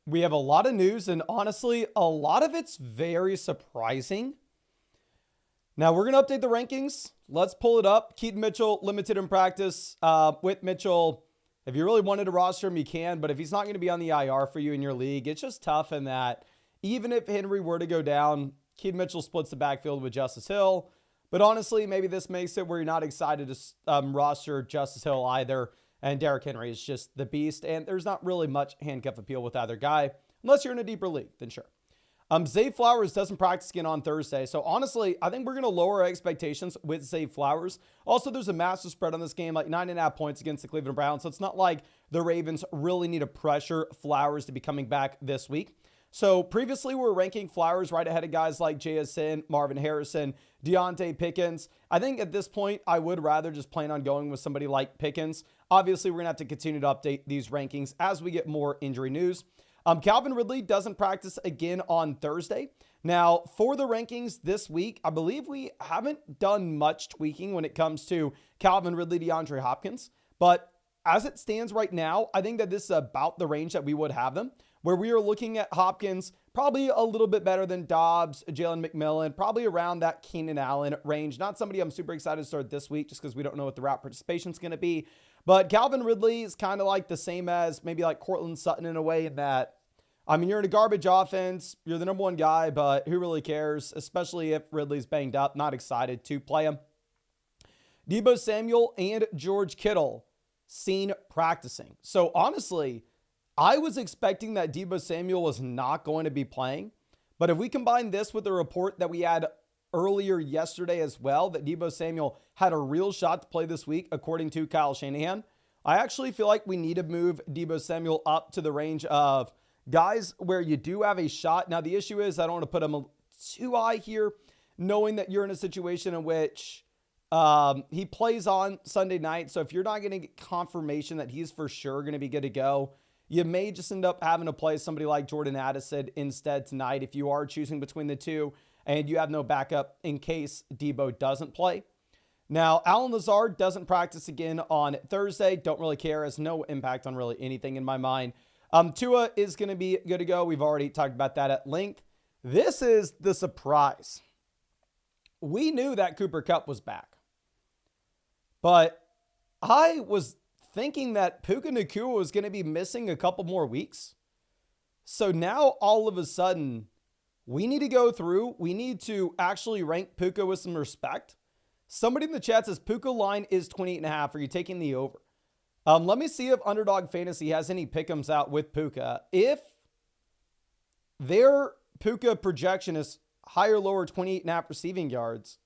We have a lot of news, and honestly, a lot of it's very surprising. Now, we're going to update the rankings. Let's pull it up. Keaton Mitchell, limited in practice. With Mitchell, if you really wanted to roster him, you can. But if he's not going to be on the IR for you in your league, it's just tough in that even if Henry were to go down, Keaton Mitchell splits the backfield with Justice Hill. But honestly, maybe this makes it where you're not excited to roster Justice Hill either. And Derrick Henry is just the beast. And there's not really much handcuff appeal with either guy, unless you're in a deeper league, then sure. Zay Flowers doesn't practice again on Thursday. So honestly, I think we're going to lower our expectations with Zay Flowers. Also, there's a massive spread on this game, like 9.5 points against the Cleveland Browns. So it's not like the Ravens really need to pressure Flowers to be coming back this week. So previously we were ranking Flowers right ahead of guys like JSN, Marvin Harrison, Deontay Pickens. I think at this point, I would rather just plan on going with somebody like Pickens. Obviously, we're going to have to continue to update these rankings as we get more injury news. Calvin Ridley doesn't practice again on Thursday. Now, for the rankings this week, I believe we haven't done much tweaking when it comes to Calvin Ridley, DeAndre Hopkins. But as it stands right now, I think that this is about the range that we would have them, where we are looking at Hopkins probably a little bit better than Dobbs, Jalen McMillan, probably around that Keenan Allen range. Not somebody I'm super excited to start this week just because we don't know what the route participation is going to be. But Calvin Ridley is kind of like the same as maybe like Cortland Sutton in a way in that, I mean, you're in a garbage offense. You're the number one guy, but who really cares? Especially if Ridley's banged up. Not excited to play him. Deebo Samuel and George Kittle seen practicing. So honestly, I was expecting that Deebo Samuel was not going to be playing. But if we combine this with the report that we had earlier yesterday as well, that Deebo Samuel had a real shot to play this week, according to Kyle Shanahan, I actually feel like we need to move Deebo Samuel up to the range of guys where you do have a shot. Now, the issue is I don't want to put him too high here, knowing that you're in a situation in which he plays on Sunday night. So if you're not going to get confirmation that he's for sure going to be good to go, you may just end up having to play somebody like Jordan Addison instead tonight if you are choosing between the two and you have no backup in case Deebo doesn't play. Now, Allen Lazard doesn't practice again on Thursday. Don't really care. Has no impact on really anything in my mind. Tua is going to be good to go. We've already talked about that at length. This is the surprise. We knew that Cooper Kupp was back. But I was thinking that Puka Nacua was going to be missing a couple more weeks. So now all of a sudden, we need to go through. We need to actually rank Puka with some respect. Somebody in the chat says Puka line is 28.5. Are you taking the over? Let me see if Underdog Fantasy has any pick'ems out with Puka. If their Puka projection is higher, lower 28.5 receiving yards,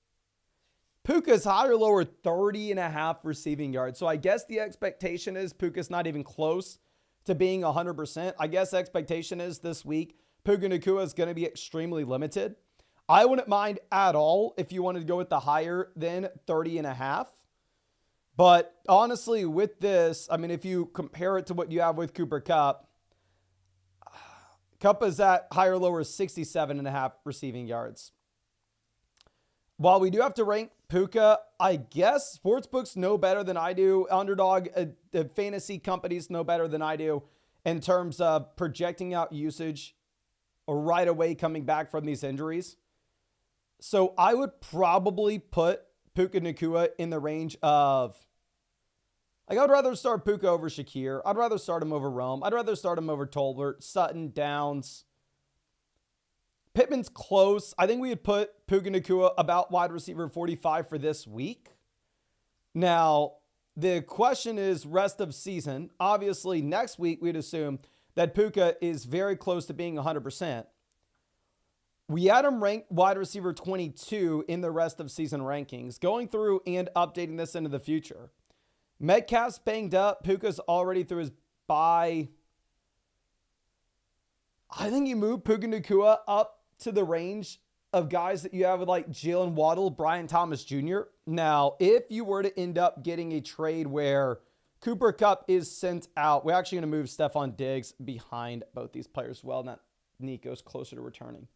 Puka's higher, lower 30.5 receiving yards. So I guess the expectation is Puka's not even close to being 100%. I guess expectation is this week Puka Nacua is going to be extremely limited. I wouldn't mind at all if you wanted to go with the higher than 30.5. But honestly, with this, I mean, if you compare it to what you have with Cooper Kupp, Kupp is at higher, lower 67.5 receiving yards. While we do have to rank Puka, I guess sportsbooks know better than I do. Underdog, the fantasy companies know better than I do in terms of projecting out usage or right away coming back from these injuries. So I would probably put Puka Nacua in the range of, like, I would rather start Puka over Shakir. I'd rather start him over Rome. I'd rather start him over Tolbert, Sutton, Downs. Pittman's close. I think we would put Puka Nacua about wide receiver 45 for this week. Now, the question is rest of season. Obviously, next week, we'd assume that Puka is very close to being 100%. We had him ranked wide receiver 22 in the rest of season rankings. Going through and updating this into the future. Metcalf's banged up. Puka's already through his bye. I think you move Puka Nacua up to the range of guys that you have with like Jalen Waddle, Brian Thomas Jr. Now, if you were to end up getting a trade where Cooper Kupp is sent out, we're actually going to move Stephon Diggs behind both these players as well. Now, Nico's closer to returning.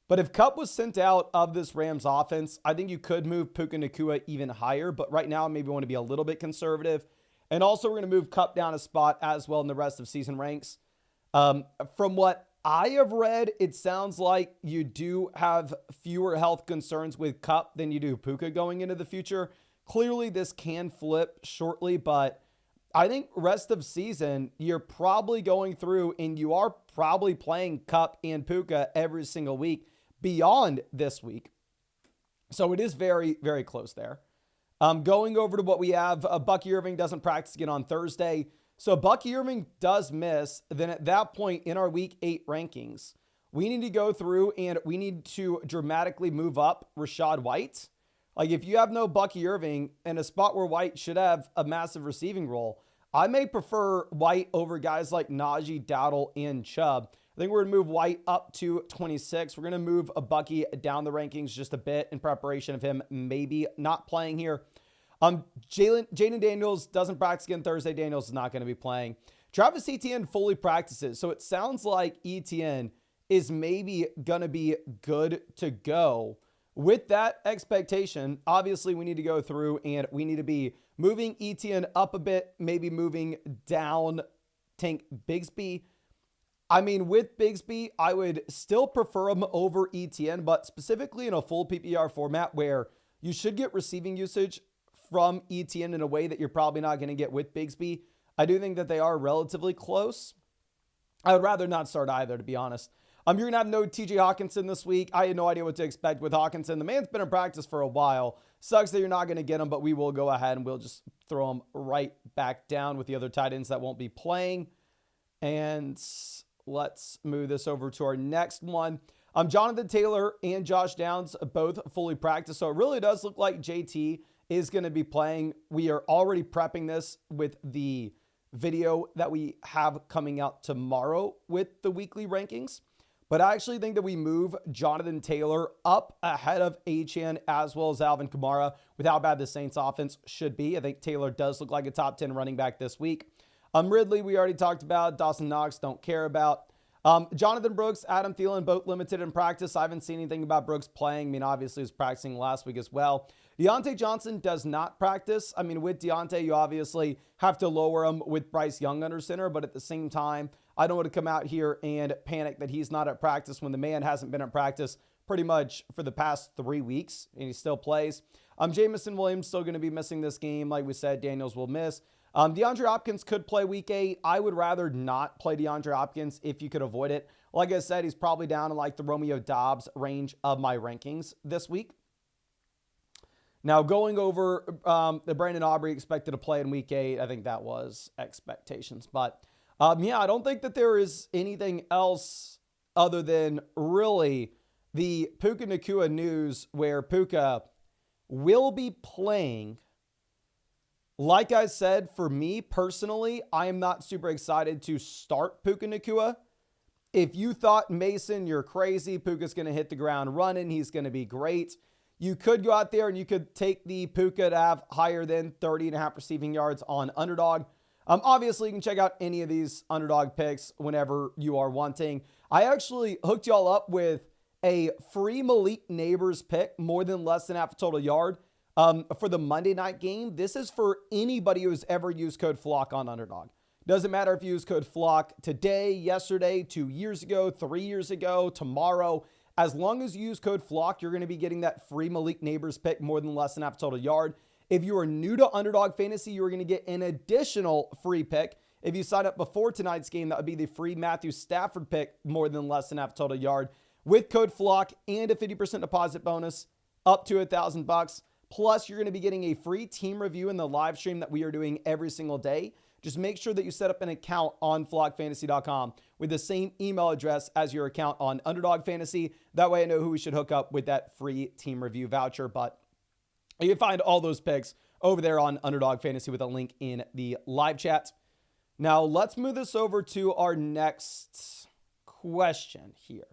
But if Kupp was sent out of this Rams offense, I think you could move Puka Nacua even higher. But right now, maybe want to be a little bit conservative. And also, we're going to move Kupp down a spot as well in the rest of season ranks. From what I have read, it sounds like you do have fewer health concerns with Cup than you do Puka going into the future. Clearly, this can flip shortly, but I think rest of season, you're probably going through and you are probably playing Cup and Puka every single week beyond this week. So it is very, very close there. Going over to what we have, Bucky Irving doesn't practice again on Thursday. So Bucky Irving does miss. Then at that point in our week 8 rankings, we need to go through and we need to dramatically move up Rachaad White. Like if you have no Bucky Irving in a spot where White should have a massive receiving role, I may prefer White over guys like Najee, Dowdle, and Chubb. I think we're going to move White up to 26. We're going to move a Bucky down the rankings just a bit in preparation of him maybe not playing here. Jaden Daniels doesn't practice again Thursday. Daniels is not going to be playing. Travis Etienne fully practices. So it sounds like Etienne is maybe going to be good to go. With that expectation, obviously we need to go through and we need to be moving Etienne up a bit, maybe moving down Tank Bigsby. I mean, with Bigsby, I would still prefer him over Etienne, but specifically in a full PPR format where you should get receiving usage from Etienne in a way that you're probably not going to get with Bigsby. I do think that they are relatively close. I would rather not start either, to be honest. You're going to have no TJ Hawkinson this week. I had no idea what to expect with Hawkinson. The man's been in practice for a while. Sucks that you're not going to get him, but we will go ahead and we'll just throw him right back down with the other tight ends that won't be playing. And let's move this over to our next one. Jonathan Taylor and Josh Downs both fully practiced. So it really does look like JT is going to be playing. We are already prepping this with the video that we have coming out tomorrow with the weekly rankings. But I actually think that we move Jonathan Taylor up ahead of Achane as well as Alvin Kamara with how bad the Saints offense should be. I think Taylor does look like a top 10 running back this week. Ridley, we already talked about. Dawson Knox, don't care about. Jonathan Brooks, Adam Thielen, both limited in practice. I haven't seen anything about Brooks playing. I mean, obviously he was practicing last week as well. Deontay Johnson does not practice. I mean, with Deontay, you obviously have to lower him with Bryce Young under center, but at the same time, I don't want to come out here and panic that he's not at practice when the man hasn't been at practice pretty much for the past 3 weeks, and he still plays. Jamison Williams still going to be missing this game. Like we said, Daniels will miss. DeAndre Hopkins could play week 8. I would rather not play DeAndre Hopkins if you could avoid it. Like I said, he's probably down in like the Romeo Doubs range of my rankings this week. Now, going over the Brandon Aubrey expected to play in week 8, I think that was expectations. But yeah, I don't think that there is anything else other than really the Puka Nacua news where Puka will be playing. Like I said, for me personally, I am not super excited to start Puka Nacua. If you thought, Mason, you're crazy, Puka's going to hit the ground running, he's going to be great. You could go out there and you could take the Puka to have higher than 30.5 receiving yards on Underdog. Obviously, you can check out any of these Underdog picks whenever you are wanting. I actually hooked y'all up with a free Malik Neighbors pick, more than less than half a total yard, for the Monday night game. This is for anybody who's ever used code FLOCK on Underdog. Doesn't matter if you use code FLOCK today, yesterday, 2 years ago, 3 years ago, tomorrow. As long as you use code FLOCK, you're going to be getting that free Malik Neighbors pick, more than less than half a total yard. If you are new to Underdog Fantasy, you are going to get an additional free pick. If you sign up before tonight's game, that would be the free Matthew Stafford pick, more than less than half a total yard, with code FLOCK and a 50% deposit bonus up to $1,000. Plus, you're going to be getting a free team review in the live stream that we are doing every single day. Just make sure that you set up an account on flockfantasy.com with the same email address as your account on Underdog Fantasy. That way I know who we should hook up with that free team review voucher. But you can find all those picks over there on Underdog Fantasy with a link in the live chat. Now, let's move this over to our next question here.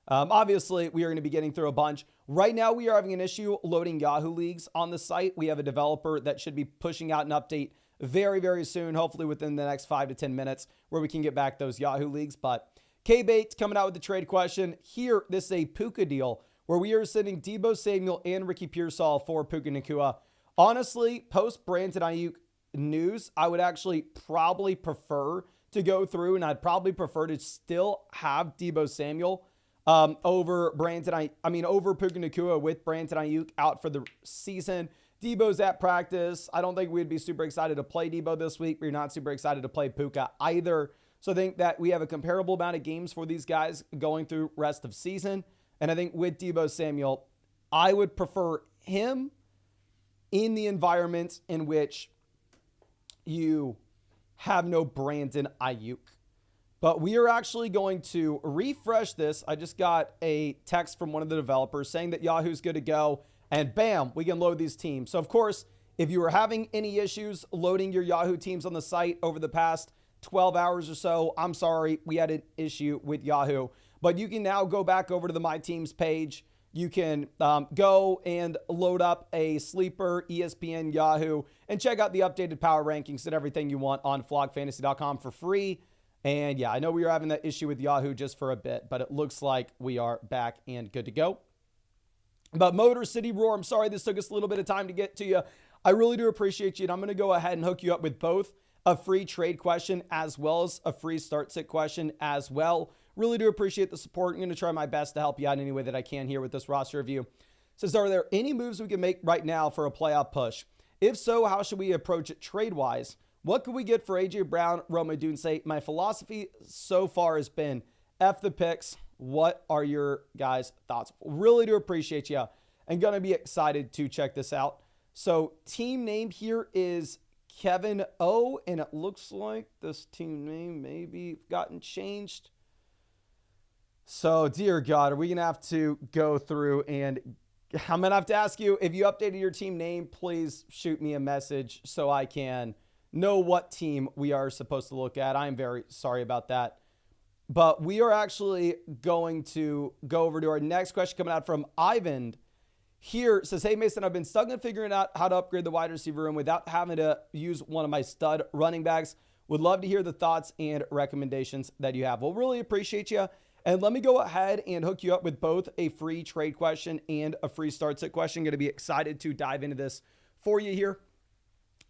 Obviously, we are going to be getting through a bunch. Right now, we are having an issue loading Yahoo leagues on the site. We have a developer that should be pushing out an update very, very soon, hopefully within the next 5 to 10 minutes, where we can get back those Yahoo leagues. But K-Bait coming out with the trade question. Here, this is a Puka deal where we are sending Deebo Samuel and Ricky Pearsall for Puka Nacua. Honestly, post Brandon Ayuk news, I would actually probably prefer to go through, and I'd probably prefer to still have Deebo Samuel over over Puka Nacua with Brandon Ayuk out for the season. Deebo's at practice. I don't think we'd be super excited to play Deebo this week. We're not super excited to play Puka either. So I think that we have a comparable amount of games for these guys going through rest of season. And I think with Deebo Samuel, I would prefer him in the environment in which you have no Brandon Ayuk. But we are actually going to refresh this. I just got a text from one of the developers saying that Yahoo's good to go. And bam, we can load these teams. So, of course, if you were having any issues loading your Yahoo teams on the site over the past 12 hours or so, I'm sorry, we had an issue with Yahoo. But you can now go back over to the My Teams page. You can go and load up a sleeper, ESPN, Yahoo, and check out the updated power rankings and everything you want on flogfantasy.com for free. And yeah, I know we were having that issue with Yahoo just for a bit, but it looks like we are back and good to go. But Motor City Roar, I'm sorry this took us a little bit of time to get to you. I really do appreciate you, and I'm going to go ahead and hook you up with both a free trade question as well as a free start sit question as well. Really do appreciate the support. I'm going to try my best to help you out any way that I can here with this roster review. It says, are there any moves we can make right now for a playoff push? If so, how should we approach it trade-wise? What could we get for A.J. Brown, Rome Odunze? My philosophy so far has been F the picks. What are your guys' thoughts? Really do appreciate you and going to be excited to check this out. So team name here is Kevin O, and it looks like this team name maybe gotten changed. So, dear God, are we going to have to go through and I'm going to have to ask you, if you updated your team name, please shoot me a message so I can know what team we are supposed to look at. I'm very sorry about that. But we are actually going to go over to our next question coming out from Ivan. Here it says, hey, Mason, I've been stuck in figuring out how to upgrade the wide receiver room without having to use one of my stud running backs. Would love to hear the thoughts and recommendations that you have. We'll really appreciate you. And let me go ahead and hook you up with both a free trade question and a free start sit question. Going to be excited to dive into this for you here.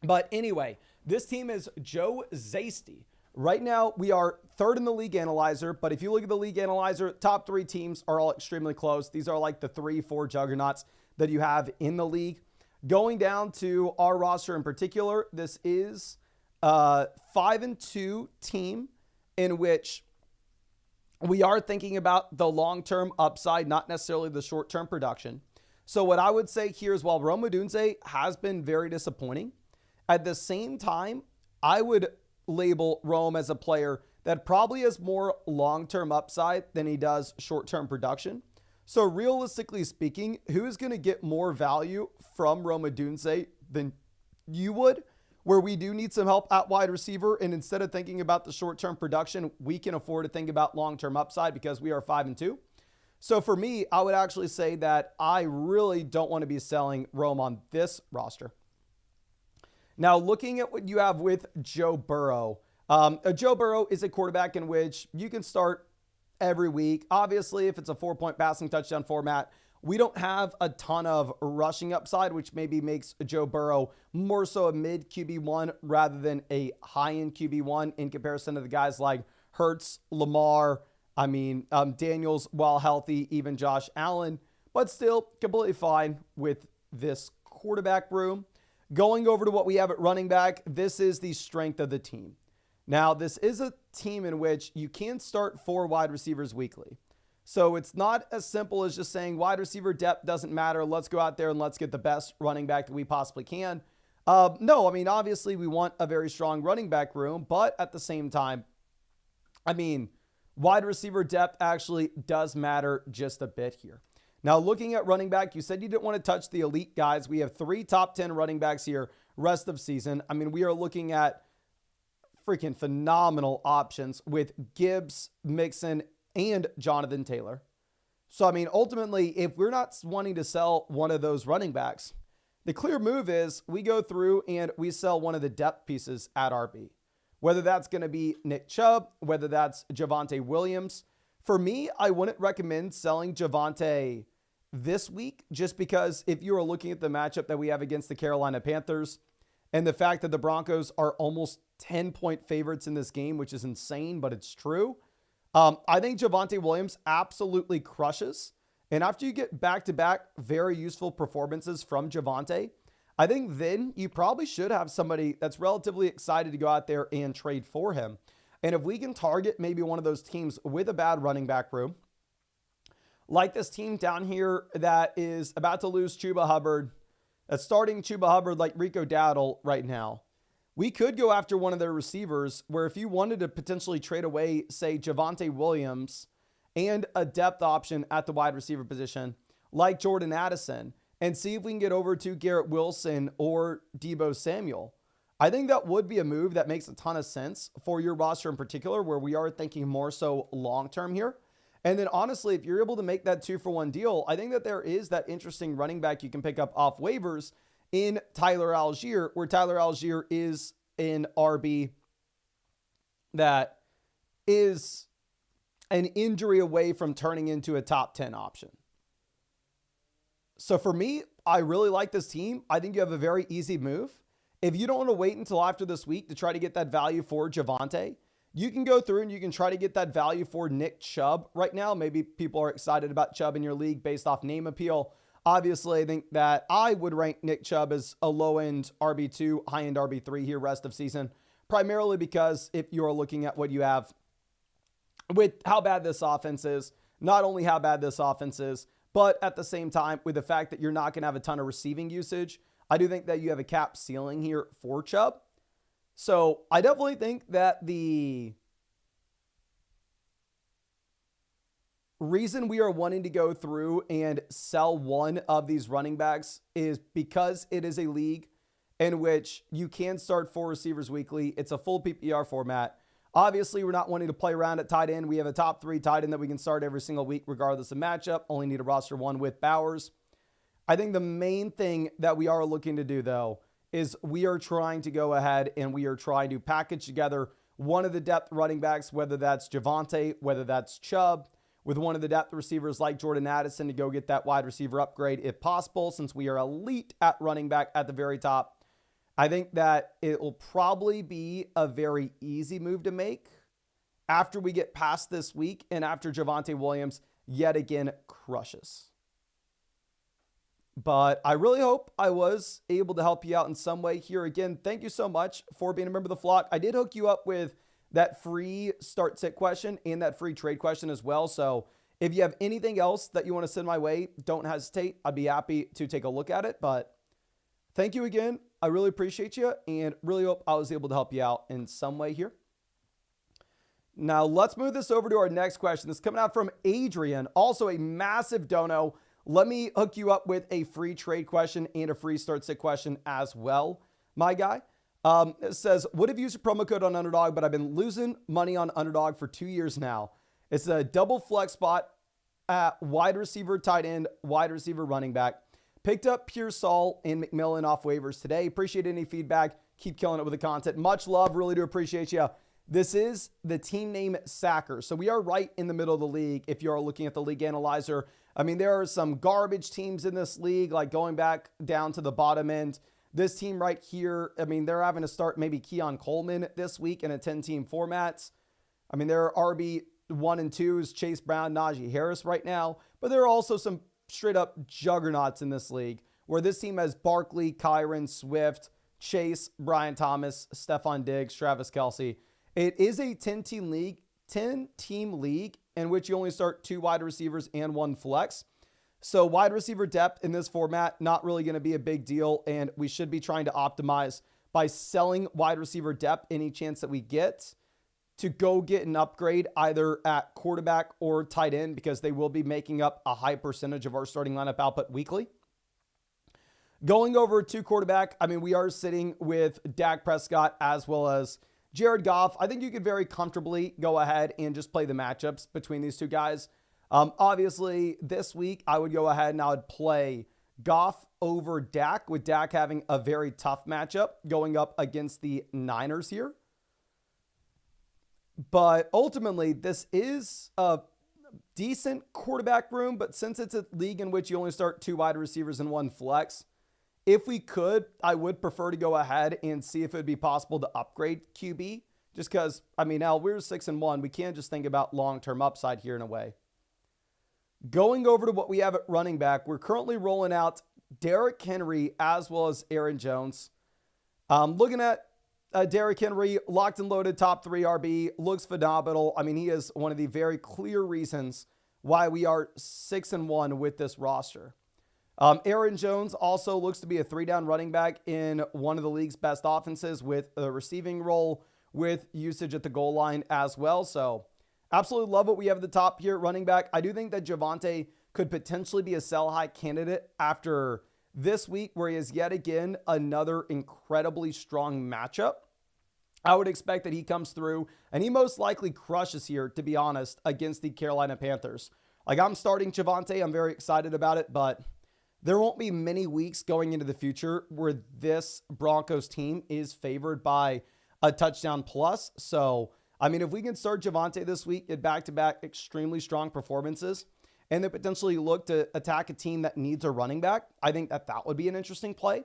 But anyway, this team is Joe Zasty. Right now, we are third in the league analyzer, but if you look at the league analyzer, top three teams are all extremely close. These are like the 3-4 juggernauts that you have in the league. Going down to our roster in particular, this is a 5-2 team in which we are thinking about the long-term upside, not necessarily the short-term production. So what I would say here is while Rome Odunze has been very disappointing, at the same time, I would label Rome as a player that probably has more long-term upside than he does short-term production. So realistically speaking, who is going to get more value from Rome Odunze than you would? Where we do need some help at wide receiver, and instead of thinking about the short-term production, we can afford to think about long-term upside because we are 5-2. So for me, I would actually say that I really don't want to be selling Rome on this roster. Now, looking at what you have with Joe Burrow, Joe Burrow is a quarterback in which you can start every week. Obviously, if it's a 4-point passing touchdown format, we don't have a ton of rushing upside, which maybe makes Joe Burrow more so a mid QB1 rather than a high-end QB1 in comparison to the guys like Hurts, Lamar, Daniels, while healthy, even Josh Allen, but still completely fine with this quarterback room. Going over to what we have at running back, this is the strength of the team. Now, this is a team in which you can start 4 wide receivers weekly. So it's not as simple as just saying wide receiver depth doesn't matter. Let's go out there and let's get the best running back that we possibly can. No, obviously we want a very strong running back room, but at the same time, wide receiver depth actually does matter just a bit here. Now, looking at running back, you said you didn't want to touch the elite guys. We have 3 top 10 running backs here rest of season. We are looking at freaking phenomenal options with Gibbs, Mixon, and Jonathan Taylor. So, ultimately, if we're not wanting to sell one of those running backs, the clear move is we go through and we sell one of the depth pieces at RB. Whether that's going to be Nick Chubb, whether that's Javonte Williams. For me, I wouldn't recommend selling Javonte this week just because if you are looking at the matchup that we have against the Carolina Panthers, And the fact that the Broncos are almost 10-point favorites in this game, which is insane, but it's true. I think Javonte Williams absolutely crushes. And after you get back-to-back very useful performances from Javonte, I think then you probably should have somebody that's relatively excited to go out there and trade for him. And if we can target maybe one of those teams with a bad running back room, like this team down here that is about to lose Chuba Hubbard, that's starting Chuba Hubbard like Rico Dowdle right now, we could go after one of their receivers where if you wanted to potentially trade away, say, Javonte Williams and a depth option at the wide receiver position like Jordan Addison, and see if we can get over to Garrett Wilson or Deebo Samuel. I think that would be a move that makes a ton of sense for your roster in particular, where we are thinking more so long-term here. And then honestly, if you're able to make that 2-for-1 deal, I think that there is that interesting running back you can pick up off waivers in Tyler Algier, where Tyler Algier is an RB that is an injury away from turning into a top 10 option. So for me, I really like this team. I think you have a very easy move. If you don't want to wait until after this week to try to get that value for Javonte, you can go through and you can try to get that value for Nick Chubb right now. Maybe people are excited about Chubb in your league based off name appeal. Obviously, I think that I would rank Nick Chubb as a low-end RB2, high-end RB3 here rest of season, primarily because if you're looking at what you have with how bad this offense is, not only how bad this offense is, but at the same time, with the fact that you're not going to have a ton of receiving usage, I do think that you have a cap ceiling here for Chubb. So I definitely think that the reason we are wanting to go through and sell one of these running backs is because it is a league in which you can start 4 receivers weekly. It's a full PPR format. Obviously, we're not wanting to play around at tight end. We have a top 3 tight end that we can start every single week, regardless of matchup. Only need a roster 1 with Bowers. I think the main thing that we are looking to do, though, is we are trying to go ahead and we are trying to package together one of the depth running backs, whether that's Javonte, whether that's Chubb, with one of the depth receivers like Jordan Addison to go get that wide receiver upgrade if possible, since we are elite at running back at the very top. I think that it will probably be a very easy move to make after we get past this week and after Javonte Williams yet again crushes. But I really hope I was able to help you out in some way here. Again, thank you so much for being a member of the flock. I did hook you up with that free start sit question and that free trade question as well. So if you have anything else that you want to send my way, don't hesitate. I'd be happy to take a look at it. But thank you again. I really appreciate you and really hope I was able to help you out in some way here. Now let's move this over to our next question. This is coming out from Adrian, also a massive dono. Let me hook you up with a free trade question and a free start sit question as well, my guy. It says, would have used a promo code on Underdog, but I've been losing money on Underdog for 2 years now. It's a double flex spot at wide receiver, tight end, wide receiver, running back. Picked up Pearsall and McMillan off waivers today. Appreciate any feedback. Keep killing it with the content. Much love. Really do appreciate you. This is the team name Sacker. So we are right in the middle of the league if you are looking at the league analyzer. I mean, there are some garbage teams in this league, like going back down to the bottom end. This team right here, I mean, they're having to start maybe Keon Coleman this week in a 10-team format. I mean, there are RB 1 and 2s, Chase Brown, Najee Harris right now. But there are also some straight up juggernauts in this league where this team has Barkley, Kyron, Swift, Chase, Brian Thomas, Stephon Diggs, Travis Kelce. It is a 10-team league in which you only start 2 wide receivers and 1 flex. So wide receiver depth in this format, not really going to be a big deal. And we should be trying to optimize by selling wide receiver depth any chance that we get to go get an upgrade either at quarterback or tight end, because they will be making up a high percentage of our starting lineup output weekly. Going over to quarterback, I mean, we are sitting with Dak Prescott as well as Jared Goff. I think you could very comfortably go ahead and just play the matchups between these two guys. Obviously, this week, I would go ahead and I would play Goff over Dak, with Dak having a very tough matchup going up against the Niners here. But ultimately, this is a decent quarterback room, but since it's a league in which you only start 2 wide receivers and 1 flex, If we could, I would prefer to go ahead and see if it would be possible to upgrade QB. Just because, I mean, now we're 6-1. We can't just think about long-term upside here in a way. Going over to what we have at running back, we're currently rolling out Derrick Henry as well as Aaron Jones. Looking at Derrick Henry, locked and loaded, top 3 RB, looks phenomenal. I mean, he is one of the very clear reasons why we are 6-1 with this roster. Aaron Jones also looks to be a 3-down running back in one of the league's best offenses with a receiving role, with usage at the goal line as well. So absolutely love what we have at the top here at running back. I do think that Javonte could potentially be a sell high candidate after this week, where he has yet again another incredibly strong matchup. I would expect that he comes through and he most likely crushes here, to be honest, against the Carolina Panthers. Like, I'm starting Javonte. I'm very excited about it, but there won't be many weeks going into the future where this Broncos team is favored by a touchdown plus. So, I mean, if we can start Javonte this week at back-to-back extremely strong performances and then potentially look to attack a team that needs a running back, I think that that would be an interesting play.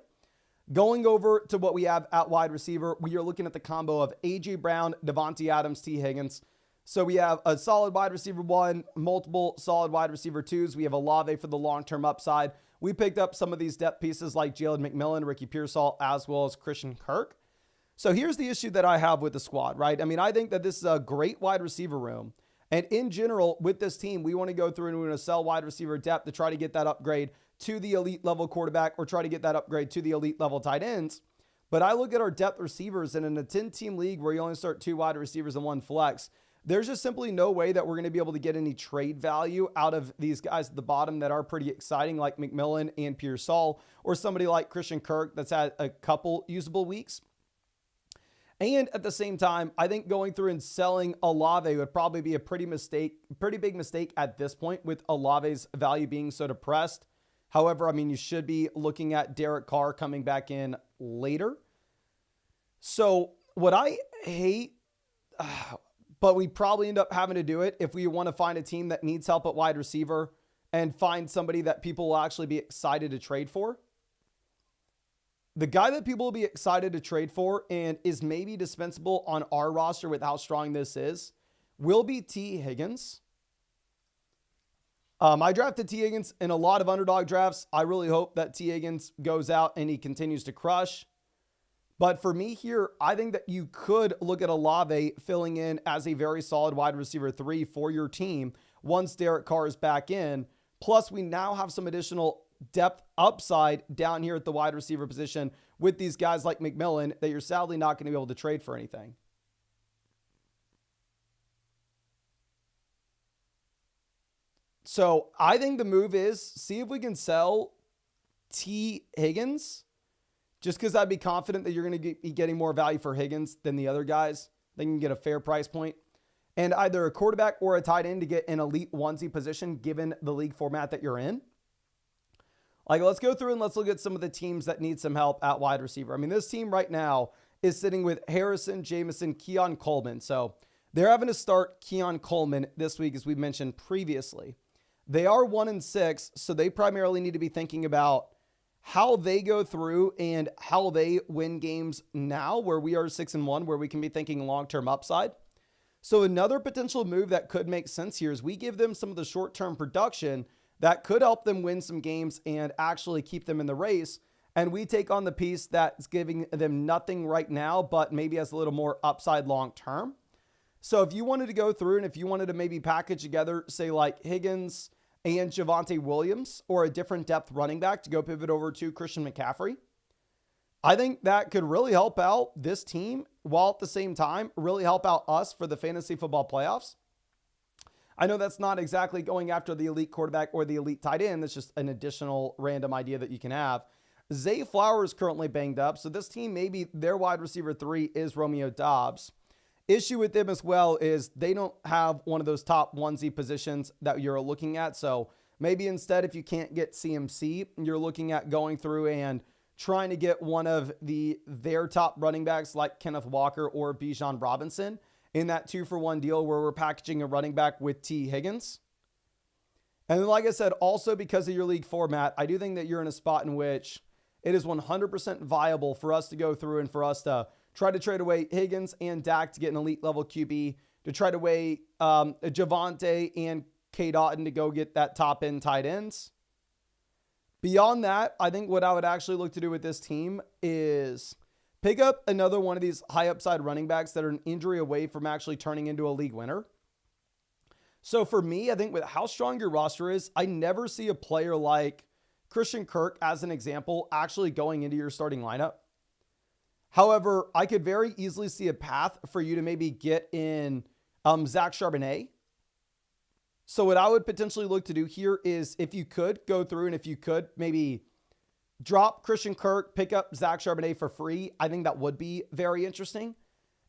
Going over to what we have at wide receiver, we are looking at the combo of A.J. Brown, Devontae Adams, T. Higgins. So we have a solid wide receiver 1, multiple solid wide receiver 2s. We have Olave for the long-term upside. We picked up some of these depth pieces like Jalen McMillan, Ricky Pearsall, as well as Christian Kirk. So here's the issue that I have with the squad, right? I mean, I think that this is a great wide receiver room. And in general, with this team, we want to go through and we want to sell wide receiver depth to try to get that upgrade to the elite level quarterback or try to get that upgrade to the elite level tight ends. But I look at our depth receivers, and in a 10-team league where you only start 2 wide receivers and 1 flex, there's just simply no way that we're going to be able to get any trade value out of these guys at the bottom that are pretty exciting, like McMillan and Pearsall, or somebody like Christian Kirk that's had a couple usable weeks. And at the same time, I think going through and selling Olave would probably be a pretty big mistake at this point, with Olave's value being so depressed. However, I mean, you should be looking at Derek Carr coming back in later. So what I hate, but we probably end up having to do it if we want to find a team that needs help at wide receiver and find somebody that people will actually be excited to trade for. The guy that people will be excited to trade for and is maybe dispensable on our roster with how strong this is will be T. Higgins. I drafted T. Higgins in a lot of underdog drafts. I really hope that T. Higgins goes out and he continues to crush. But for me here, I think that you could look at Olave filling in as a very solid wide receiver 3 for your team once Derek Carr is back in. Plus, we now have some additional depth upside down here at the wide receiver position with these guys like McMillan that you're sadly not going to be able to trade for anything. So I think the move is see if we can sell T. Higgins, just because I'd be confident that you're going to be getting more value for Higgins than the other guys. They can get a fair price point, and either a quarterback or a tight end to get an elite onesie position given the league format that you're in. Like, let's go through and let's look at some of the teams that need some help at wide receiver. I mean, this team right now is sitting with Harrison, Jameson, Keon Coleman. So they're having to start Keon Coleman this week, as we mentioned previously. They are 1-6, so they primarily need to be thinking about how they go through and how they win games now, where we are 6-1, where we can be thinking long-term upside. So another potential move that could make sense here is we give them some of the short-term production that could help them win some games and actually keep them in the race. And we take on the piece that's giving them nothing right now, but maybe has a little more upside long-term. So if you wanted to go through and if you wanted to maybe package together, say like Higgins and Javonte Williams, or a different depth running back to go pivot over to Christian McCaffrey, I think that could really help out this team, while at the same time really help out us for the fantasy football playoffs. I know that's not exactly going after the elite quarterback or the elite tight end. That's just an additional random idea that you can have. Zay Flowers is currently banged up, so this team, maybe their wide receiver 3 is Romeo Doubs. Issue with them as well is they don't have one of those top onesie positions that you're looking at. So maybe instead, if you can't get CMC, you're looking at going through and trying to get one of their top running backs like Kenneth Walker or Bijan Robinson in that 2-for-1 deal where we're packaging a running back with T. Higgins. And then, like I said, also because of your league format, I do think that you're in a spot in which it is 100% viable for us to go through and for us to try to trade away Higgins and Dak to get an elite level QB, to try to weigh Javonte and K. Dotton to go get that top end tight ends. Beyond that, I think what I would actually look to do with this team is pick up another one of these high upside running backs that are an injury away from actually turning into a league winner. So for me, I think with how strong your roster is, I never see a player like Christian Kirk, as an example, actually going into your starting lineup. However, I could very easily see a path for you to maybe get in Zach Charbonnet. So what I would potentially look to do here is, if you could go through and if you could maybe drop Christian Kirk, pick up Zach Charbonnet for free, I think that would be very interesting.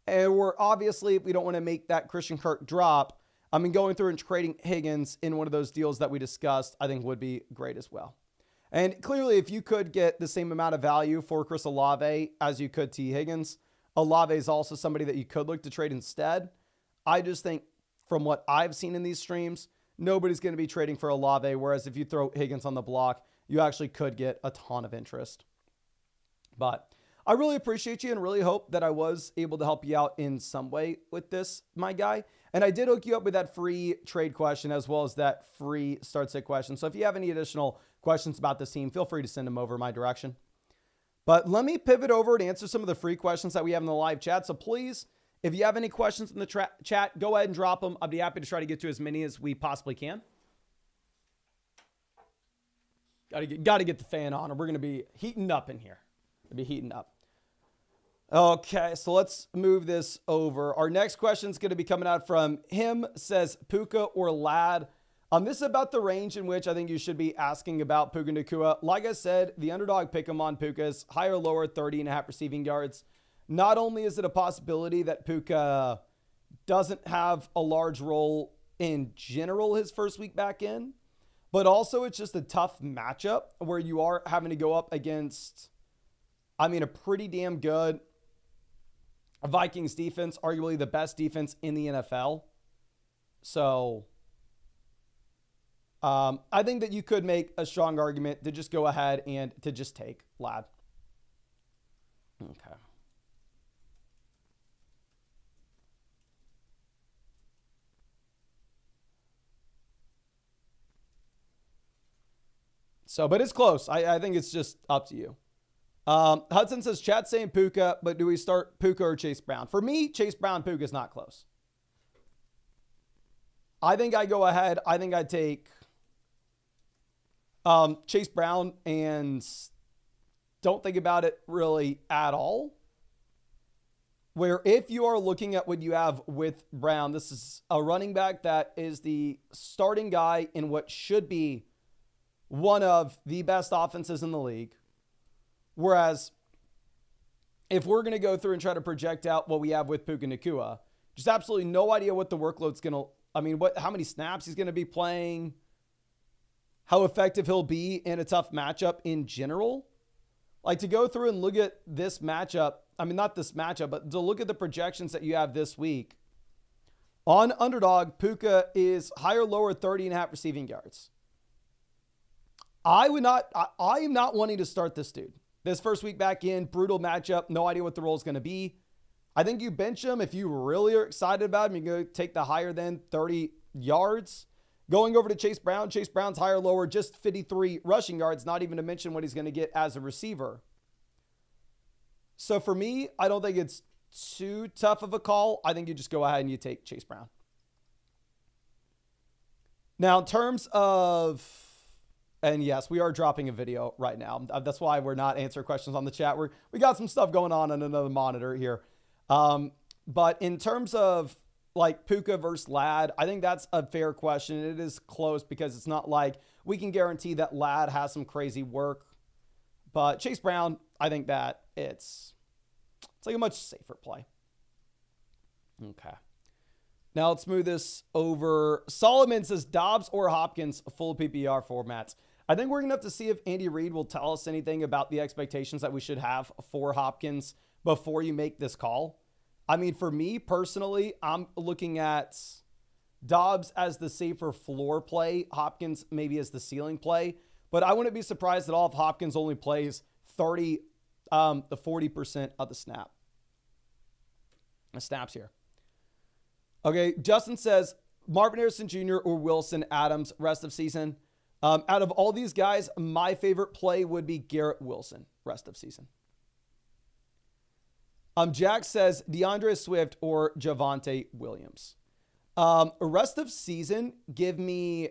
And we're obviously, we don't want to make that Christian Kirk drop. I mean, going through and trading Higgins in one of those deals that we discussed, I think would be great as well. And clearly, if you could get the same amount of value for Chris Olave as you could T. Higgins, Olave is also somebody that you could look to trade instead. I just think from what I've seen in these streams, nobody's going to be trading for Olave, whereas if you throw Higgins on the block, you actually could get a ton of interest. But I really appreciate you and really hope that I was able to help you out in some way with this, my guy. And I did hook you up with that free trade question as well as that free start sit question. So if you have any additional questions about this team, feel free to send them over my direction. But let me pivot over and answer some of the free questions that we have in the live chat. So please, if you have any questions in the chat, go ahead and drop them. I'll be happy to try to get to as many as we possibly can. Got to get the fan on, or we're going to be heating up in here. We'll be heating up. Okay, so let's move this over. Our next question is going to be coming out from him, says Puka or Lad. This is about the range in which I think you should be asking about Puka Nacua. Like I said, the underdog pick him on Puka is higher or lower, 30.5 receiving yards. Not only is it a possibility that Puka doesn't have a large role in general his first week back in, but also it's just a tough matchup where you are having to go up against, I mean, a pretty damn good Vikings defense, arguably the best defense in the NFL. So I think that you could make a strong argument to just go ahead and to just take Lad. Okay. So, but it's close. I think it's just up to you. Hudson says, chat saying Puka, but do we start Puka or Chase Brown? For me, Chase Brown, Puka is not close. I think I go ahead. I think I take Chase Brown and don't think about it really at all. Where if you are looking at what you have with Brown, this is a running back that is the starting guy in what should be one of the best offenses in the league. Whereas if we're going to go through and try to project out what we have with Puka Nacua, just absolutely no idea what the workload's going to, I mean, how many snaps he's going to be playing, how effective he'll be in a tough matchup in general. Like to go through and look at this matchup, I mean, not this matchup, but to look at the projections that you have this week. On Underdog, Puka is higher, lower, 30.5 receiving yards. I am not wanting to start this dude. This first week back in, brutal matchup, no idea what the role is going to be. I think you bench him if you really are excited about him. You go take the higher than 30 yards. Going over to Chase Brown. Chase Brown's higher, lower, just 53 rushing yards, not even to mention what he's going to get as a receiver. So for me, I don't think it's too tough of a call. I think you just go ahead and you take Chase Brown. Now, in terms of... And yes, we are dropping a video right now. That's why we're not answering questions on the chat. We got some stuff going on another monitor here. But in terms of like Puka versus Lad, I think that's a fair question. It is close because it's not like we can guarantee that Lad has some crazy work. But Chase Brown, I think that it's like a much safer play. Okay. Now let's move this over. Solomon says Dobbs or Hopkins, full PPR formats. I think we're going to have to see if Andy Reid will tell us anything about the expectations that we should have for Hopkins before you make this call. I mean, for me personally, I'm looking at Dobbs as the safer floor play, Hopkins maybe as the ceiling play, but I wouldn't be surprised at all if Hopkins only plays the 40% of the snaps here. Okay, Justin says Marvin Harrison Jr. or Wilson Adams rest of season. Out of all these guys, my favorite play would be Garrett Wilson rest of season. Jack says DeAndre Swift or Javonte Williams. Rest of season, give me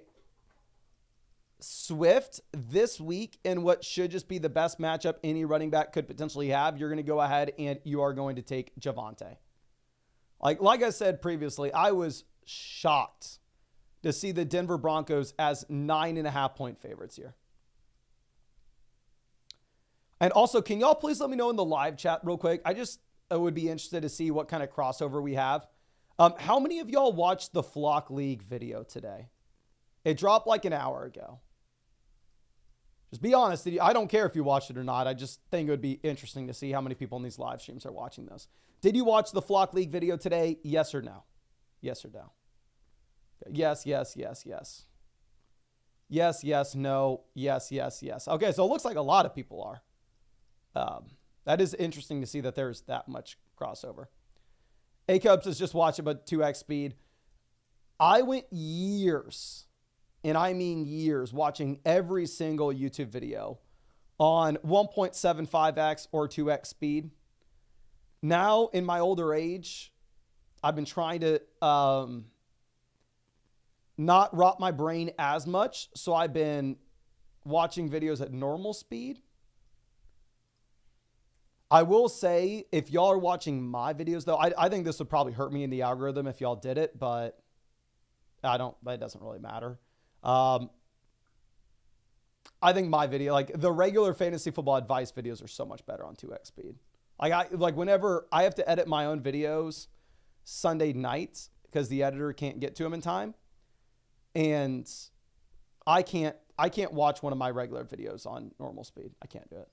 Swift this week in what should just be the best matchup any running back could potentially have. You're going to go ahead and you are going to take Javonte. Like I said previously, I was shocked to see the Denver Broncos as 9.5-point favorites here. And also, can y'all please let me know in the live chat real quick? I would be interested to see what kind of crossover we have. How many of y'all watched the Flock League video today? It dropped like an hour ago. Just be honest. I don't care if you watched it or not. I just think it would be interesting to see how many people in these live streams are watching those. Did you watch the Flock League video today? Yes or no? Yes or no? Yes, yes, yes, yes. Yes, yes, no. Yes, yes, yes. Okay, so it looks like a lot of people are. That is interesting to see that there's that much crossover. A-Cubs is just watching about 2x speed. I went years, and I mean years, watching every single YouTube video on 1.75x or 2x speed. Now, in my older age, I've been trying to not rot my brain as much, so I've been watching videos at normal speed. I will say, if y'all are watching my videos, though, I think this would probably hurt me in the algorithm if y'all did it, but that doesn't really matter. I think my video, like the regular fantasy football advice videos are so much better on 2x speed. Whenever I have to edit my own videos Sunday nights because the editor can't get to them in time. And I can't watch one of my regular videos on normal speed. I can't do it.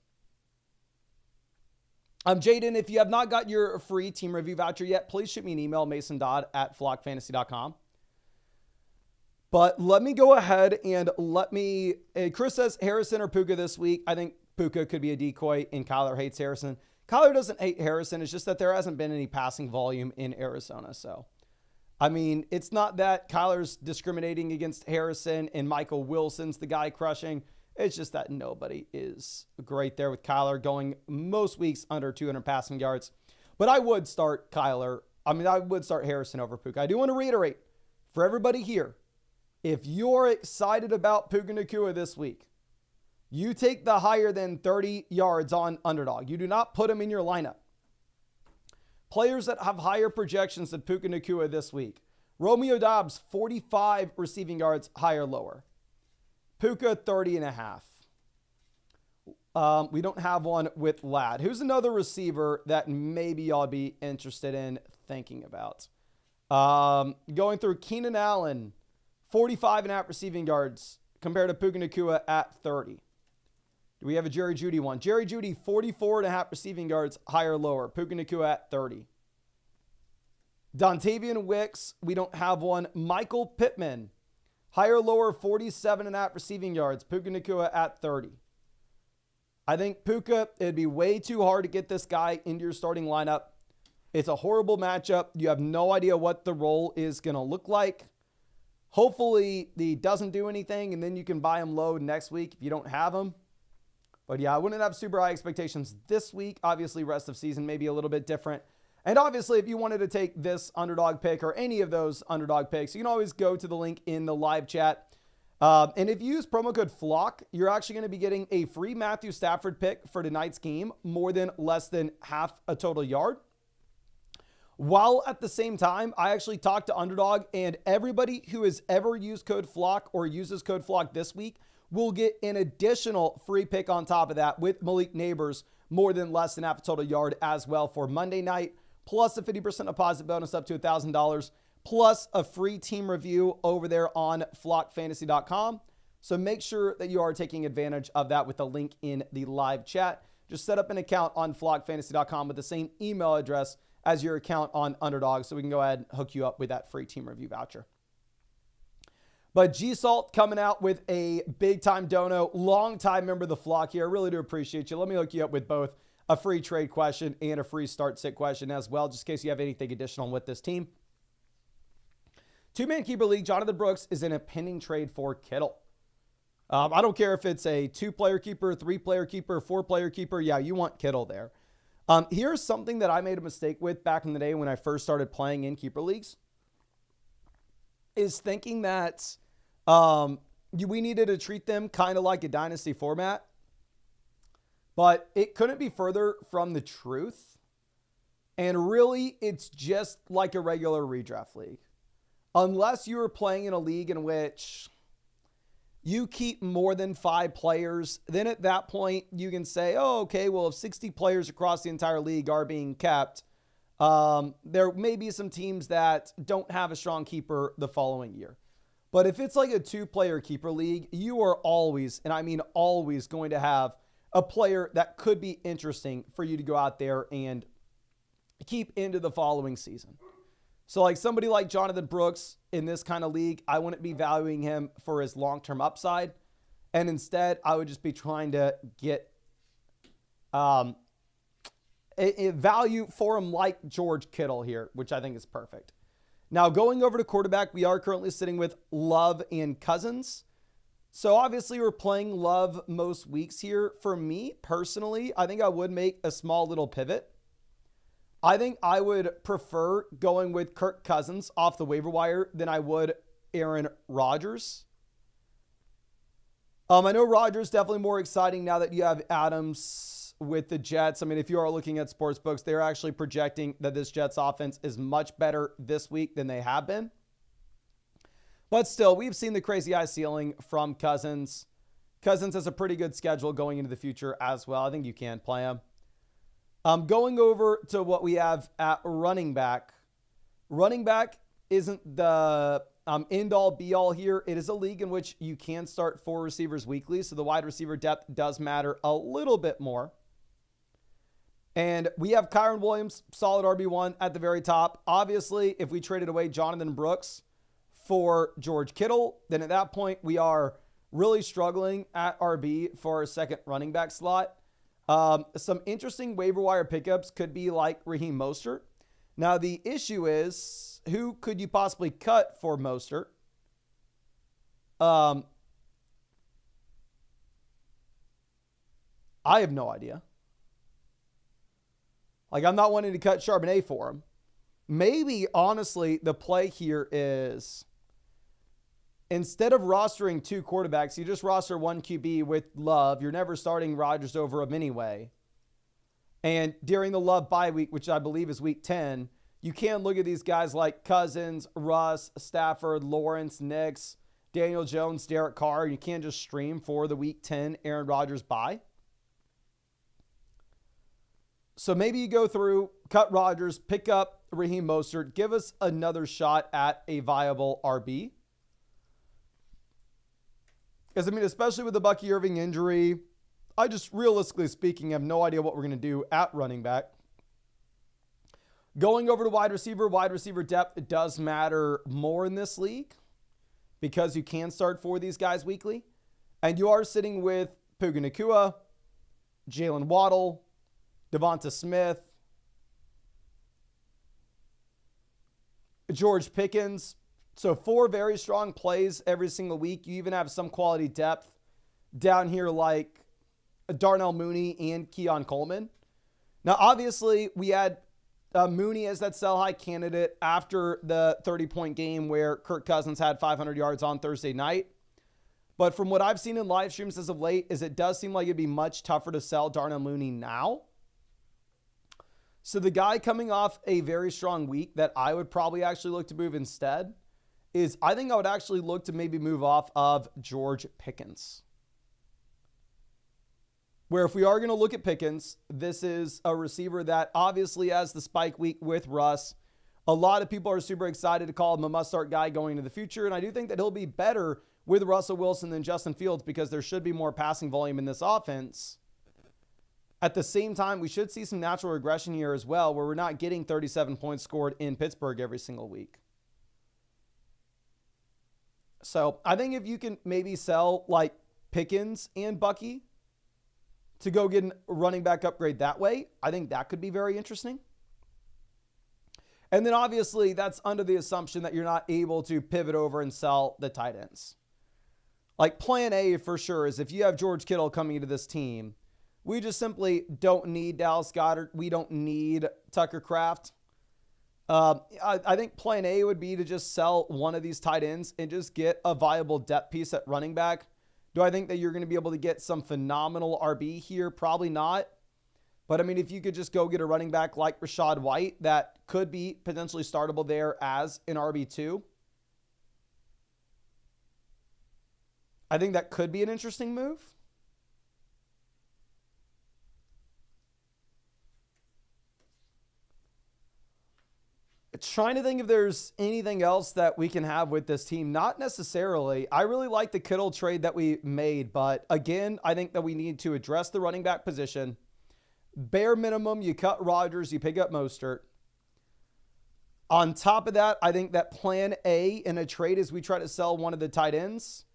Jaden, if you have not got your free team review voucher yet, please shoot me an email, mason.@flockfantasy.com. But let me go ahead and Chris says Harrison or Puka this week. I think Puka could be a decoy and Kyler hates Harrison. Kyler doesn't hate Harrison. It's just that there hasn't been any passing volume in Arizona. So, I mean, it's not that Kyler's discriminating against Harrison and Michael Wilson's the guy crushing. It's just that nobody is great there with Kyler going most weeks under 200 passing yards. But I would start I would start Harrison over Puka. I do want to reiterate for everybody here, if you're excited about Puka Nacua this week, you take the higher than 30 yards on Underdog. You do not put him in your lineup. Players that have higher projections than Puka Nacua this week. Romeo Doubs, 45 receiving yards, higher, lower. Puka, 30.5. We don't have one with Ladd. Who's another receiver that maybe y'all be interested in thinking about? Going through Keenan Allen, 45.5 receiving yards compared to Puka Nacua at 30. Do we have a Jerry Jeudy one? Jerry Jeudy, 44.5 receiving yards, higher, lower. Puka Nacua at 30. Dontavian Wicks, we don't have one. Michael Pittman, higher, lower, 47.5 receiving yards. Puka Nacua at 30. I think Puka, it'd be way too hard to get this guy into your starting lineup. It's a horrible matchup. You have no idea what the role is going to look like. Hopefully, he doesn't do anything, and then you can buy him low next week if you don't have him. But yeah, I wouldn't have super high expectations this week. Obviously, rest of season may be a little bit different. And obviously, if you wanted to take this underdog pick or any of those underdog picks, you can always go to the link in the live chat. And if you use promo code FLOCK, you're actually going to be getting a free Matthew Stafford pick for tonight's game, more than less than half a total yard. While at the same time, I actually talked to Underdog, and everybody who has ever used code FLOCK or uses code FLOCK this week will get an additional free pick on top of that with Malik Neighbors, more than less than half a total yard as well for Monday night, plus a 50% deposit bonus up to $1,000, plus a free team review over there on flockfantasy.com. So make sure that you are taking advantage of that with the link in the live chat. Just set up an account on flockfantasy.com with the same email address as your account on Underdog, so we can go ahead and hook you up with that free team review voucher. But G-Salt coming out with a big-time dono, long-time member of the flock here. I really do appreciate you. Let me hook you up with both a free trade question and a free start-sit question as well, just in case you have anything additional with this team. Two-man keeper league, Jonathan Brooks is in a pending trade for Kittle. I don't care if it's a 2-player keeper, 3-player keeper, 4-player keeper. Yeah, you want Kittle there. Here's something that I made a mistake with back in the day when I first started playing in keeper leagues, is thinking that we needed to treat them kind of like a dynasty format. But it couldn't be further from the truth. And really, it's just like a regular redraft league. Unless you are playing in a league in which you keep more than 5 players, then at that point, you can say, oh, okay, well, if 60 players across the entire league are being kept, there may be some teams that don't have a strong keeper the following year. But if it's like a 2-player keeper league, you are always, and I mean always, going to have a player that could be interesting for you to go out there and keep into the following season. So like somebody like Jonathan Brooks in this kind of league, I wouldn't be valuing him for his long-term upside. And instead, I would just be trying to get a value for him like George Kittle here, which I think is perfect. Now, going over to quarterback, we are currently sitting with Love and Cousins. So obviously we're playing Love most weeks here. For me personally, I think I would make a small little pivot. I think I would prefer going with Kirk Cousins off the waiver wire than I would Aaron Rodgers. I know Rodgers definitely more exciting now that you have Adams with the Jets. I mean, if you are looking at sports books, they're actually projecting that this Jets offense is much better this week than they have been. But still, we've seen the crazy high ceiling from Cousins. Cousins has a pretty good schedule going into the future as well. I think you can play him. Going over to what we have at running back. Running back isn't the end-all, be-all here. It is a league in which you can start 4 receivers weekly, so the wide receiver depth does matter a little bit more. And we have Kyron Williams, solid RB1 at the very top. Obviously, if we traded away Jonathan Brooks for George Kittle, then at that point we are really struggling at RB for our second running back slot. Some interesting waiver wire pickups could be like Raheem Mostert. Now the issue is, who could you possibly cut for Mostert? I have no idea. Like, I'm not wanting to cut Charbonnet for him. Maybe, honestly, the play here is, instead of rostering 2 quarterbacks, you just roster 1 QB with Love. You're never starting Rodgers over him anyway. And during the Love bye week, which I believe is week 10, you can look at these guys like Cousins, Russ, Stafford, Lawrence, Nix, Daniel Jones, Derek Carr. You can just stream for the week 10 Aaron Rodgers bye. So maybe you go through, cut Rodgers, pick up Raheem Mostert, give us another shot at a viable RB. Because, I mean, especially with the Bucky Irving injury, I just, realistically speaking, have no idea what we're going to do at running back. Going over to wide receiver depth does matter more in this league because you can start 4 of these guys weekly. And you are sitting with Puka Nacua, Jalen Waddle, Devonta Smith, George Pickens. So 4 very strong plays every single week. You even have some quality depth down here like Darnell Mooney and Keon Coleman. Now, obviously, we had Mooney as that sell high candidate after the 30-point game where Kirk Cousins had 500 yards on Thursday night. But from what I've seen in live streams as of late, is it does seem like it'd be much tougher to sell Darnell Mooney now. So the guy coming off a very strong week that I would probably actually look to move instead is, I think I would actually look to maybe move off of George Pickens. Where if we are going to look at Pickens, this is a receiver that obviously has the spike week with Russ. A lot of people are super excited to call him a must-start guy going into the future, and I do think that he'll be better with Russell Wilson than Justin Fields because there should be more passing volume in this offense. At the same time, we should see some natural regression here as well, where we're not getting 37 points scored in Pittsburgh every single week. So I think if you can maybe sell like Pickens and Bucky to go get a running back upgrade that way, I think that could be very interesting. And then obviously that's under the assumption that you're not able to pivot over and sell the tight ends. Like plan A for sure is if you have George Kittle coming into this team, we just simply don't need Dallas Goedert. We don't need Tucker Kraft. I think plan A would be to just sell one of these tight ends and just get a viable depth piece at running back. Do I think that you're going to be able to get some phenomenal RB here? Probably not. But I mean, if you could just go get a running back like Rachaad White that could be potentially startable there as an RB2, I think that could be an interesting move. Trying to think if there's anything else that we can have with this team. Not necessarily. I really like the Kittle trade that we made, but again, I think that we need to address the running back position. Bare minimum, you cut Rodgers, you pick up Mostert. On top of that, I think that plan A in a trade is we try to sell one of the tight ends,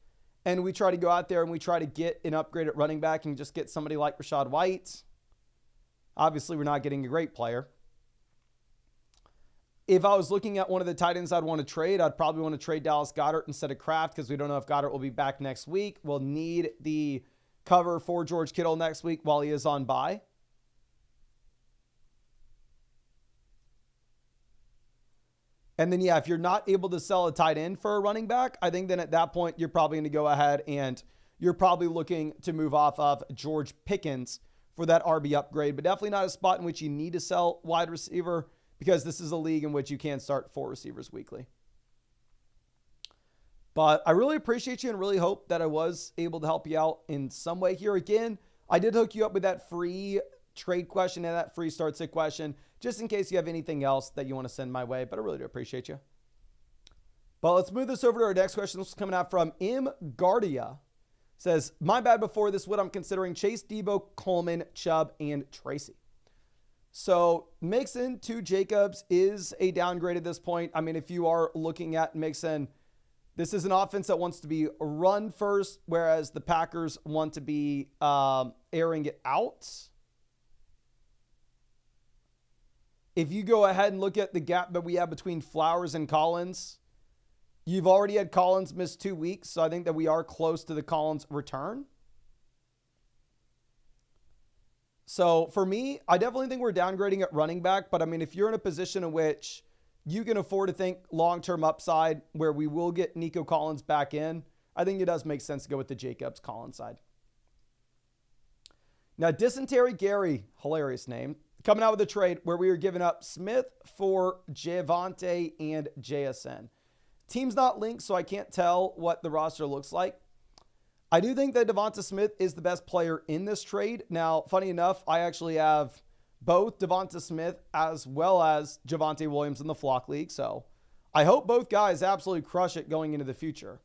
and we try to go out there and we try to get an upgrade at running back and just get somebody like Rachaad White. Obviously, we're not getting a great player. If I was looking at one of the tight ends I'd want to trade, I'd probably want to trade Dallas Goedert instead of Kraft because we don't know if Goedert will be back next week. We'll need the cover for George Kittle next week while he is on bye. And then, yeah, if you're not able to sell a tight end for a running back, I think then at that point, you're probably going to go ahead and you're probably looking to move off of George Pickens for that RB upgrade, but definitely not a spot in which you need to sell wide receiver because this is a league in which you can't start 4 receivers weekly. But I really appreciate you and really hope that I was able to help you out in some way here. Again, I did hook you up with that free trade question and that free start sit question, just in case you have anything else that you want to send my way, but I really do appreciate you. But let's move this over to our next question. This is coming out from M. Guardia. Says, my bad before this, what I'm considering Chase, Debo, Coleman, Chubb, and Tracy. So Mixon to Jacobs is a downgrade at this point. I mean, if you are looking at Mixon, this is an offense that wants to be run first, whereas the Packers want to be airing it out. If you go ahead and look at the gap that we have between Flowers and Collins, you've already had Collins miss 2 weeks, so I think that we are close to the Collins return. So for me, I definitely think we're downgrading at running back, but I mean, if you're in a position in which you can afford to think long-term upside where we will get Nico Collins back in, I think it does make sense to go with the Jacobs Collins side. Now, Dysentery Gary, hilarious name, coming out with a trade where we are giving up Smith for Javonte and JSN. Team's not linked, so I can't tell what the roster looks like. I do think that Devonta Smith is the best player in this trade. Now, funny enough, I actually have both Devonta Smith as well as Javonte Williams in the Flock League, so I hope both guys absolutely crush it going into the future.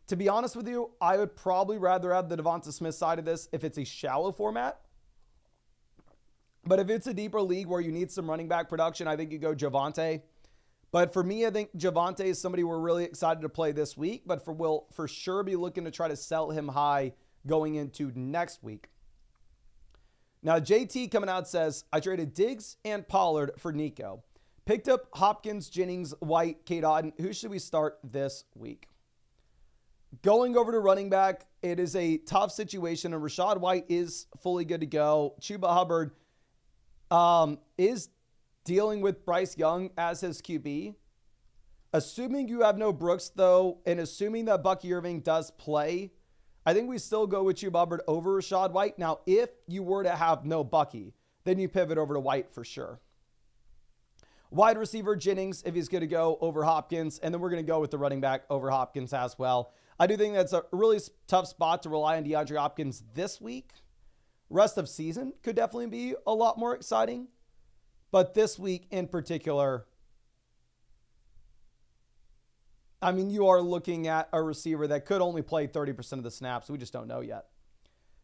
To be honest with you, I would probably rather have the Devonta Smith side of this if it's a shallow format. But if it's a deeper league where you need some running back production, I think you go Javonte. But for me, I think Javonte is somebody we're really excited to play this week, but we'll for sure be looking to try to sell him high going into next week. Now, JT coming out says, I traded Diggs and Pollard for Nico. Picked up Hopkins, Jennings, White, Kate Otten. Who should we start this week? Going over to running back, it is a tough situation, and Rachaad White is fully good to go. Chuba Hubbard is dealing with Bryce Young as his QB. Assuming you have no Brooks, though, and assuming that Bucky Irving does play, I think we still go with Chuba Hubbard over Rachaad White. Now, if you were to have no Bucky, then you pivot over to White for sure. Wide receiver Jennings, if he's going to go over Hopkins, and then we're going to go with the running back over Hopkins as well. I do think that's a really tough spot to rely on DeAndre Hopkins this week. Rest of season could definitely be a lot more exciting. But this week in particular, I mean, you are looking at a receiver that could only play 30% of the snaps. We just don't know yet.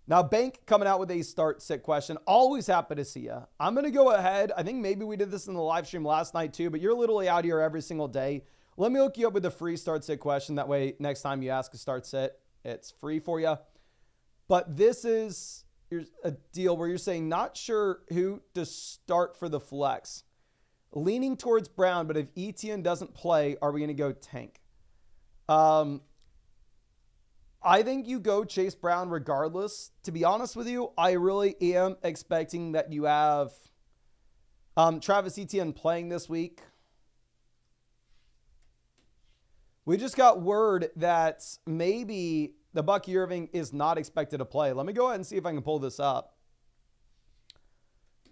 Now, Bank coming out with a start sit question. Always happy to see you. I'm going to go ahead. I think maybe we did this in the live stream last night too, but you're literally out here every single day. Let me hook you up with a free start sit question. That way, next time you ask a start sit, it's free for you. But this is a deal where you're saying not sure who to start for the flex. Leaning towards Brown, but if Etienne doesn't play, are we going to go tank? I think you go Chase Brown regardless. To be honest with you, I really am expecting that you have Travis Etienne playing this week. We just got word that maybe the Bucky Irving is not expected to play. Let me go ahead and see if I can pull this up.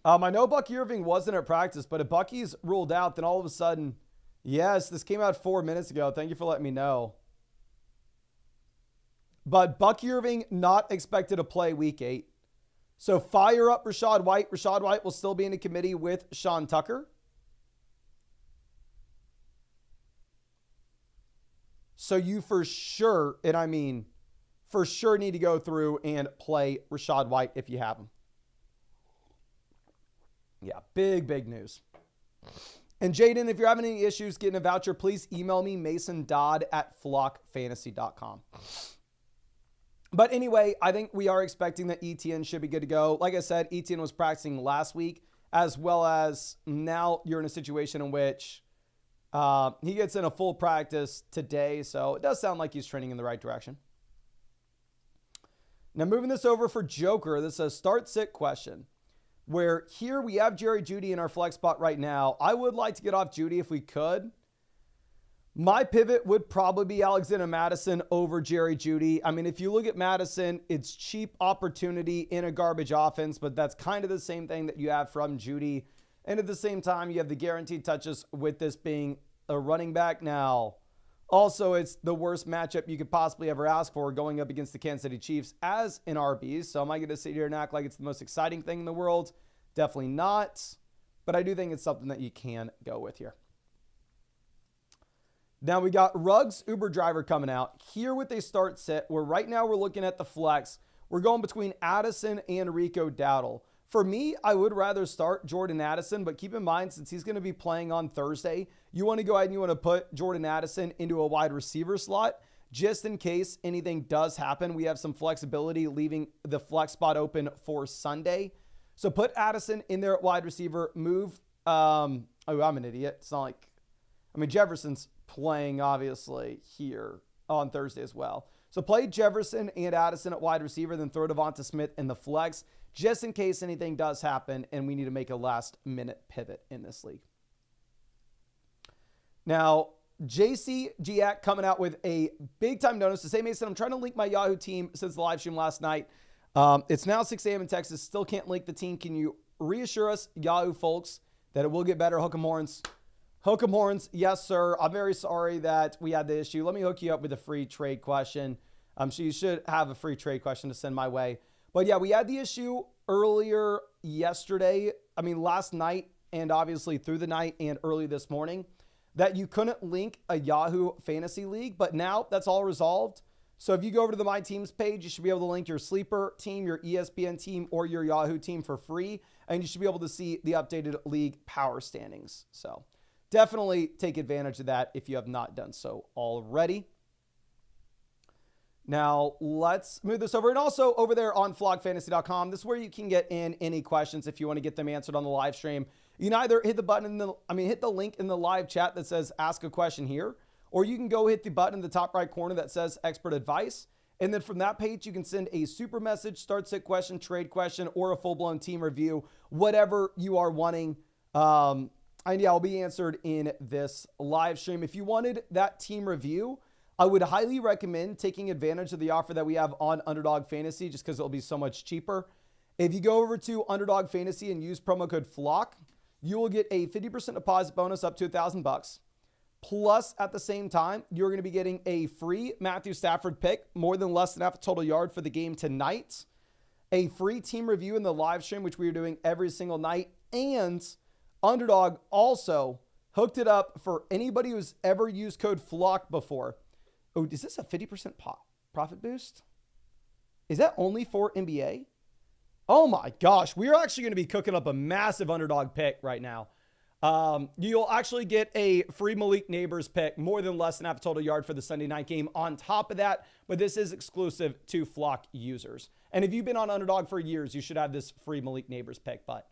I know Bucky Irving wasn't at practice, but if Bucky's ruled out, then all of a sudden, yes, this came out 4 minutes ago. Thank you for letting me know. But Bucky Irving not expected to play week 8. So fire up Rachaad White. Rachaad White will still be in the committee with Sean Tucker. So you for sure, and I mean for sure, need to go through and play Rachaad White if you have him. Yeah, big news. And Jaden, if you're having any issues getting a voucher, please email me, mason.dodd@flockfantasy.com. But anyway, I think we are expecting that Etienne should be good to go. Like I said, Etienne was practicing last week, as well as now you're in a situation in which he gets in a full practice today. So it does sound like he's trending in the right direction. Now moving this over for Joker, this is a start-sit question, where here we have Jerry Jeudy in our flex spot right now. I would like to get off Jeudy if we could. My pivot would probably be Alexander Mattison over Jerry Jeudy. I mean, if you look at Mattison, it's cheap opportunity in a garbage offense, but that's kind of the same thing that you have from Jeudy. And at the same time, you have the guaranteed touches with this being a running back. Now, also, it's the worst matchup you could possibly ever ask for going up against the Kansas City Chiefs as an RB. So am I going to sit here and act like it's the most exciting thing in the world? Definitely not. But I do think it's something that you can go with here. Now we got Ruggs Uber driver coming out here with a start set where right now we're looking at the flex. We're going between Addison and Rico Dowdle. For me, I would rather start Jordan Addison, but keep in mind, since he's going to be playing on Thursday, you want to go ahead and you want to put Jordan Addison into a wide receiver slot just in case anything does happen. We have some flexibility leaving the flex spot open for Sunday. So put Addison in there at wide receiver, move. I'm an idiot. It's not like, Jefferson's playing obviously here on Thursday as well. So play Jefferson and Addison at wide receiver, then throw Devonta Smith in the flex just in case anything does happen and we need to make a last minute pivot in this league. Now, JC Giac coming out with a big time notice to say, Mason, I'm trying to link my Yahoo team since the live stream last night. It's now 6 a.m. in Texas. Still can't link the team. Can you reassure us, Yahoo folks, that it will get better? Hook 'em horns. Hook 'em horns. Yes, sir. I'm very sorry that we had the issue. Let me hook you up with a free trade question. So you should have a free trade question to send my way. But yeah, we had the issue earlier yesterday. Last night and obviously through the night and early this morning that you couldn't link a Yahoo fantasy league, but now that's all resolved. So if you go over to the My Teams page, you should be able to link your sleeper team, your ESPN team, or your Yahoo team for free. And you should be able to see the updated league power standings. So definitely take advantage of that if you have not done so already. Now, let's move this over. And also over there on flockfantasy.com, this is where you can get in any questions if you want to get them answered on the live stream. You can either hit the button hit the link in the live chat that says ask a question here, or you can go hit the button in the top right corner that says expert advice. And then from that page, you can send a super message, start sit question, trade question, or a full-blown team review, whatever you are wanting. And yeah, I'll be answered in this live stream. If you wanted that team review, I would highly recommend taking advantage of the offer that we have on Underdog Fantasy just because it'll be so much cheaper. If you go over to Underdog Fantasy and use promo code FLOCK, you will get a 50% deposit bonus up to $1,000. Plus, at the same time, you're going to be getting a free Matthew Stafford pick, more than less than half a total yard for the game tonight, a free team review in the live stream, which we are doing every single night, and Underdog also hooked it up for anybody who's ever used code FLOCK before. Oh, is this a 50% profit boost? Is that only for NBA? Oh my gosh, we are actually going to be cooking up a massive Underdog pick right now. You'll actually get a free Malik Neighbors pick, more than less than half a total yard for the Sunday night game on top of that, but this is exclusive to Flock users. And if you've been on Underdog for years, you should have this free Malik Neighbors pick. But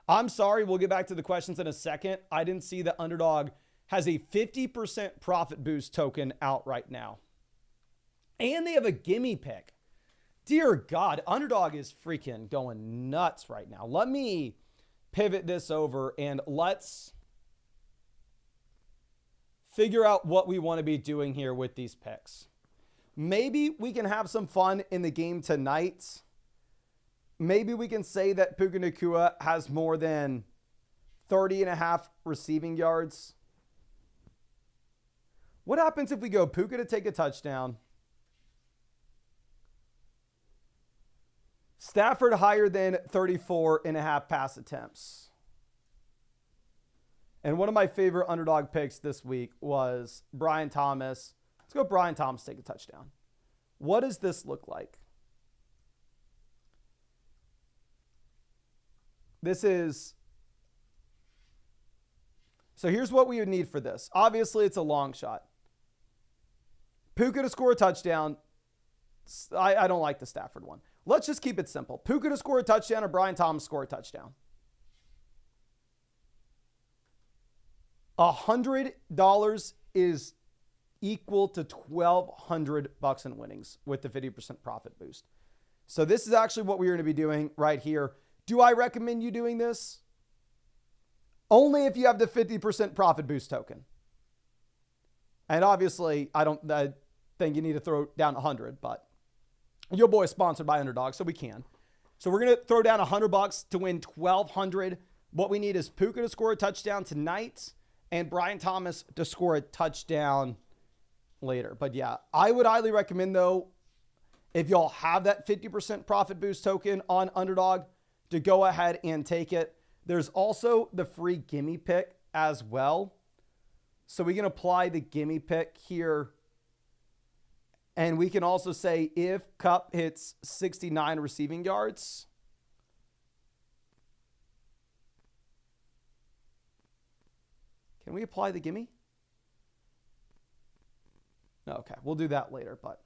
I'm sorry, we'll get back to the questions in a second. I didn't see that Underdog has a 50% profit boost token out right now. And they have a gimme pick. Dear God, Underdog is freaking going nuts right now. Let me pivot this over and let's figure out what we want to be doing here with these picks. Maybe we can have some fun in the game tonight. Maybe we can say that Puka Nacua has more than 30.5 receiving yards. What happens if we go Puka to take a touchdown? Stafford higher than 34.5 pass attempts. And one of my favorite Underdog picks this week was Brian Thomas. Let's go Brian Thomas take a touchdown. What does this look like? So here's what we would need for this. Obviously, it's a long shot. Puka to score a touchdown. I don't like the Stafford one. Let's just keep it simple. Puka to score a touchdown or Brian Thomas score a touchdown. $100 is equal to $1,200 in winnings with the 50% profit boost. So this is actually what we're going to be doing right here. Do I recommend you doing this? Only if you have the 50% profit boost token. And obviously, I think you need to throw down 100, but your boy is sponsored by Underdog, so we can. So we're going to throw down $100 to win $1,200. What we need is Puka to score a touchdown tonight and Brian Thomas to score a touchdown later. But yeah, I would highly recommend, though, if y'all have that 50% profit boost token on Underdog, to go ahead and take it. There's also the free gimme pick as well. So we can apply the gimme pick here. And we can also say if Cup hits 69 receiving yards, can we apply the gimme? Okay, we'll do that later, but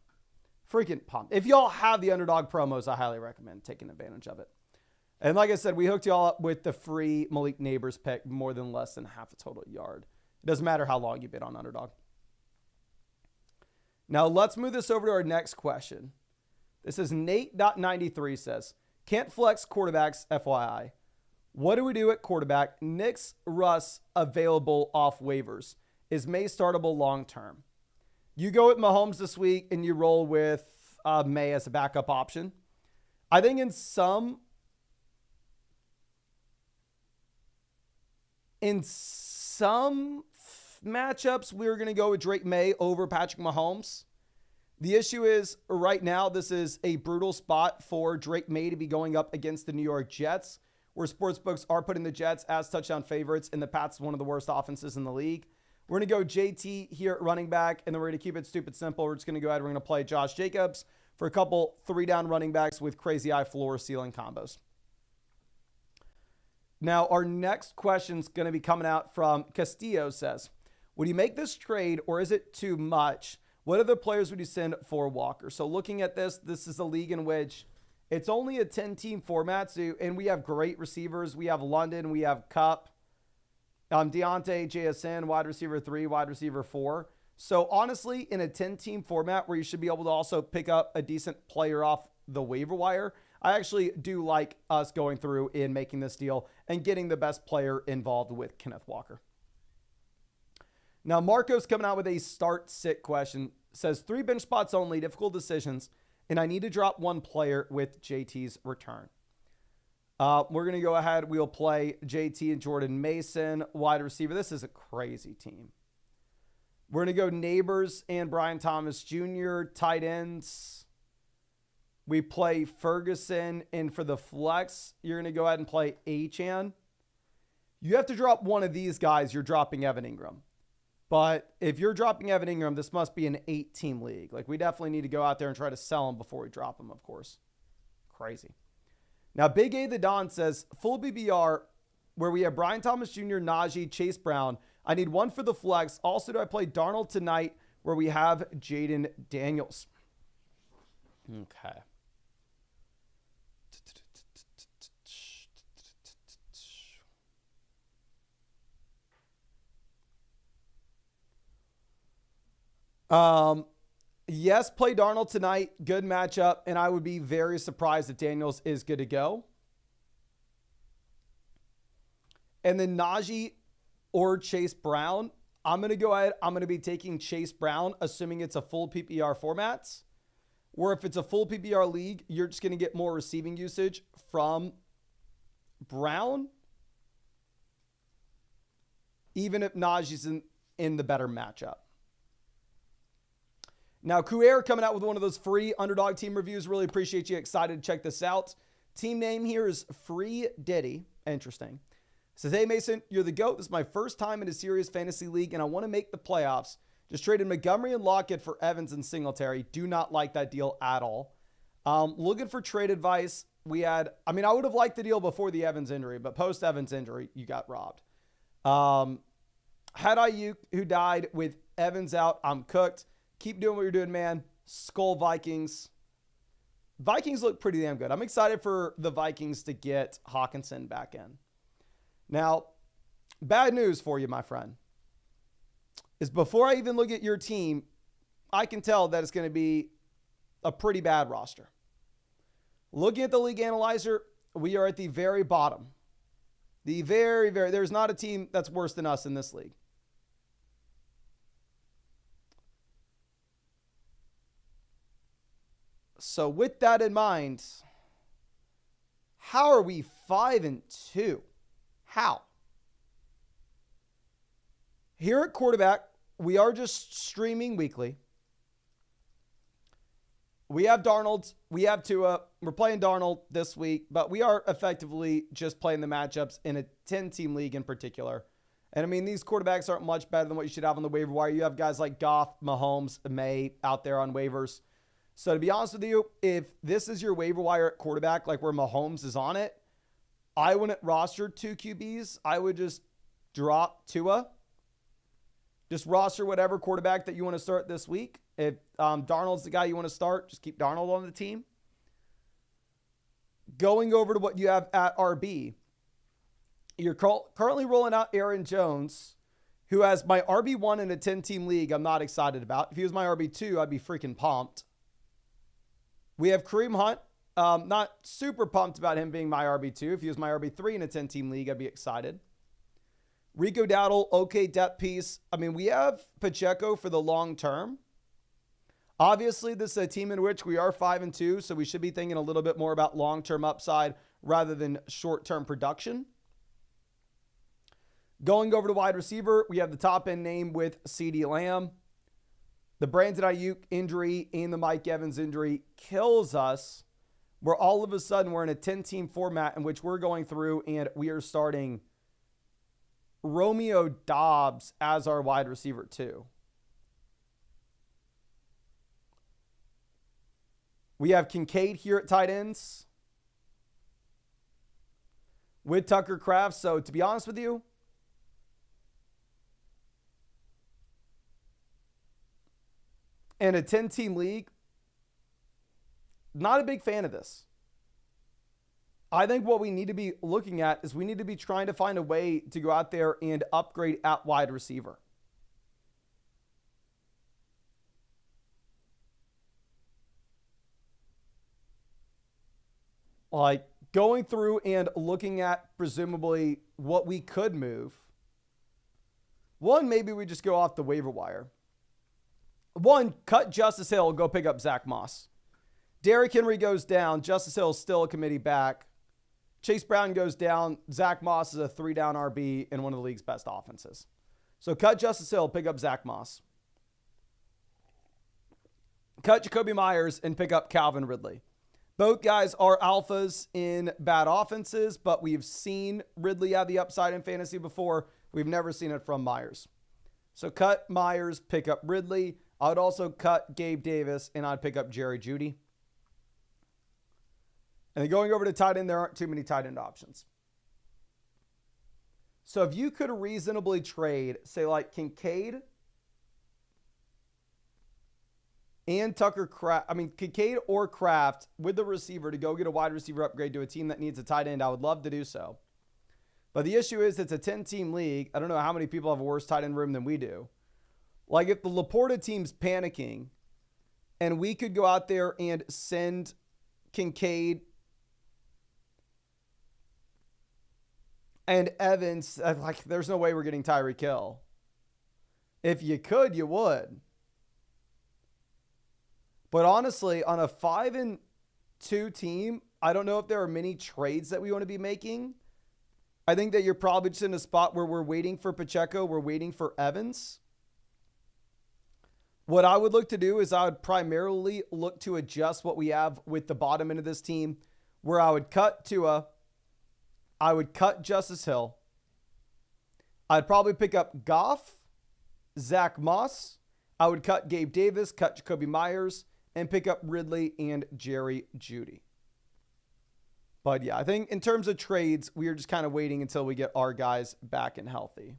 freaking pumped. If y'all have the Underdog promos, I highly recommend taking advantage of it. And like I said, we hooked y'all up with the free Malik Neighbors pick, more than less than half a total yard. It doesn't matter how long you've been on Underdog. Now let's move this over to our next question. This is Nate.93 says, can't flex quarterbacks, FYI. What do we do at quarterback? Nick's Russ available off waivers. Is May startable long-term? You go with Mahomes this week and you roll with May as a backup option. I think in some matchups, we're going to go with Drake May over Patrick Mahomes. The issue is right now, this is a brutal spot for Drake May to be going up against the New York Jets, where sportsbooks are putting the Jets as touchdown favorites, and the Pats one of the worst offenses in the league. We're going to go JT here at running back, and then we're going to keep it stupid simple. We're just going to go ahead and we're going to play Josh Jacobs for a couple 3-down running backs with crazy high floor ceiling combos. Now, our next question is going to be coming out from Castillo says, would you make this trade or is it too much? What other players would you send for Walker? So looking at this is a league in which it's only a 10-team format, and we have great receivers. We have London, we have Cup, Deontay, JSN, wide receiver 3, wide receiver 4. So honestly, in a 10-team format where you should be able to also pick up a decent player off the waiver wire, I actually do like us going through in making this deal and getting the best player involved with Kenneth Walker. Now, Marco's coming out with a start-sit question. Says, 3 bench spots only, difficult decisions, and I need to drop 1 player with JT's return. We're going to go ahead. We'll play JT and Jordan Mason, wide receiver. This is a crazy team. We're going to go Neighbors and Brian Thomas Jr., tight ends. We play Ferguson, and for the flex, you're going to go ahead and play Achane. You have to drop one of these guys. You're dropping Evan Ingram. But if you're dropping Evan Ingram, this must be an 8-team league. Like, we definitely need to go out there and try to sell him before we drop him, of course. Crazy. Now, Big A the Don says, full BBR, where we have Brian Thomas Jr., Najee, Chase Brown. I need one for the flex. Also, do I play Darnold tonight where we have Jaden Daniels? Okay. Yes, play Darnold tonight. Good matchup, and I would be very surprised if Daniels is good to go. And then Najee or Chase Brown. I'm going to go ahead. I'm going to be taking Chase Brown, assuming it's a full PPR formats. Or if it's a full PPR league, you're just going to get more receiving usage from Brown, even if Najee's in the better matchup. Now, Kuer coming out with one of those free Underdog team reviews. Really appreciate you. Excited to check this out. Team name here is Free Diddy. Interesting. Says, hey, Mason, you're the GOAT. This is my first time in a serious fantasy league, and I want to make the playoffs. Just traded Montgomery and Lockett for Evans and Singletary. Do not like that deal at all. Looking for trade advice. I would have liked the deal before the Evans injury, but post-Evans injury, you got robbed. Had Ayuk, who died with Evans out. I'm cooked. Keep doing what you're doing, man. Skull Vikings. Vikings look pretty damn good. I'm excited for the Vikings to get Hawkinson back in. Now, bad news for you, my friend, is before I even look at your team, I can tell that it's going to be a pretty bad roster. Looking at the league analyzer, we are at the very bottom. There's not a team that's worse than us in this league. So with that in mind, how are we 5-2? How? Here at quarterback, we are just streaming weekly. We have Darnold. We have Tua. We're playing Darnold this week, but we are effectively just playing the matchups in a 10-team league in particular. And I mean, these quarterbacks aren't much better than what you should have on the waiver wire. You have guys like Goff, Mahomes, May out there on waivers. So to be honest with you, if this is your waiver wire at quarterback, like where Mahomes is on it, I wouldn't roster 2 QBs. I would just drop Tua. Just roster whatever quarterback that you want to start this week. If Darnold's the guy you want to start, just keep Darnold on the team. Going over to what you have at RB, you're currently rolling out Aaron Jones, who has my RB1 in a 10-team league I'm not excited about. If he was my RB2, I'd be freaking pumped. We have Kareem Hunt. Not super pumped about him being my RB2. If he was my RB3 in a 10-team league, I'd be excited. Rico Dowdle, okay depth piece. I mean, we have Pacheco for the long term. Obviously, this is a team in which we are 5-2, so we should be thinking a little bit more about long-term upside rather than short-term production. Going over to wide receiver, we have the top-end name with CeeDee Lamb. The Brandon Ayuk injury and the Mike Evans injury kills us, where all of a sudden we're in a 10-team format in which we're going through and we are starting Romeo Doubs as our wide receiver too. We have Kincaid here at tight ends with Tucker Kraft. So to be honest with you, in a 10-team league, not a big fan of this. I think what we need to be looking at is we need to be trying to find a way to go out there and upgrade at wide receiver. Like going through and looking at presumably what we could move. One, maybe we just go off the waiver wire. One, cut Justice Hill, go pick up Zach Moss. Derrick Henry goes down. Justice Hill is still a committee back. Chase Brown goes down. Zach Moss is a 3-down RB in one of the league's best offenses. So cut Justice Hill, pick up Zach Moss. Cut Jacoby Myers and pick up Calvin Ridley. Both guys are alphas in bad offenses, but we've seen Ridley have the upside in fantasy before. We've never seen it from Myers. So cut Myers, pick up Ridley. I would also cut Gabe Davis, and I'd pick up Jerry Jeudy. And then going over to tight end, there aren't too many tight end options. So if you could reasonably trade, say like Kincaid and Tucker Kraft, Kincaid or Kraft with the receiver to go get a wide receiver upgrade to a team that needs a tight end, I would love to do so. But the issue is it's a 10-team league. I don't know how many people have a worse tight end room than we do. Like if the Laporta team's panicking and we could go out there and send Kincaid and Evans, like there's no way we're getting Tyreek Hill. If you could, you would. But honestly, on a 5-2 team, I don't know if there are many trades that we want to be making. I think that you're probably just in a spot where we're waiting for Pacheco, we're waiting for Evans. What I would look to do is I would primarily look to adjust what we have with the bottom end of this team, where I would cut Tua, I would cut Justice Hill. I'd probably pick up Goff, Zach Moss. I would cut Gabe Davis, cut Jacoby Myers, and pick up Ridley and Jerry Jeudy. But yeah, I think in terms of trades, we are just kind of waiting until we get our guys back and healthy.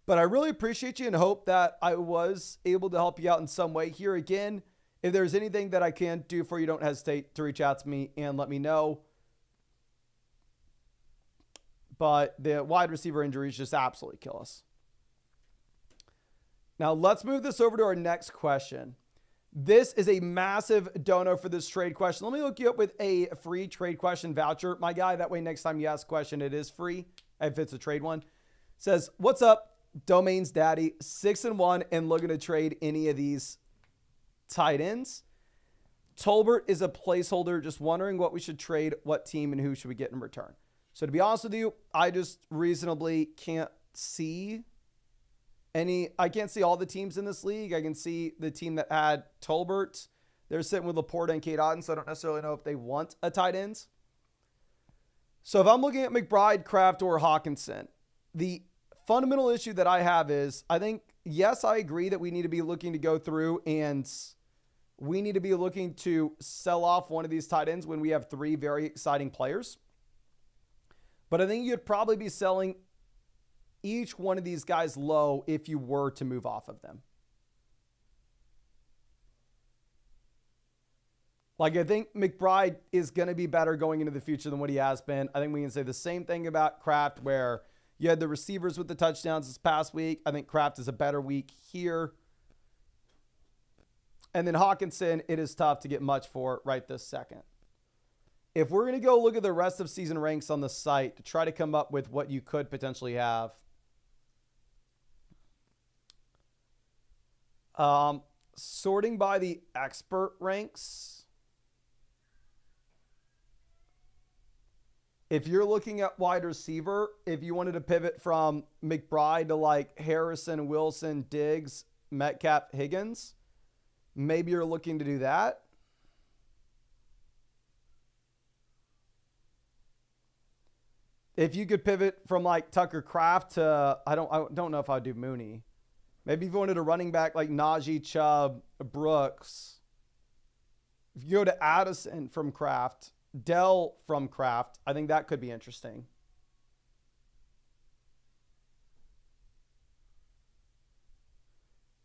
But I really appreciate you and hope that I was able to help you out in some way. Here again, if there's anything that I can do for you, don't hesitate to reach out to me and let me know. But the wide receiver injuries just absolutely kill us. Now let's move this over to our next question. This is a massive dono for this trade question. Let me look you up with a free trade question voucher, my guy. That way, next time you ask a question, it is free if it's a trade one. Says, what's up, Domains Daddy? 6-1 and looking to trade any of these tight ends. Tolbert is a placeholder. Just wondering what we should trade, what team, and who should we get in return. So to be honest with you, I just reasonably can't see I can't see all the teams in this league. I can see the team that had Tolbert. They're sitting with Laporta and Kate Otten, so I don't necessarily know if they want a tight end. So if I'm looking at McBride, Kraft, or Hawkinson, the fundamental issue that I have is I think, yes, I agree that we need to be looking to go through and we need to be looking to sell off one of these tight ends when we have 3 very exciting players. But I think you'd probably be selling each one of these guys low if you were to move off of them. Like, I think McBride is going to be better going into the future than what he has been. I think we can say the same thing about Kraft, where you had the receivers with the touchdowns this past week. I think Kraft is a better week here. And then Hawkinson, it is tough to get much for right this second. If we're going to go look at the rest of season ranks on the site to try to come up with what you could potentially have, sorting by the expert ranks, if you're looking at wide receiver, if you wanted to pivot from McBride to like Harrison, Wilson, Diggs, Metcalf, Higgins, maybe you're looking to do that. If you could pivot from like Tucker Kraft to, I don't know if I'd do Mooney. Maybe if you wanted a running back like Najee, Chubb, Brooks. If you go to Addison from Kraft, Dell from Kraft, I think that could be interesting.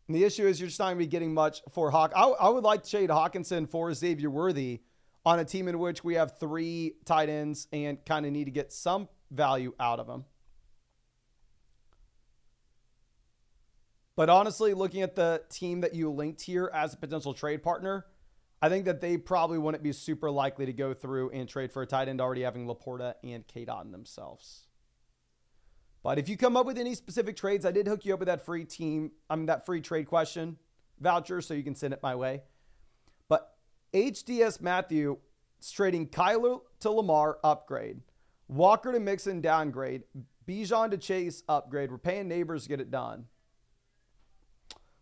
And the issue is you're just not going to be getting much for Hawk. I would like to trade Hawkinson for Xavier Worthy on a team in which we have 3 tight ends and kind of need to get some value out of them. But honestly, looking at the team that you linked here as a potential trade partner, I think that they probably wouldn't be super likely to go through and trade for a tight end already having Laporta and Kate Otten themselves. But if you come up with any specific trades, I did hook you up with that free that free trade question voucher, so you can send it my way. But HDS Matthew is trading Kyler to Lamar, upgrade. Walker to Mixon, downgrade. Bijan to Chase, upgrade. We're paying Neighbors to get it done.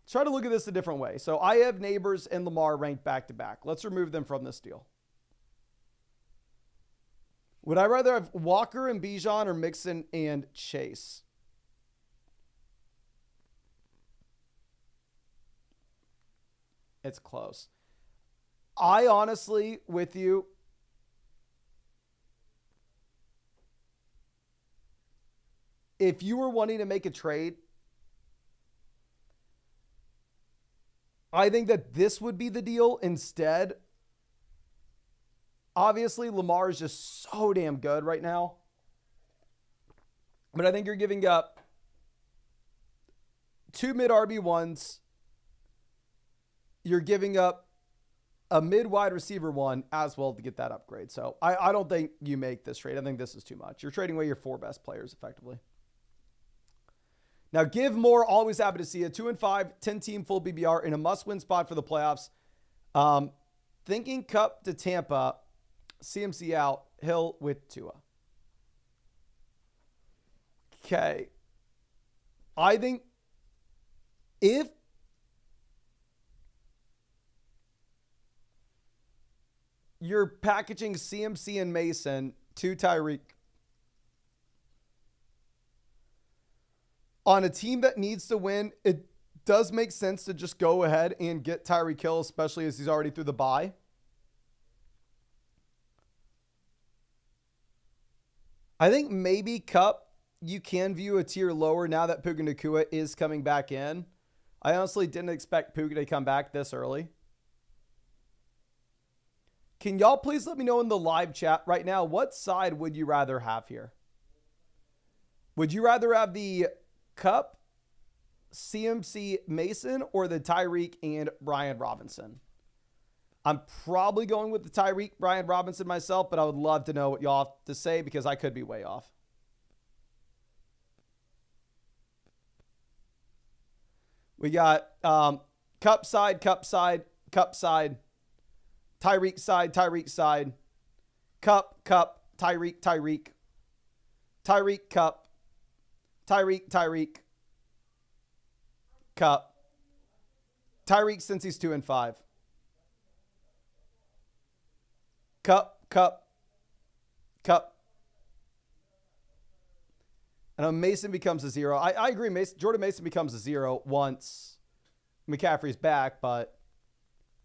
Let's try to look at this a different way. So I have Neighbors and Lamar ranked back to back. Let's remove them from this deal. Would I rather have Walker and Bijan or Mixon and Chase? It's close. I honestly, with you, if you were wanting to make a trade, I think that this would be the deal instead. Obviously, Lamar is just so damn good right now. But I think you're giving up 2 mid RB1s. You're giving up a mid wide receiver one as well to get that upgrade. So I don't think you make this trade. I think this is too much. You're trading away your 4 best players effectively. Now, give more. Always happy to see it. 2-5, 10-team full BBR in a must-win spot for the playoffs. Thinking Cup to Tampa, CMC out, Hill with Tua. Okay. I think if you're packaging CMC and Mason to Tyreek on a team that needs to win, it does make sense to just go ahead and get Tyreek Hill, especially as he's already through the bye. I think maybe Cup you can view a tier lower now that Puka Nacua is coming back in. I honestly didn't expect Puka to come back this early. Can y'all please let me know in the live chat right now, what side would you rather have here? Would you rather have the Cup, CMC Mason, or the Tyreek and Brian Robinson? I'm probably going with the Tyreek, Brian Robinson myself, but I would love to know what y'all have to say because I could be way off. We got Cup side, Cup side, Cup side, Tyreek side, Tyreek side, Cup, Cup, Tyreek, Tyreek, Tyreek, Cup, Tyreek, Tyreek, Cup, Tyreek since he's 2-5. Cup, Cup, Cup. And Mason becomes a 0. I agree. Jordan Mason becomes a 0 once McCaffrey's back. But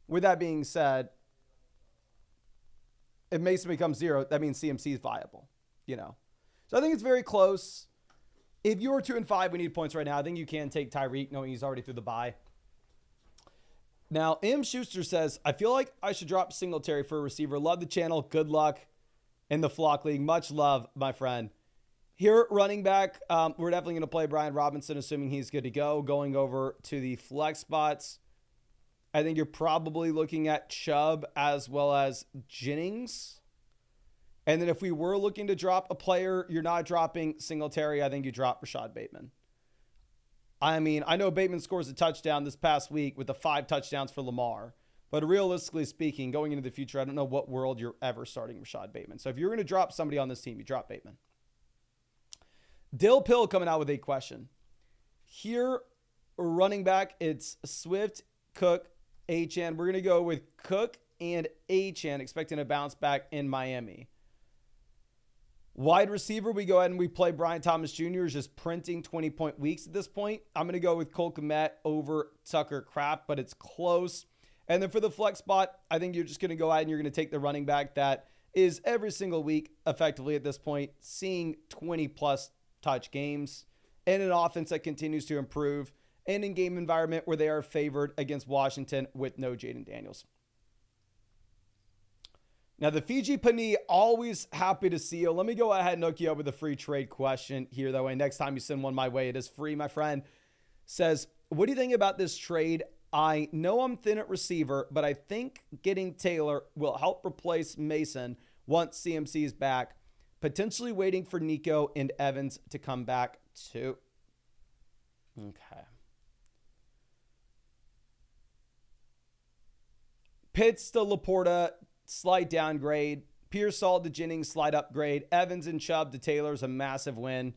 with that being said, if Mason becomes 0, that means CMC is viable. So I think it's very close. If you were 2-5, we need points right now. I think you can take Tyreek, knowing he's already through the bye. Now, M. Schuster says, I feel like I should drop Singletary for a receiver. Love the channel. Good luck in the Flock League. Much love, my friend. Here at running back, we're definitely going to play Brian Robinson, assuming he's good to go. Going over to the flex spots, I think you're probably looking at Chubb as well as Jennings. And then if we were looking to drop a player, you're not dropping Singletary. I think you drop Rashad Bateman. I mean, I know Bateman scores a touchdown this past week with the 5 touchdowns for Lamar. But realistically speaking, going into the future, I don't know what world you're ever starting Rashad Bateman. So if you're going to drop somebody on this team, you drop Bateman. Dill Pill coming out with a question. Here, running back, it's Swift, Cook, Achane. We're going to go with Cook and Achane, expecting a bounce back in Miami. Wide receiver, we go ahead and we play Brian Thomas Jr. is just printing 20-point weeks at this point. I'm going to go with Cole Kmet over Tucker Kraft, but it's close. And then for the flex spot, I think you're just going to go ahead and you're going to take the running back that is every single week, effectively at this point, seeing 20-plus touch games and an offense that continues to improve and in game environment where they are favored against Washington with no Jaden Daniels. Now, the Fiji Pani, always happy to see you. Let me go ahead and hook you up with a free trade question here, that way. Next time you send one my way, it is free, my friend. Says, what do you think about this trade? I know I'm thin at receiver, but I think getting Taylor will help replace Mason once CMC is back. Potentially waiting for Nico and Evans to come back too. Okay. Pitts to Laporta, slight downgrade. Pearsall to Jennings, slight upgrade. Evans and Chubb to Taylor's a massive win.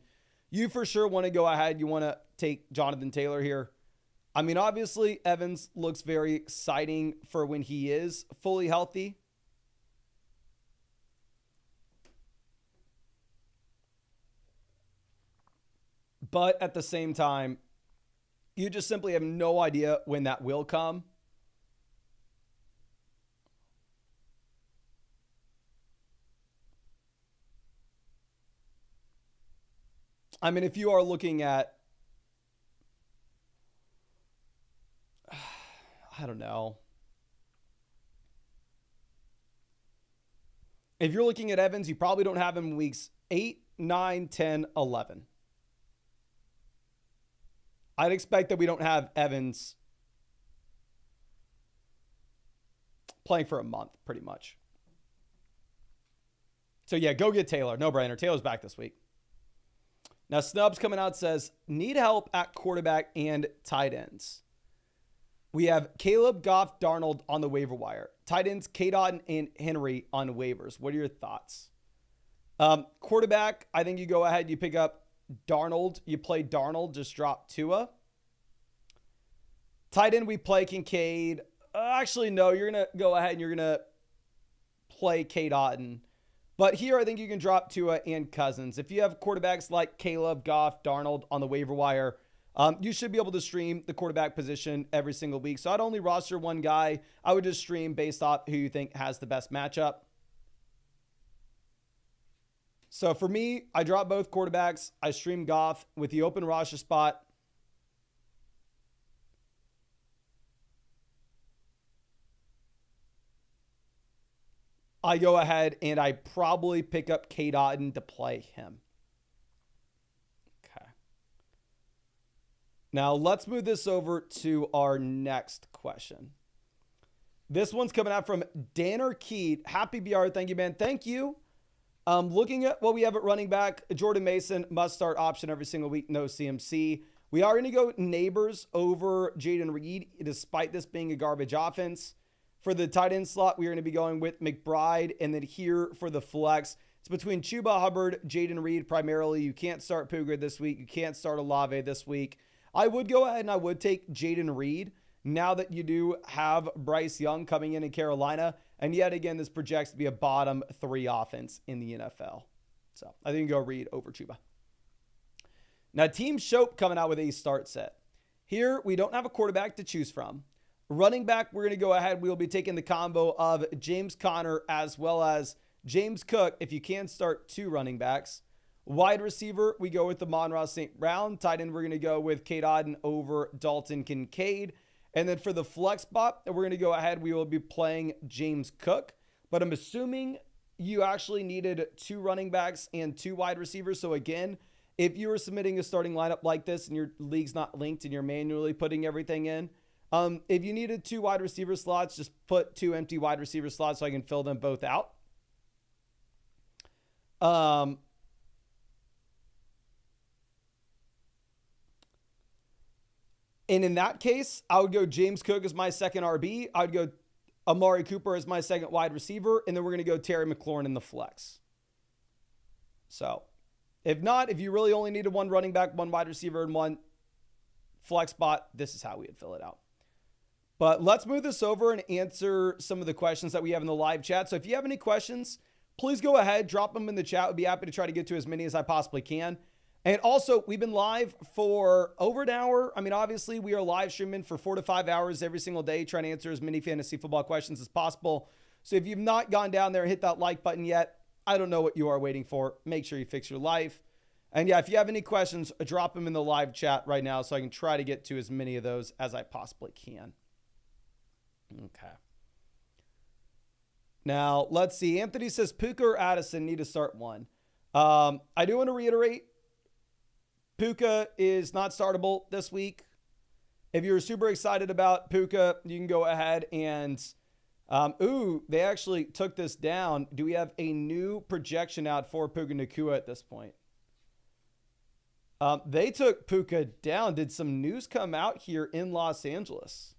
You for sure want to go ahead. You want to take Jonathan Taylor here. I mean, obviously, Evans looks very exciting for when he is fully healthy. But at the same time, you just simply have no idea when that will come. I mean, if you are looking at, I don't know. If you're looking at Evans, you probably don't have him in weeks 8, 9, 10, 11. I'd expect that we don't have Evans playing for a month, pretty much. So, yeah, go get Taylor. No-brainer. Taylor's back this week. Now, Snubs coming out says, need help at quarterback and tight ends. We have Caleb, Goff, Darnold on the waiver wire. Tight ends, K-Dot and Henry on waivers. What are your thoughts? Quarterback, I think you go ahead, you pick up Darnold. You play Darnold, just drop Tua. Tight end, we play Kincaid. Actually, no, you're going to go ahead and you're going to play K-Dot. But here, I think you can drop Tua and Cousins. If you have quarterbacks like Caleb, Goff, Darnold on the waiver wire, you should be able to stream the quarterback position every single week. So I'd only roster one guy. I would just stream based off who you think has the best matchup. So for me, I drop both quarterbacks. I stream Goff with the open roster spot. I go ahead and I probably pick up K-Dot to play him. Okay. Now let's move this over to our next question. This one's coming out from Danner Keat. Happy BR. Thank you, man. Thank you. Looking at what we have at running back, Jordan Mason, must start option every single week. No CMC. We are going to go Neighbors over Jaden Reed, despite this being a garbage offense. For the tight end slot, we are going to be going with McBride. And then here for the flex, it's between Chuba Hubbard, Jaden Reed primarily. You can't start Puka this week. You can't start Olave this week. I would go ahead and I would take Jaden Reed now that you do have Bryce Young coming in Carolina. And yet again, this projects to be a bottom 3 offense in the NFL. So I think you go Reed over Chuba. Now, Team Shope coming out with a start set. Here, we don't have a quarterback to choose from. Running back, we're going to go ahead. We'll be taking the combo of James Conner as well as James Cook, if you can start 2 running backs. Wide receiver, we go with the Amon-Ra St. Brown. Tight end, we're going to go with Cade Otton over Dalton Kincaid. And then for the flex spot, we're going to go ahead. We will be playing James Cook. But I'm assuming you actually needed 2 running backs and 2 wide receivers. So again, if you were submitting a starting lineup like this and your league's not linked and you're manually putting everything in, if you needed 2 wide receiver slots, just put 2 empty wide receiver slots so I can fill them both out. And in that case, I would go James Cook as my second RB. I would go Amari Cooper as my second wide receiver. And then we're going to go Terry McLaurin in the flex. So if not, if you really only needed 1 running back, 1 wide receiver, and 1 flex spot, this is how we would fill it out. But let's move this over and answer some of the questions that we have in the live chat. So if you have any questions, please go ahead, drop them in the chat. I'd be happy to try to get to as many as I possibly can. And also, we've been live for over an hour. I mean, obviously, we are live streaming for 4 to 5 hours every single day, trying to answer as many fantasy football questions as possible. So if you've not gone down there and hit that like button yet, I don't know what you are waiting for. Make sure you fix your life. And yeah, if you have any questions, drop them in the live chat right now so I can try to get to as many of those as I possibly can. Okay. Now, let's see. Anthony says, Puka or Addison need to start one. I do want to reiterate, Puka is not startable this week. If you're super excited about Puka, you can go ahead and, they actually took this down. Do we have a new projection out for Puka Nacua at this point? They took Puka down. Did some news come out here in Los Angeles?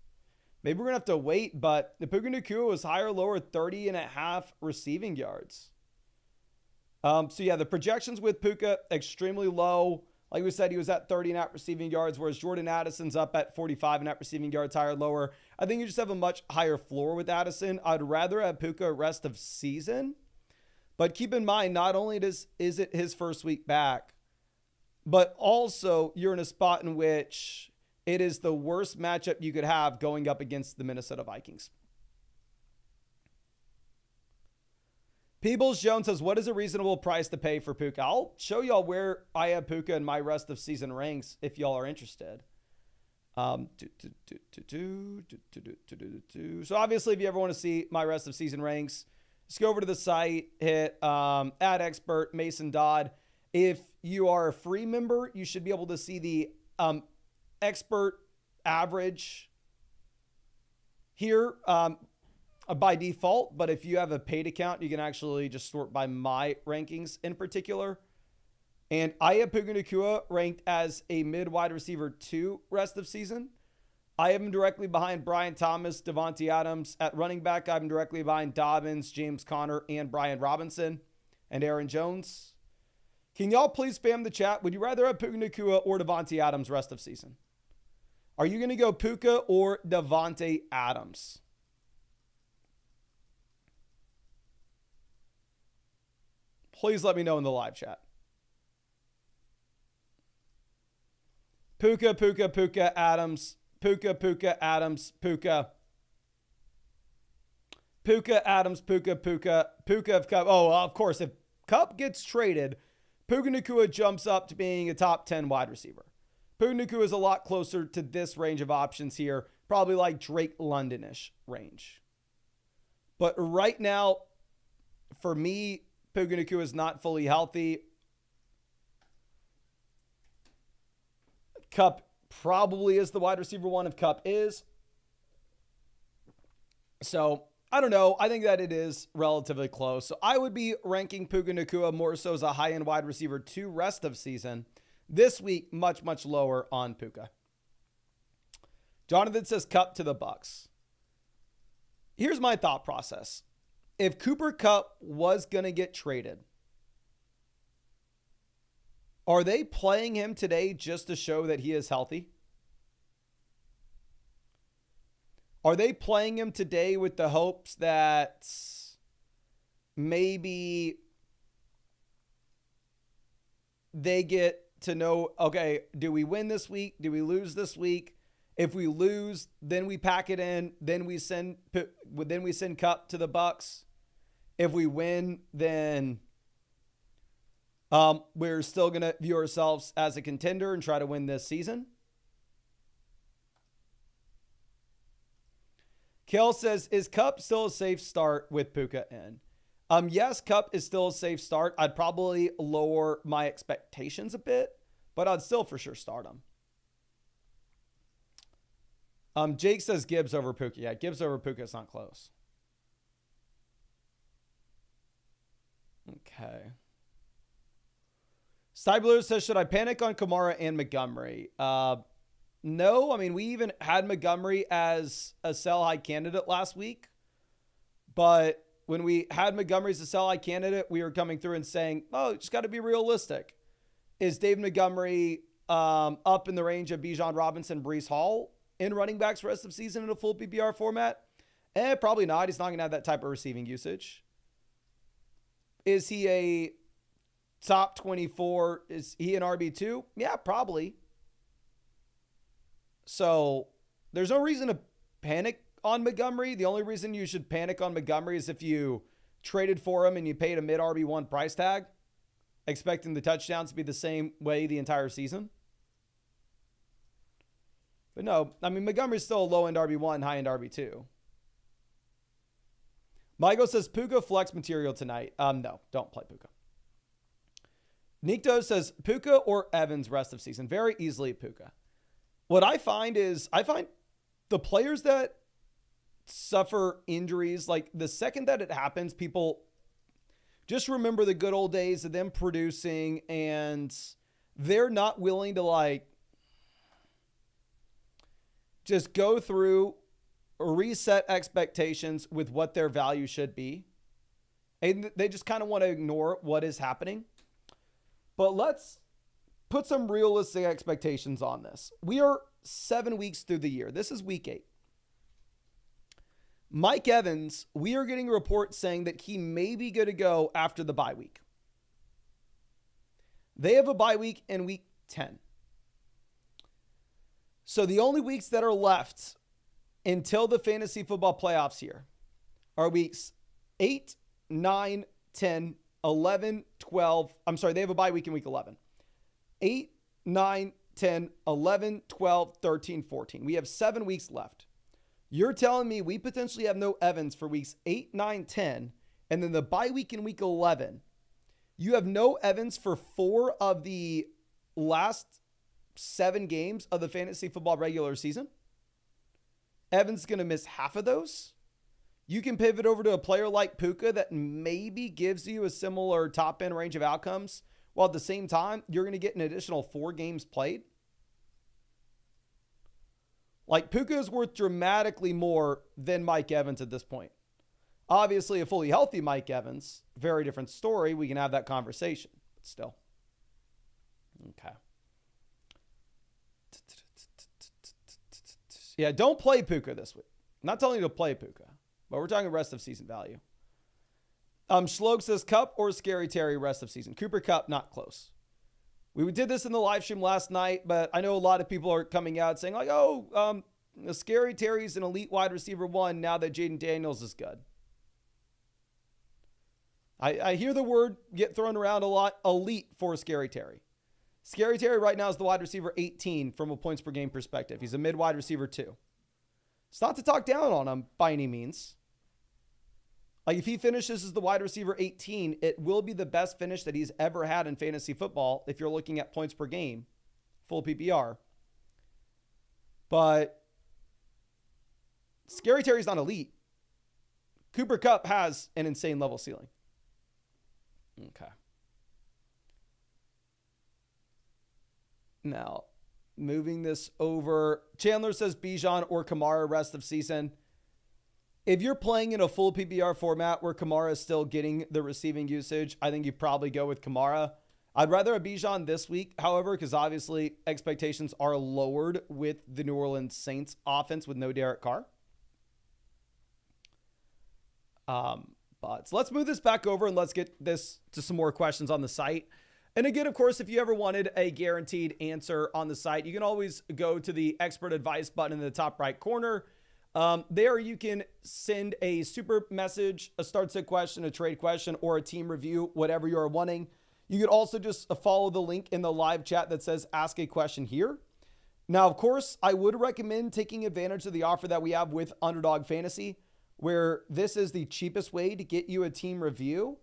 Maybe we're going to have to wait, but the Puka Nacua was higher or lower 30.5 receiving yards. So yeah, the projections with Puka, extremely low. Like we said, he was at 30.5 receiving yards, whereas Jordan Addison's up at 45.5 receiving yards, higher or lower. I think you just have a much higher floor with Addison. I'd rather have Puka rest of season. But keep in mind, not only is it his first week back, but also you're in a spot in which it is the worst matchup you could have going up against the Minnesota Vikings. Peebles Jones says, what is a reasonable price to pay for Puka? I'll show y'all where I have Puka in my rest of season ranks if y'all are interested. So obviously, if you ever want to see my rest of season ranks, just go over to the site, hit add expert Mason Dodd. If you are a free member, you should be able to see the expert average here by default. But if you have a paid account, you can actually just sort by my rankings in particular. And I have Puka Nacua ranked as a mid wide receiver 2 rest of season. I have him directly behind Brian Thomas, Devontae Adams. At running back, I have him directly behind Dobbins, James Conner, and Brian Robinson, and Aaron Jones. Can y'all please spam the chat? Would you rather have Puka Nacua or Devontae Adams rest of season? Are you going to go Puka or Devontae Adams? Please let me know in the live chat. Puka, Puka, Puka, Adams. Puka, Puka, Adams, Puka. Puka, Adams, Puka, Puka. Puka of Cup. Oh, of course, if Cup gets traded, Puka Nacua jumps up to being a top 10 wide receiver. Puka Nacua is a lot closer to this range of options here. Probably like Drake London-ish range. But right now, for me, Puka Nacua is not fully healthy. Cup probably is the wide receiver 1 if Cup is. So, I don't know. I think that it is relatively close. So, I would be ranking Puka Nacua more so as a high-end wide receiver 2 rest of season. This week, much, much lower on Puka. Jonathan says Cup to the Bucks. Here's my thought process. If Cooper Kupp was going to get traded, are they playing him today just to show that he is healthy? Are they playing him today with the hopes that maybe they get to know, okay, do we win this week? Do we lose this week? If we lose, then we pack it in. Then we send Kupp to the Bucks. If we win, then we're still going to view ourselves as a contender and try to win this season. Kel says, is Kupp still a safe start with Puka in? Yes, Kupp is still a safe start. I'd probably lower my expectations a bit, but I'd still for sure start him. Jake says Gibbs over Puka. Yeah, Gibbs over Puka is not close. Okay. Stibler says, should I panic on Kamara and Montgomery? No. I mean, we even had Montgomery as a sell high candidate last week. But when we had Montgomery as a sell high candidate, we were coming through and saying, oh, just got to be realistic. Is Dave Montgomery up in the range of Bijan Robinson, Breece Hall in running backs rest of season in a full PPR format? Probably not. He's not going to have that type of receiving usage. Is he a top 24? Is he an RB2? Yeah, probably. So there's no reason to panic on Montgomery. The only reason you should panic on Montgomery is if you traded for him and you paid a mid RB1 price tag, expecting the touchdowns to be the same way the entire season. But no, I mean, Montgomery's still a low-end RB1, high-end RB2. Michael says, Puka flex material tonight. No, don't play Puka. Nikto says, Puka or Evans rest of season? Very easily Puka. What I find is, the players that suffer injuries, like the second that it happens, people just remember the good old days of them producing, and they're not willing to just go through or reset expectations with what their value should be. And they just kind of want to ignore what is happening. But let's put some realistic expectations on this. We are 7 weeks through the year. This is week 8. Mike Evans, we are getting reports saying that he may be good to go after the bye week. They have a bye week in week 10. So the only weeks that are left until the fantasy football playoffs here are weeks 8, 9, 10, 11, 12. I'm sorry, they have a bye week in week 11. 8, 9, 10, 11, 12, 13, 14. We have 7 weeks left. You're telling me we potentially have no Evans for weeks 8, 9, 10, and then the bye week in week 11. You have no Evans for 4 of the last 7 games of the fantasy football regular season. Evans is going to miss half of those. You can pivot over to a player like Puka that maybe gives you a similar top end range of outcomes, while at the same time, you're going to get an additional 4 games played. Like, Puka is worth dramatically more than Mike Evans at this point. Obviously, a fully healthy Mike Evans, very different story. We can have that conversation, but still. Okay. Yeah, don't play Puka this week. I'm not telling you to play Puka, but we're talking rest of season value. Schlog says Cup or Scary Terry rest of season. Cooper Kupp, not close. We did this in the live stream last night, but I know a lot of people are coming out saying like, oh, Scary Terry's an elite wide receiver 1 now that Jaden Daniels is good. I hear the word get thrown around a lot, elite for Scary Terry. Scary Terry right now is the wide receiver 18 from a points per game perspective. He's a mid wide receiver 2. It's not to talk down on him by any means. Like, if he finishes as the wide receiver 18, it will be the best finish that he's ever had in fantasy football if you're looking at points per game, full PPR. But Scary Terry's not elite. Cooper Kupp has an insane level ceiling. Okay. Now, moving this over. Chandler says Bijan or Kamara rest of season. If you're playing in a full PPR format where Kamara is still getting the receiving usage, I think you probably go with Kamara. I'd rather have Bijan this week, however, because obviously expectations are lowered with the New Orleans Saints offense with no Derek Carr. So let's move this back over and let's get this to some more questions on the site. And again, of course, if you ever wanted a guaranteed answer on the site, you can always go to the expert advice button in the top right corner. There you can send a super message, a start sit question, a trade question, or a team review, whatever you're wanting. You could also just follow the link in the live chat that says ask a question here. Now, of course, I would recommend taking advantage of the offer that we have with Underdog Fantasy, where this is the cheapest way to get you a team review.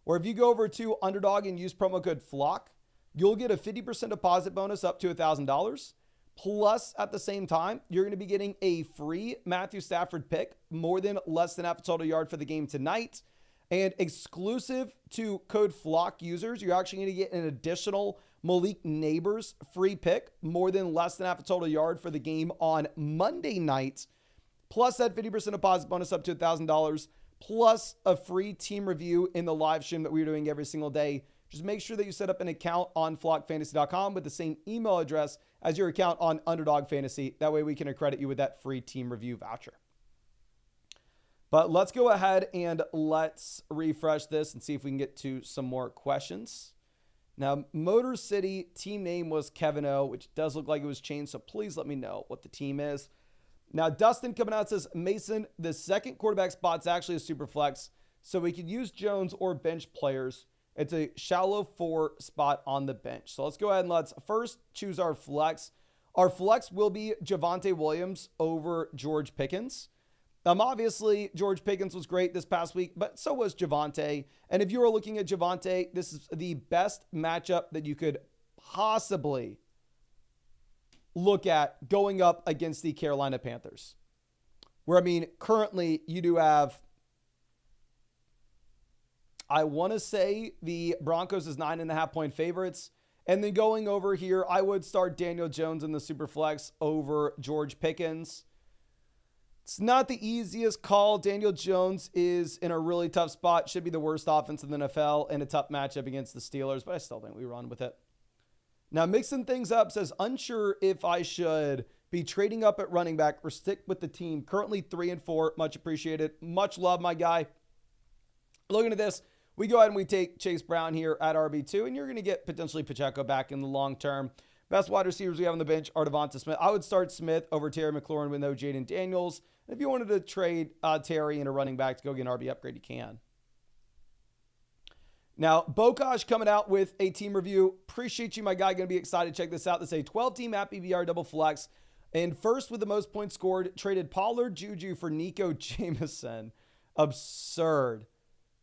Or if you go over to Underdog and use promo code FLOCK, you'll get a 50% deposit bonus up to $1,000. Plus, at the same time, you're going to be getting a free Matthew Stafford pick, more than less than half a total yard for the game tonight. And exclusive to code FLOCK users, you're actually going to get an additional Malik Neighbors free pick, more than less than half a total yard for the game on Monday night. Plus that 50% deposit bonus up to $1,000, plus a free team review in the live stream that we're doing every single day. Just make sure that you set up an account on flockfantasy.com with the same email address as your account on Underdog Fantasy. That way we can accredit you with that free team review voucher. But let's go ahead and let's refresh this and see if we can get to some more questions. Now, Motor City team name was Kevin O, which does look like it was changed, so please let me know what the team is. Now, Dustin coming out says, Mason, the second quarterback spot's actually a super flex, so we could use Jones or bench players. It's a shallow 4 spot on the bench. So let's go ahead and let's first choose our flex. Our flex will be Javonte Williams over George Pickens. Obviously, George Pickens was great this past week, but so was Javonte. And if you are looking at Javonte, this is the best matchup that you could possibly look at going up against the Carolina Panthers. Where, I mean, currently you do have, I want to say the Broncos is 9.5 point favorites. And then going over here, I would start Daniel Jones in the super flex over George Pickens. It's not the easiest call. Daniel Jones is in a really tough spot. Should be the worst offense in the NFL and a tough matchup against the Steelers, but I still think we run with it. Now, mixing things up says, unsure if I should be trading up at running back or stick with the team. Currently 3-4. Much appreciated. Much love, my guy. Looking at this, we go ahead and we take Chase Brown here at RB2, and you're going to get potentially Pacheco back in the long term. Best wide receivers we have on the bench are Devonta Smith. I would start Smith over Terry McLaurin with no Jaden Daniels. And if you wanted to trade Terry and a running back to go get an RB upgrade, you can. Now, Bokosh coming out with a team review. Appreciate you, my guy. Going to be excited to check this out. This is a 12-team app PPR double flex. And first with the most points scored, traded Pollard Juju for Nico Jameson. Absurd.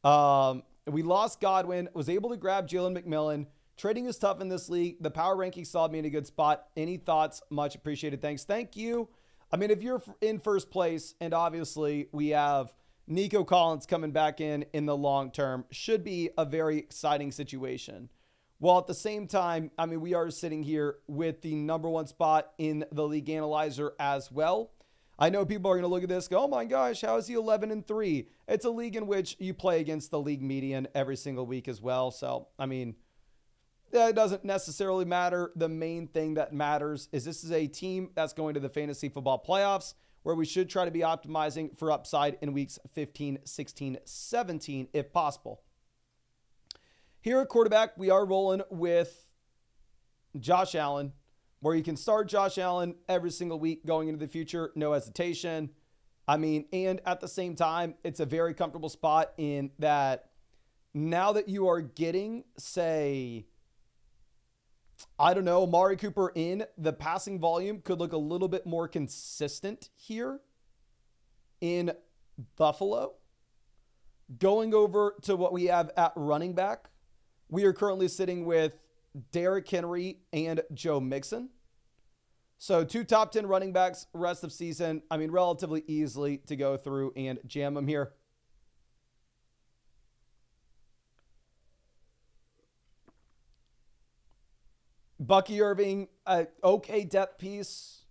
We lost Godwin. Was able to grab Jalen McMillan. Trading is tough in this league. The power ranking saw me in a good spot. Any thoughts? Much appreciated. Thanks. Thank you. I mean, if you're in first place, and obviously we have Nico Collins coming back in the long term, should be a very exciting situation. While at the same time, I mean, we are sitting here with the number one spot in the league analyzer as well. I know people are going to look at this, go, oh my gosh, how is he 11-3? It's a league in which you play against the league median every single week as well. So, I mean, that doesn't necessarily matter. The main thing that matters is this is a team that's going to the fantasy football playoffs, where we should try to be optimizing for upside in weeks 15, 16, 17, if possible. Here at quarterback, we are rolling with Josh Allen, where you can start Josh Allen every single week going into the future, no hesitation. I mean, and at the same time, it's a very comfortable spot in that now that you are getting, say, I don't know, Amari Cooper in, the passing volume could look a little bit more consistent here in Buffalo. Going over to what we have at running back, we are currently sitting with Derrick Henry and Joe Mixon. So 2 top 10 running backs rest of season. I mean, relatively easily to go through and jam them here. Bucky Irving, okay depth piece.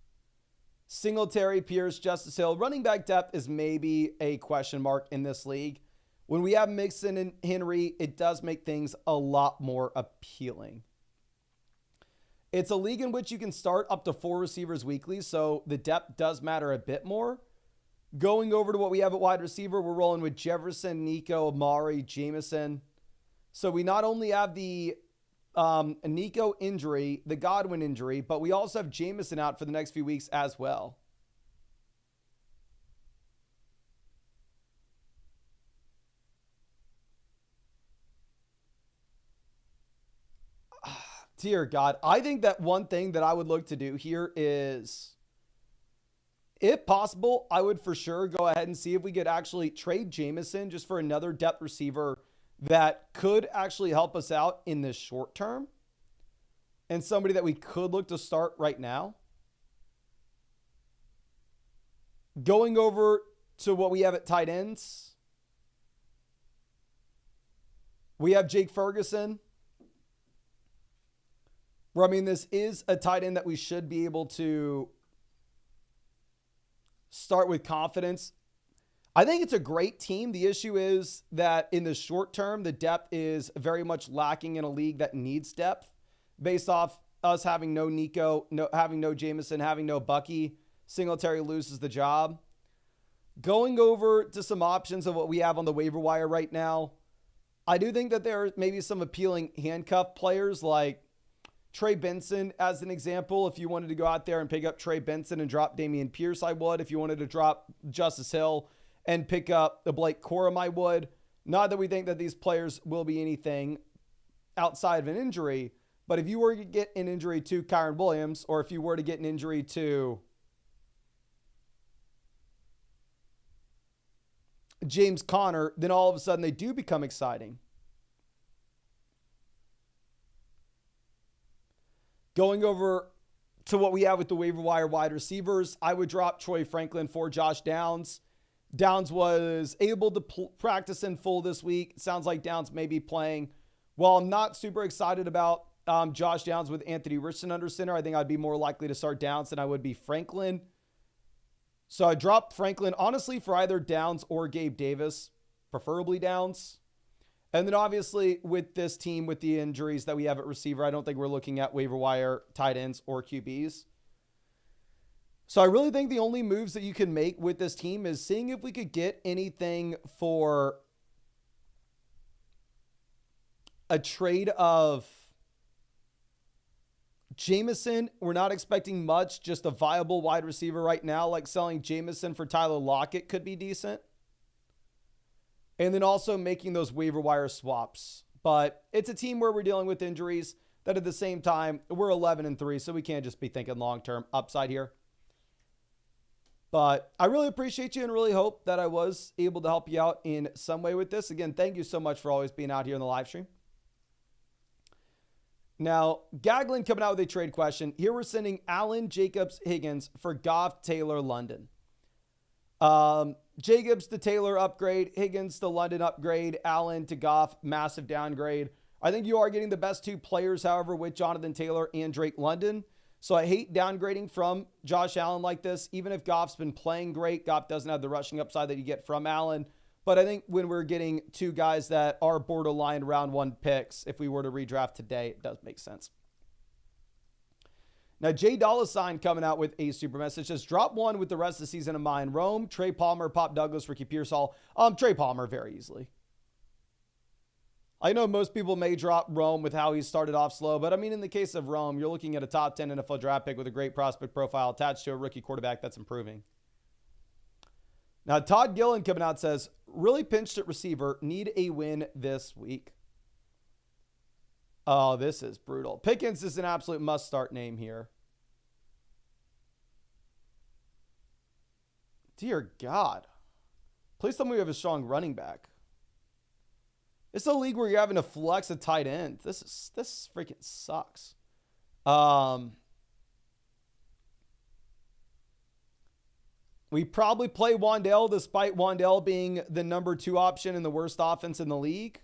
Singletary, Pierce, Justice Hill. Running back depth is maybe a question mark in this league. When we have Mixon and Henry, it does make things a lot more appealing. It's a league in which you can start up to 4 receivers weekly, so the depth does matter a bit more. Going over to what we have at wide receiver, we're rolling with Jefferson, Nico, Amari, Jameson. So we not only have the Nico injury, the Godwin injury, but we also have Jameson out for the next few weeks as well. Dear God, I think that one thing that I would look to do here is, if possible, I would for sure go ahead and see if we could actually trade Jameson just for another depth receiver that could actually help us out in this short term, and somebody that we could look to start right now. Going over to what we have at tight ends, we have Jake Ferguson. Where, I mean, this is a tight end that we should be able to start with confidence. I think it's a great team. The issue is that in the short term, the depth is very much lacking in a league that needs depth based off us having no Nico, having no Jameson, having no Bucky. Singletary loses the job. Going over to some options of what we have on the waiver wire right now, I do think that there are maybe some appealing handcuff players like Trey Benson, as an example. If you wanted to go out there and pick up Trey Benson and drop Dameon Pierce, I would. If you wanted to drop Justice Hill and pick up the Blake Corum, I would. Not that we think that these players will be anything outside of an injury, but if you were to get an injury to Kyron Williams, or if you were to get an injury to James Conner, then all of a sudden they do become exciting. Going over to what we have with the waiver wire wide receivers, I would drop Troy Franklin for Josh Downs. Downs was able to practice in full this week. Sounds like Downs may be playing. While I'm not super excited about Josh Downs with Anthony Richardson under center, I think I'd be more likely to start Downs than I would be Franklin. So I dropped Franklin, honestly, for either Downs or Gabe Davis, preferably Downs. And then obviously with this team, with the injuries that we have at receiver, I don't think we're looking at waiver wire tight ends or QBs. So I really think the only moves that you can make with this team is seeing if we could get anything for a trade of Jameson. We're not expecting much, just a viable wide receiver right now. Like selling Jameson for Tyler Lockett could be decent. And then also making those waiver wire swaps. But it's a team where we're dealing with injuries that at the same time, we're 11-3, so we can't just be thinking long-term upside here. But I really appreciate you and really hope that I was able to help you out in some way with this. Again, thank you so much for always being out here in the live stream. Now, Gaglin coming out with a trade question. Here we're sending Allen, Jacobs, Higgins for Goff, Taylor, London. Jacobs to Taylor upgrade, Higgins to London upgrade, Allen to Goff, massive downgrade. I think you are getting the best two players, however, with Jonathan Taylor and Drake London. So I hate downgrading from Josh Allen like this. Even if Goff's been playing great, Goff doesn't have the rushing upside that you get from Allen. But I think when we're getting two guys that are borderline round one picks, if we were to redraft today, it does make sense. Now, Jay Dollar coming out with a super message. Says, drop one with the rest of the season in mind. Rome, Trey Palmer, Pop Douglas, Ricky Pearsall. Trey Palmer very easily. I know most people may drop Rome with how he started off slow, but I mean, in the case of Rome, you're looking at a top 10 NFL draft pick with a great prospect profile attached to a rookie quarterback that's improving. Now, Todd Gillen coming out says, really pinched at receiver, need a win this week. Oh, this is brutal. Pickens is an absolute must-start name here. Dear God. Please tell me we have a strong running back. It's a league where you're having to flex a tight end. This freaking sucks. We probably play Wan'Dale despite Wan'Dale being the number 2 option in the worst offense in the league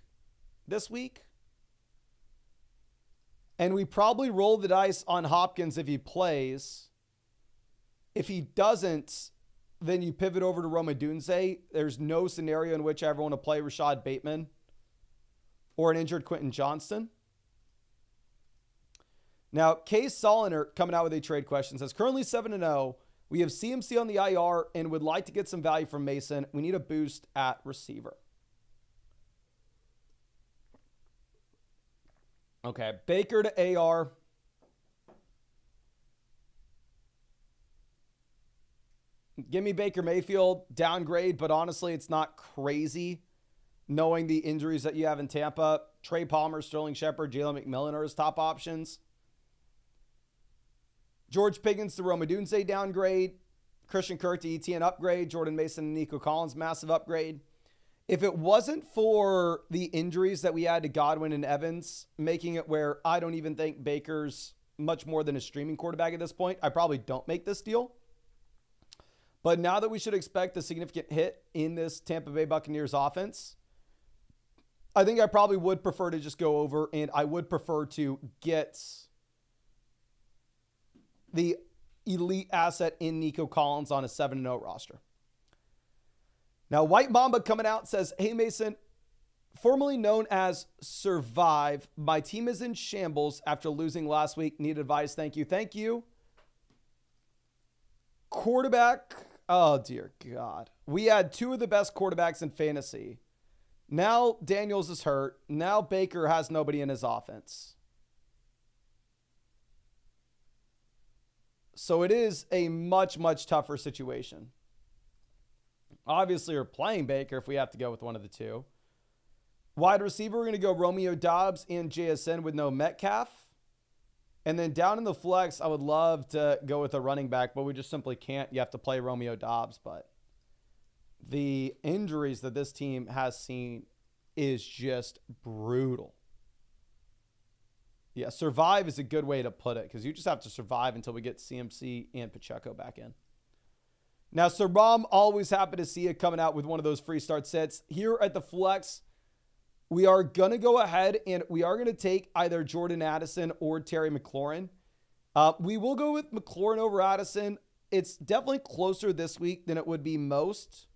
this week. And we probably roll the dice on Hopkins if he plays. If he doesn't, then you pivot over to Rome Odunze. There's no scenario in which I ever want to play Rashad Bateman or an injured Quentin Johnston. Now, Case Soliner coming out with a trade question says, currently 7-0. We have CMC on the IR and would like to get some value from Mason. We need a boost at receiver. Okay, Baker to AR. Give me Baker Mayfield, downgrade, but honestly, it's not crazy knowing the injuries that you have in Tampa. Trey Palmer, Sterling Shepard, Jalen McMillan are his top options. George Pickens to Rome Odunze, downgrade. Christian Kirk to ETN, upgrade. Jordan Mason and Nico Collins, massive upgrade. If it wasn't for the injuries that we had to Godwin and Evans, making it where I don't even think Baker's much more than a streaming quarterback at this point, I probably don't make this deal. But now that we should expect a significant hit in this Tampa Bay Buccaneers offense, I think I probably would prefer to just go over, and I would prefer to get the elite asset in Nico Collins on a 7-0 roster. Now, White Mamba coming out says, hey, Mason, formerly known as Survive, my team is in shambles after losing last week. Need advice. Thank you. Thank you. Quarterback. Oh, dear God. We had 2 of the best quarterbacks in fantasy. Now Daniels is hurt. Now Baker has nobody in his offense. So it is a much, much tougher situation. Obviously, we're playing Baker if we have to go with one of the 2. Wide receiver, we're going to go Romeo Doubs and JSN with no Metcalf. And then down in the flex, I would love to go with a running back, but we just simply can't. You have to play Romeo Doubs. But the injuries that this team has seen is just brutal. Yeah, survive is a good way to put it because you just have to survive until we get CMC and Pacheco back in. Now, Saram, always happy to see you coming out with one of those free start sets. Here at the flex, we are going to go ahead and we are going to take either Jordan Addison or Terry McLaurin. We will go with McLaurin over Addison. It's definitely closer this week than it would be most.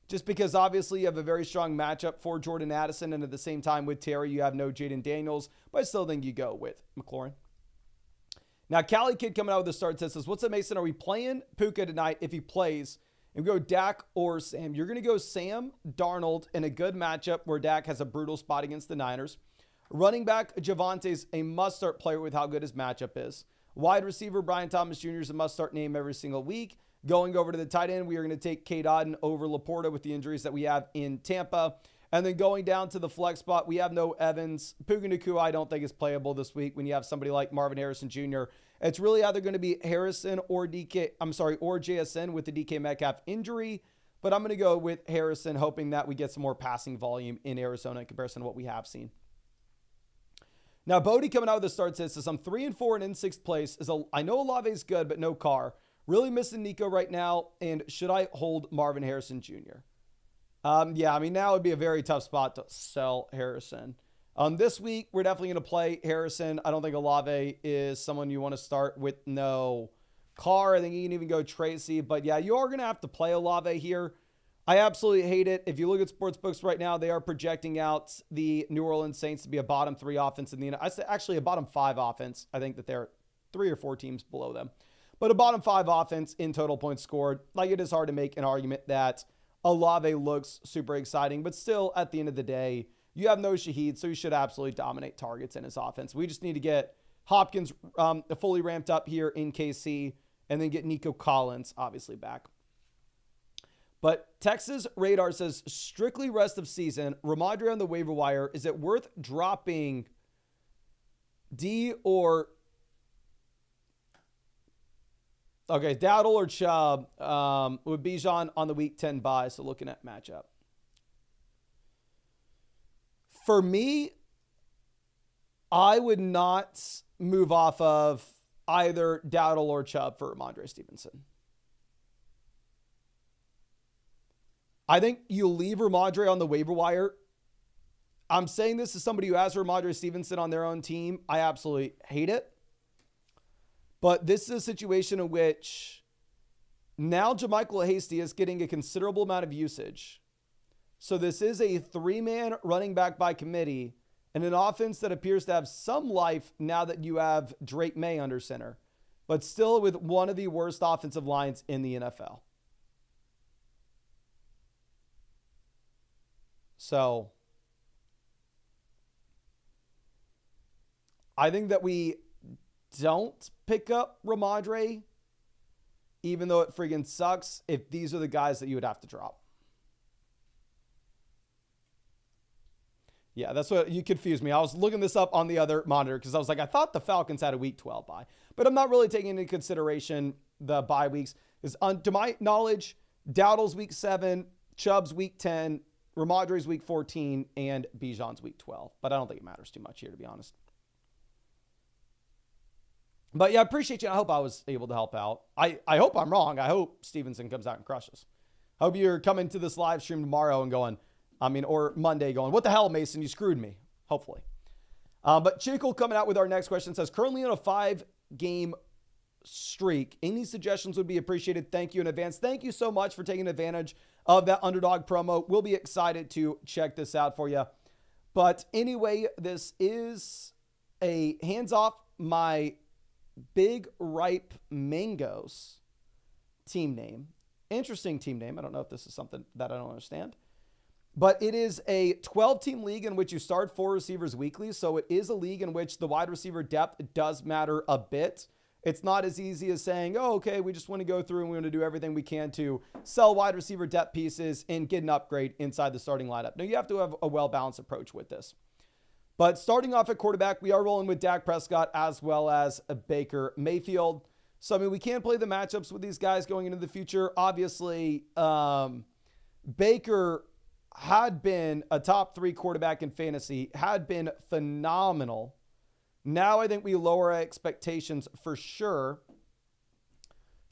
Just because obviously you have a very strong matchup for Jordan Addison. And at the same time with Terry, you have no Jaden Daniels. But I still think you go with McLaurin. Now, Cali Kid coming out with the start test says, what's up, Mason? Are we playing Puka tonight if he plays? And we go Dak or Sam. You're going to go Sam Darnold in a good matchup where Dak has a brutal spot against the Niners. Running back, Javante's a must-start player with how good his matchup is. Wide receiver, Brian Thomas Jr. is a must-start name every single week. Going over to the tight end, we are going to take Cade Otton over Laporta with the injuries that we have in Tampa. And then going down to the flex spot, we have no Evans. Puka Nacua, I don't think is playable this week when you have somebody like Marvin Harrison Jr. It's really either going to be Harrison or or JSN with the DK Metcalf injury. But I'm going to go with Harrison, hoping that we get some more passing volume in Arizona in comparison to what we have seen. Now, Bodie coming out with the start says, I'm 3-4 and in 6th place. I know Olave's good, but no Carr. Really missing Nico right now. And should I hold Marvin Harrison Jr.? Yeah, I mean, now would be a very tough spot to sell Harrison. This week, we're definitely going to play Harrison. I don't think Olave is someone you want to start with. No Carr. I think you can even go Tracy. But yeah, you are going to have to play Olave here. I absolutely hate it. If you look at sports books right now, they are projecting out the New Orleans Saints to be a bottom 3 offense in the I say actually a bottom 5 offense. I think that they're 3 or 4 teams below them. But a bottom 5 offense in total points scored. Like, it is hard to make an argument that Olave looks super exciting, but still, at the end of the day, you have no Shaheed, so you should absolutely dominate targets in his offense. We just need to get Hopkins fully ramped up here in KC, and then get Nico Collins, obviously, back. But Texas Radar says, strictly rest of season, Ramondre on the waiver wire. Is it worth dropping D or... Okay, Dowdle or Chubb with Bijan on the week 10 bye, so looking at matchup. For me, I would not move off of either Dowdle or Chubb for Ramondre Stevenson. I think you leave Ramondre on the waiver wire. I'm saying this as somebody who has Ramondre Stevenson on their own team. I absolutely hate it. But this is a situation in which now JaMychal Hasty is getting a considerable amount of usage. So this is a 3-man running back by committee and an offense that appears to have some life now that you have Drake May under center, but still with one of the worst offensive lines in the NFL. So I think that we don't pick up Ramondre, even though it friggin' sucks, if these are the guys that you would have to drop. Yeah, that's what you confused me. I was looking this up on the other monitor because I was like, I thought the Falcons had a week 12 bye, but I'm not really taking into consideration the bye weeks. To my knowledge, Dowdle's week 7, Chubb's week 10, Ramondre's week 14, and Bijan's week 12. But I don't think it matters too much here, to be honest. But yeah, I appreciate you. I hope I was able to help out. I hope I'm wrong. I hope Stevenson comes out and crushes. I hope you're coming to this live stream tomorrow and going, or Monday going, what the hell, Mason? You screwed me. Hopefully. But Chickle coming out with our next question says, currently on a 5-game streak. Any suggestions would be appreciated. Thank you in advance. Thank you so much for taking advantage of that Underdog promo. We'll be excited to check this out for you. But anyway, this is a hands off my Big Ripe Mangoes team name. Interesting team name. I don't know if this is something that I don't understand. But it is a 12-team league in which you start 4 receivers weekly. So it is a league in which the wide receiver depth does matter a bit. It's not as easy as saying, oh, okay, we just want to go through and we want to do everything we can to sell wide receiver depth pieces and get an upgrade inside the starting lineup. Now, you have to have a well-balanced approach with this. But starting off at quarterback, we are rolling with Dak Prescott as well as Baker Mayfield. So, we can't play the matchups with these guys going into the future. Obviously, Baker had been a top 3 quarterback in fantasy, had been phenomenal. Now I think we lower our expectations for sure,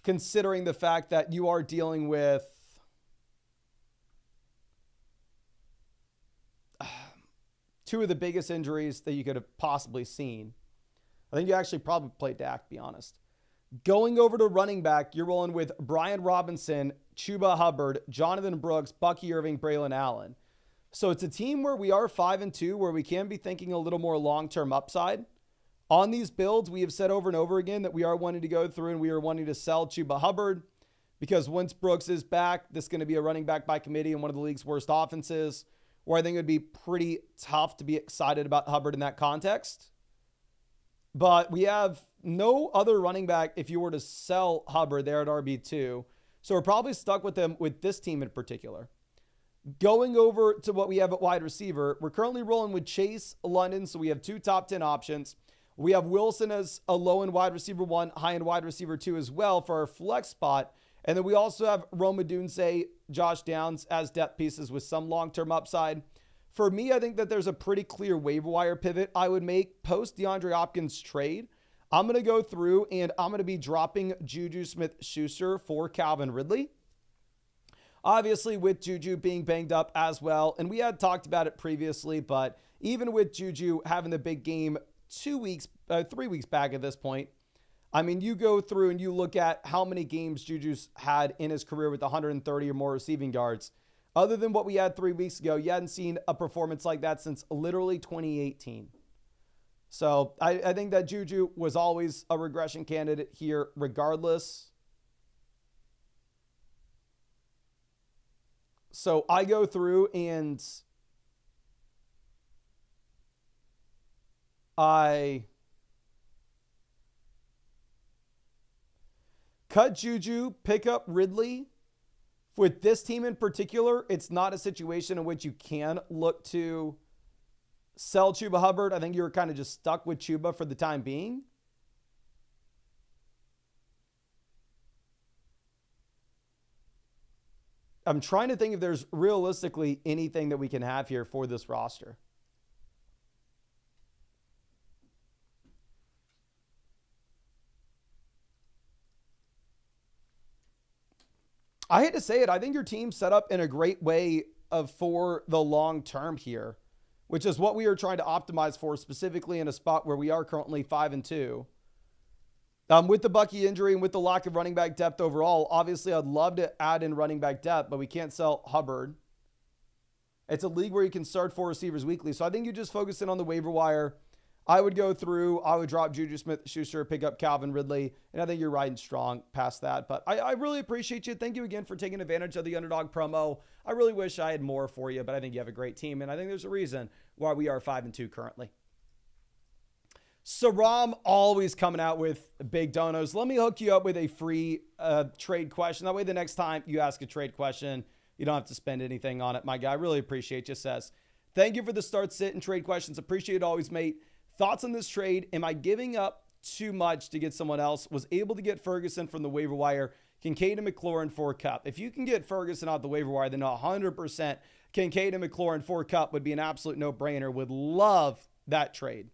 considering the fact that you are dealing with two of the biggest injuries that you could have possibly seen. I think you actually probably played Dak, to be honest. Going over to running back, you're rolling with Brian Robinson, Chuba Hubbard, Jonathan Brooks, Bucky Irving, Braylon Allen. So it's a team where we are 5-2, where we can be thinking a little more long-term upside. On these builds, we have said over and over again that we are wanting to go through and we are wanting to sell Chuba Hubbard because once Brooks is back, this is going to be a running back by committee and one of the league's worst offenses, where I think it would be pretty tough to be excited about Hubbard in that context. But we have no other running back if you were to sell Hubbard there at RB2. So we're probably stuck with them with this team in particular. Going over to what we have at wide receiver, we're currently rolling with Chase London, so we have 2 top 10 options. We have Wilson as a low-end wide receiver 1, high-end wide receiver 2 as well for our flex spot. And then we also have Roma Dunze, Josh Downs as depth pieces with some long-term upside. For me, I think that there's a pretty clear waiver wire pivot I would make post DeAndre Hopkins trade. I'm going to go through and I'm going to be dropping Juju Smith-Schuster for Calvin Ridley. Obviously, with Juju being banged up as well, and we had talked about it previously, but even with Juju having the big game 3 weeks back at this point, I mean, you go through and you look at how many games Juju's had in his career with 130 or more receiving yards. Other than what we had 3 weeks ago, you hadn't seen a performance like that since literally 2018. So I think that Juju was always a regression candidate here regardless. So I go through and I cut Juju, pick up Ridley. With this team in particular, it's not a situation in which you can look to sell Chuba Hubbard. I think you were kind of just stuck with Chuba for the time being. I'm trying to think if there's realistically anything that we can have here for this roster. I hate to say it, I think your team's set up in a great way for the long term here, which is what we are trying to optimize for, specifically in a spot where we are currently 5-2. With the Bucky injury and with the lack of running back depth overall, obviously I'd love to add in running back depth, but we can't sell Hubbard. It's a league where you can start 4 receivers weekly. So I think you just focus in on the waiver wire. I would go through, I would drop Juju Smith-Schuster, pick up Calvin Ridley, and I think you're riding strong past that. But I really appreciate you. Thank you again for taking advantage of the Underdog promo. I really wish I had more for you, but I think you have a great team, and I think there's a reason why we are 5-2 currently. Saram always coming out with big donos. Let me hook you up with a free trade question. That way the next time you ask a trade question, you don't have to spend anything on it. My guy, I really appreciate you. Says, thank you for the start, sit, and trade questions. Appreciate it always, mate. Thoughts on this trade? Am I giving up too much to get someone else? Was able to get Ferguson from the waiver wire. Kincaid and McLaurin for Cup. If you can get Ferguson out the waiver wire, then 100% Kincaid and McLaurin for Cup would be an absolute no-brainer. Would love that trade.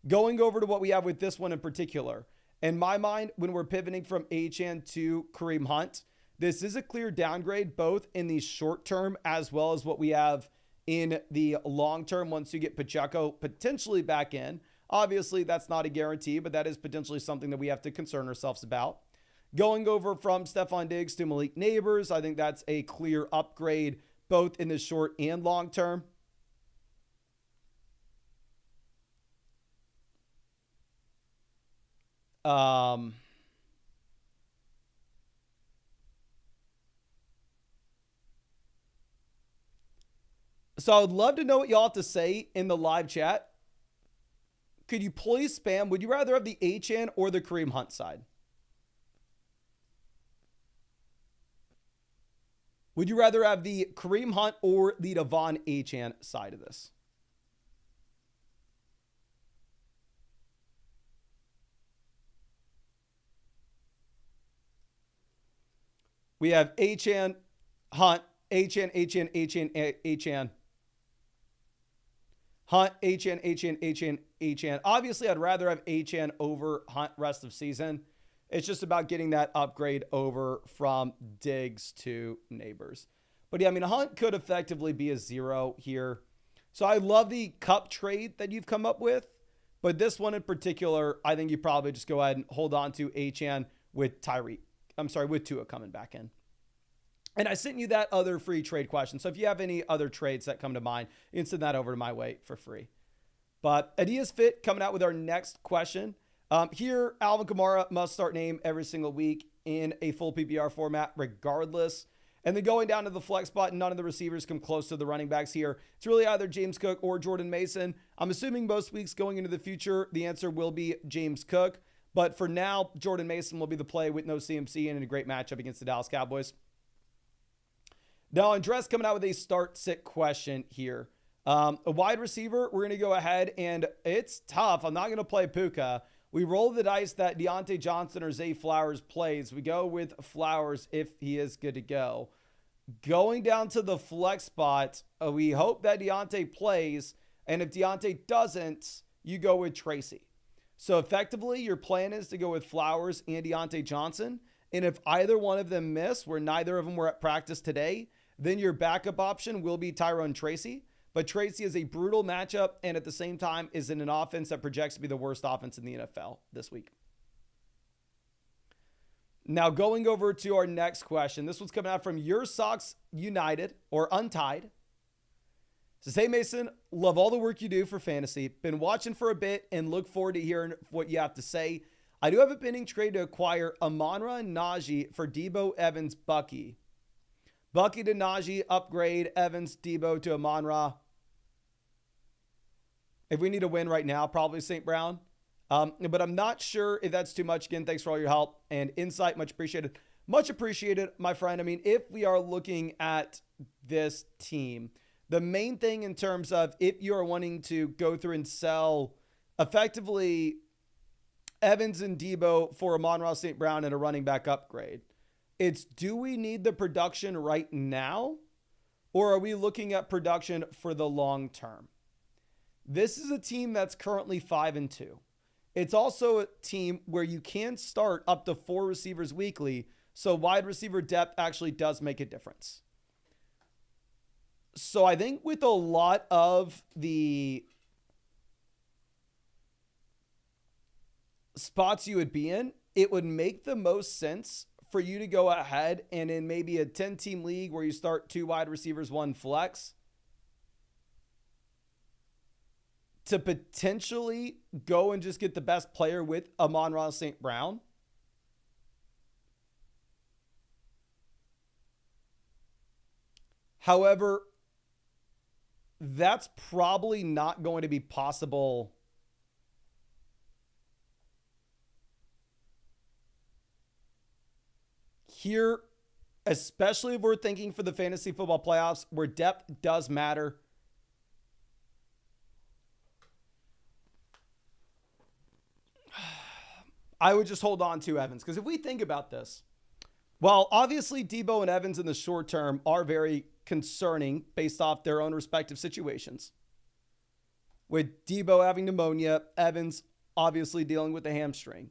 Going over to what we have with this one in particular. In my mind, when we're pivoting from Achane to Kareem Hunt, this is a clear downgrade, both in the short term as well as what we have in the long term once you get Pacheco potentially back in. Obviously, that's not a guarantee, but that is potentially something that we have to concern ourselves about. Going over from Stephon Diggs to Malik Neighbors, I think that's a clear upgrade, both in the short and long term. So I would love to know what y'all have to say in the live chat. Could you please spam? Would you rather have the Achane or the Kareem Hunt side? Would you rather have the Kareem Hunt or the Devon Achane side of this? We have Achane, Hunt, Achane, Hunt, Achane. Obviously, I'd rather have Achane over Hunt rest of season. It's just about getting that upgrade over from Diggs to Neighbors. But yeah, I mean, Hunt could effectively be a 0 here. So I love the Cup trade that you've come up with. But this one in particular, I think you probably just go ahead and hold on to Achane with with Tua coming back in. And I sent you that other free trade question. So if you have any other trades that come to mind, you can send that over to my way for free. But Adidas Fit coming out with our next question. Here, Alvin Kamara must start name every single week in a full PPR format regardless. And then going down to the flex spot, none of the receivers come close to the running backs here. It's really either James Cook or Jordan Mason. I'm assuming most weeks going into the future, the answer will be James Cook. But for now, Jordan Mason will be the play with no CMC and in a great matchup against the Dallas Cowboys. Now, Andres coming out with a start-sit question here. A wide receiver, we're going to go ahead, and it's tough. I'm not going to play Puka. We roll the dice that Deontay Johnson or Zay Flowers plays. We go with Flowers if he is good to go. Going down to the flex spot, we hope that Deontay plays, and if Deontay doesn't, you go with Tracy. So effectively, your plan is to go with Flowers and Deontay Johnson, and if either one of them miss, where neither of them were at practice today, then your backup option will be Tyrone Tracy. But Tracy is a brutal matchup, and at the same time is in an offense that projects to be the worst offense in the NFL this week. Now, going over to our next question. This one's coming out from Your Socks United, or Untied. It says, hey, Mason, love all the work you do for fantasy. Been watching for a bit and look forward to hearing what you have to say. I do have a pending trade to acquire Amon-Ra and Najee for Debo, Evans, Bucky. Bucky to Najee, upgrade. Evans, Debo to Amon-Ra. If we need a win right now, probably St. Brown. But I'm not sure if that's too much. Again, thanks for all your help and insight. Much appreciated. Much appreciated, my friend. I mean, if we are looking at this team, the main thing in terms of if you are wanting to go through and sell effectively Evans and Debo for Amon-Ra St. Brown and a running back upgrade, it's do we need the production right now, or are we looking at production for the long term? This is a team that's currently 5-2. It's also a team where you can start up to 4 receivers weekly, so wide receiver depth actually does make a difference. So I think with a lot of the spots you would be in, it would make the most sense for you to go ahead and in maybe a 10-team league where you start 2 wide receivers, 1 flex, to potentially go and just get the best player with Amon-Ra St. Brown. However, that's probably not going to be possible here, especially if we're thinking for the fantasy football playoffs where depth does matter. I would just hold on to Evans, because if we think about this, well, obviously Debo and Evans in the short term are very concerning based off their own respective situations. With Debo having pneumonia, Evans obviously dealing with a hamstring.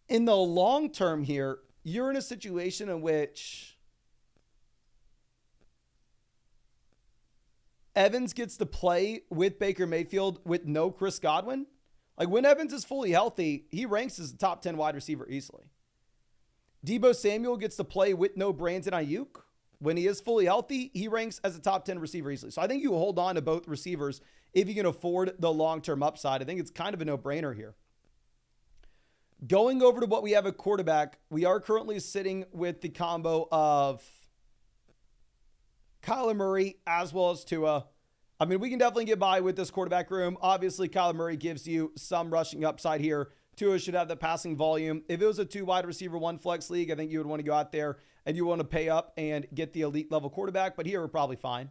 In the long term here, you're in a situation in which Evans gets to play with Baker Mayfield with no Chris Godwin. Like, when Evans is fully healthy, he ranks as a top 10 wide receiver easily. Debo Samuel gets to play with no Brandon Ayuk. When he is fully healthy, he ranks as a top 10 receiver easily. So I think you hold on to both receivers if you can afford the long-term upside. I think it's kind of a no-brainer here. Going over to what we have at quarterback, we are currently sitting with the combo of Kyler Murray as well as Tua. I mean, we can definitely get by with this quarterback room. Obviously, Kyler Murray gives you some rushing upside here. Tua should have the passing volume. If it was a 2 wide receiver, 1 flex league, I think you would want to go out there and you want to pay up and get the elite level quarterback. But here we're probably fine.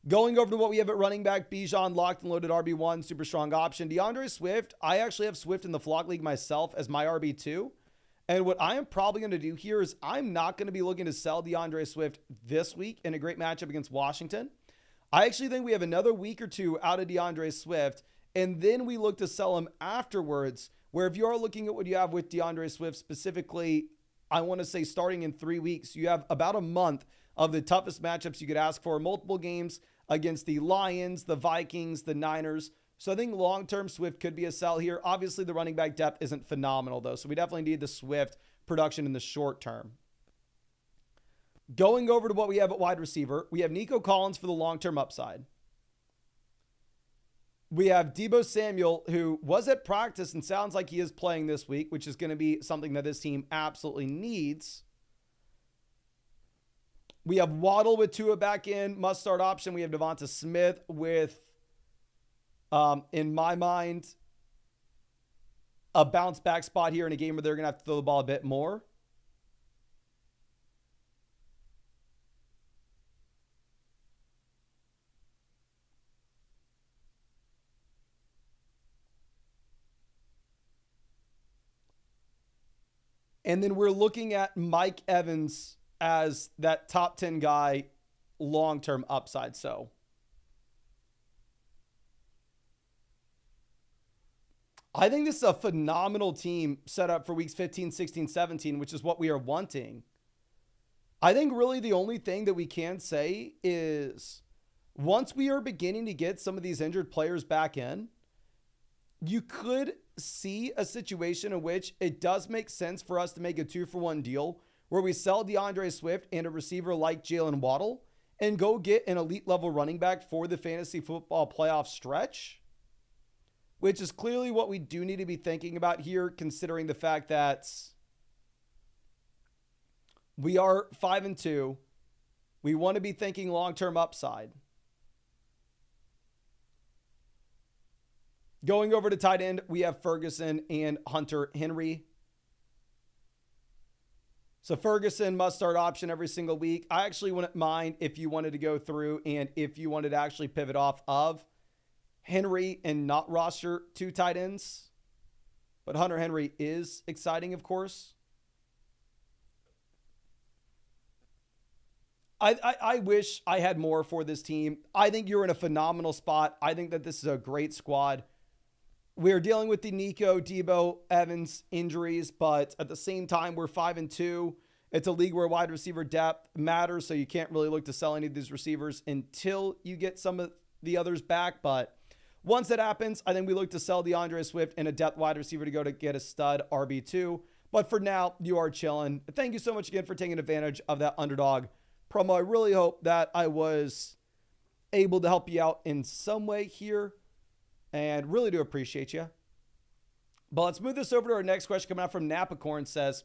Going over to what we have at running back, Bijan locked and loaded RB1, super strong option. DeAndre Swift, I actually have Swift in the flock league myself as my RB2. And what I am probably going to do here is I'm not going to be looking to sell DeAndre Swift this week in a great matchup against Washington. I actually think we have another week or 2 out of DeAndre Swift, and then we look to sell him afterwards, where if you are looking at what you have with DeAndre Swift specifically, I want to say starting in 3 weeks, you have about a month of the toughest matchups you could ask for, multiple games against the Lions, the Vikings, the Niners. So I think long-term Swift could be a sell here. Obviously, the running back depth isn't phenomenal, though, so we definitely need the Swift production in the short term. Going over to what we have at wide receiver, we have Nico Collins for the long-term upside. We have Debo Samuel, who was at practice and sounds like he is playing this week, which is going to be something that this team absolutely needs. We have Waddle with Tua back in, must-start option. We have Devonta Smith with, in my mind, a bounce-back spot here in a game where they're going to have to throw the ball a bit more. And then we're looking at Mike Evans as that top 10 guy, long-term upside. So I think this is a phenomenal team set up for weeks 15, 16, 17, which is what we are wanting. I think really the only thing that we can say is once we are beginning to get some of these injured players back in, you could see a situation in which it does make sense for us to make a 2-for-1 deal where we sell DeAndre Swift and a receiver like Jalen Waddle and go get an elite level running back for the fantasy football playoff stretch, which is clearly what we do need to be thinking about here, considering the fact that we are 5-2. We want to be thinking long-term upside. Going over to tight end, we have Ferguson and Hunter Henry. So Ferguson must start option every single week. I actually wouldn't mind if you wanted to go through and if you wanted to actually pivot off of Henry and not roster 2 tight ends. But Hunter Henry is exciting, of course. I wish I had more for this team. I think you're in a phenomenal spot. I think that this is a great squad. We're dealing with the Nico, Debo, Evans injuries, but at the same time, we're 5-2. It's a league where wide receiver depth matters, so you can't really look to sell any of these receivers until you get some of the others back. But once that happens, I think we look to sell DeAndre Swift and a depth wide receiver to go to get a stud RB2. But for now, you are chilling. Thank you so much again for taking advantage of that Underdog promo. I really hope that I was able to help you out in some way here. And really do appreciate you. But let's move this over to our next question coming out from Napacorn. Says,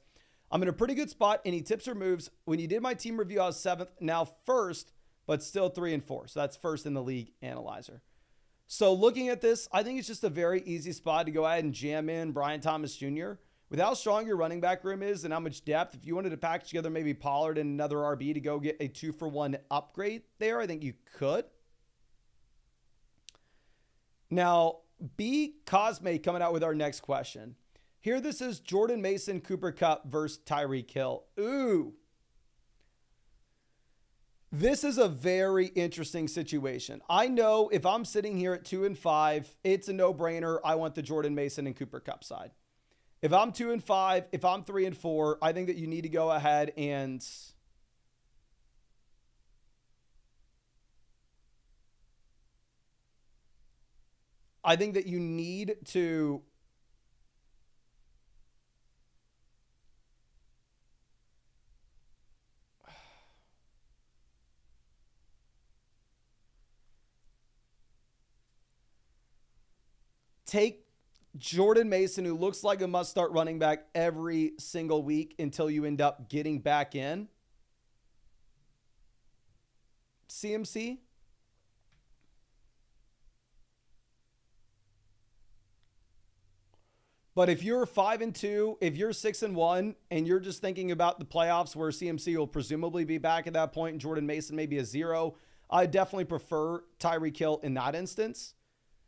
I'm in a pretty good spot. Any tips or moves? When you did my team review, I was 7th, now 1st, but still 3-4. So that's 1st in the league analyzer. So looking at this, I think it's just a very easy spot to go ahead and jam in Brian Thomas Jr. With how strong your running back room is and how much depth, if you wanted to package together maybe Pollard and another RB to go get a 2-for-1 upgrade there, I think you could. Now, B. Cosme coming out with our next question. Here, this is Jordan Mason, Cooper Kupp versus Tyreek Hill. Ooh. This is a very interesting situation. I know if I'm sitting here at 2-5, it's a no-brainer. I want the Jordan Mason and Cooper Kupp side. If I'm 2-5, if I'm 3-4, I think that you need to go ahead and I think that you need to take Jordan Mason, who looks like a must-start running back every single week until you end up getting back in. CMC. But if you're 5-2, if you're 6-1, and you're just thinking about the playoffs where CMC will presumably be back at that point and Jordan Mason may be a 0, I definitely prefer Tyreek Hill in that instance.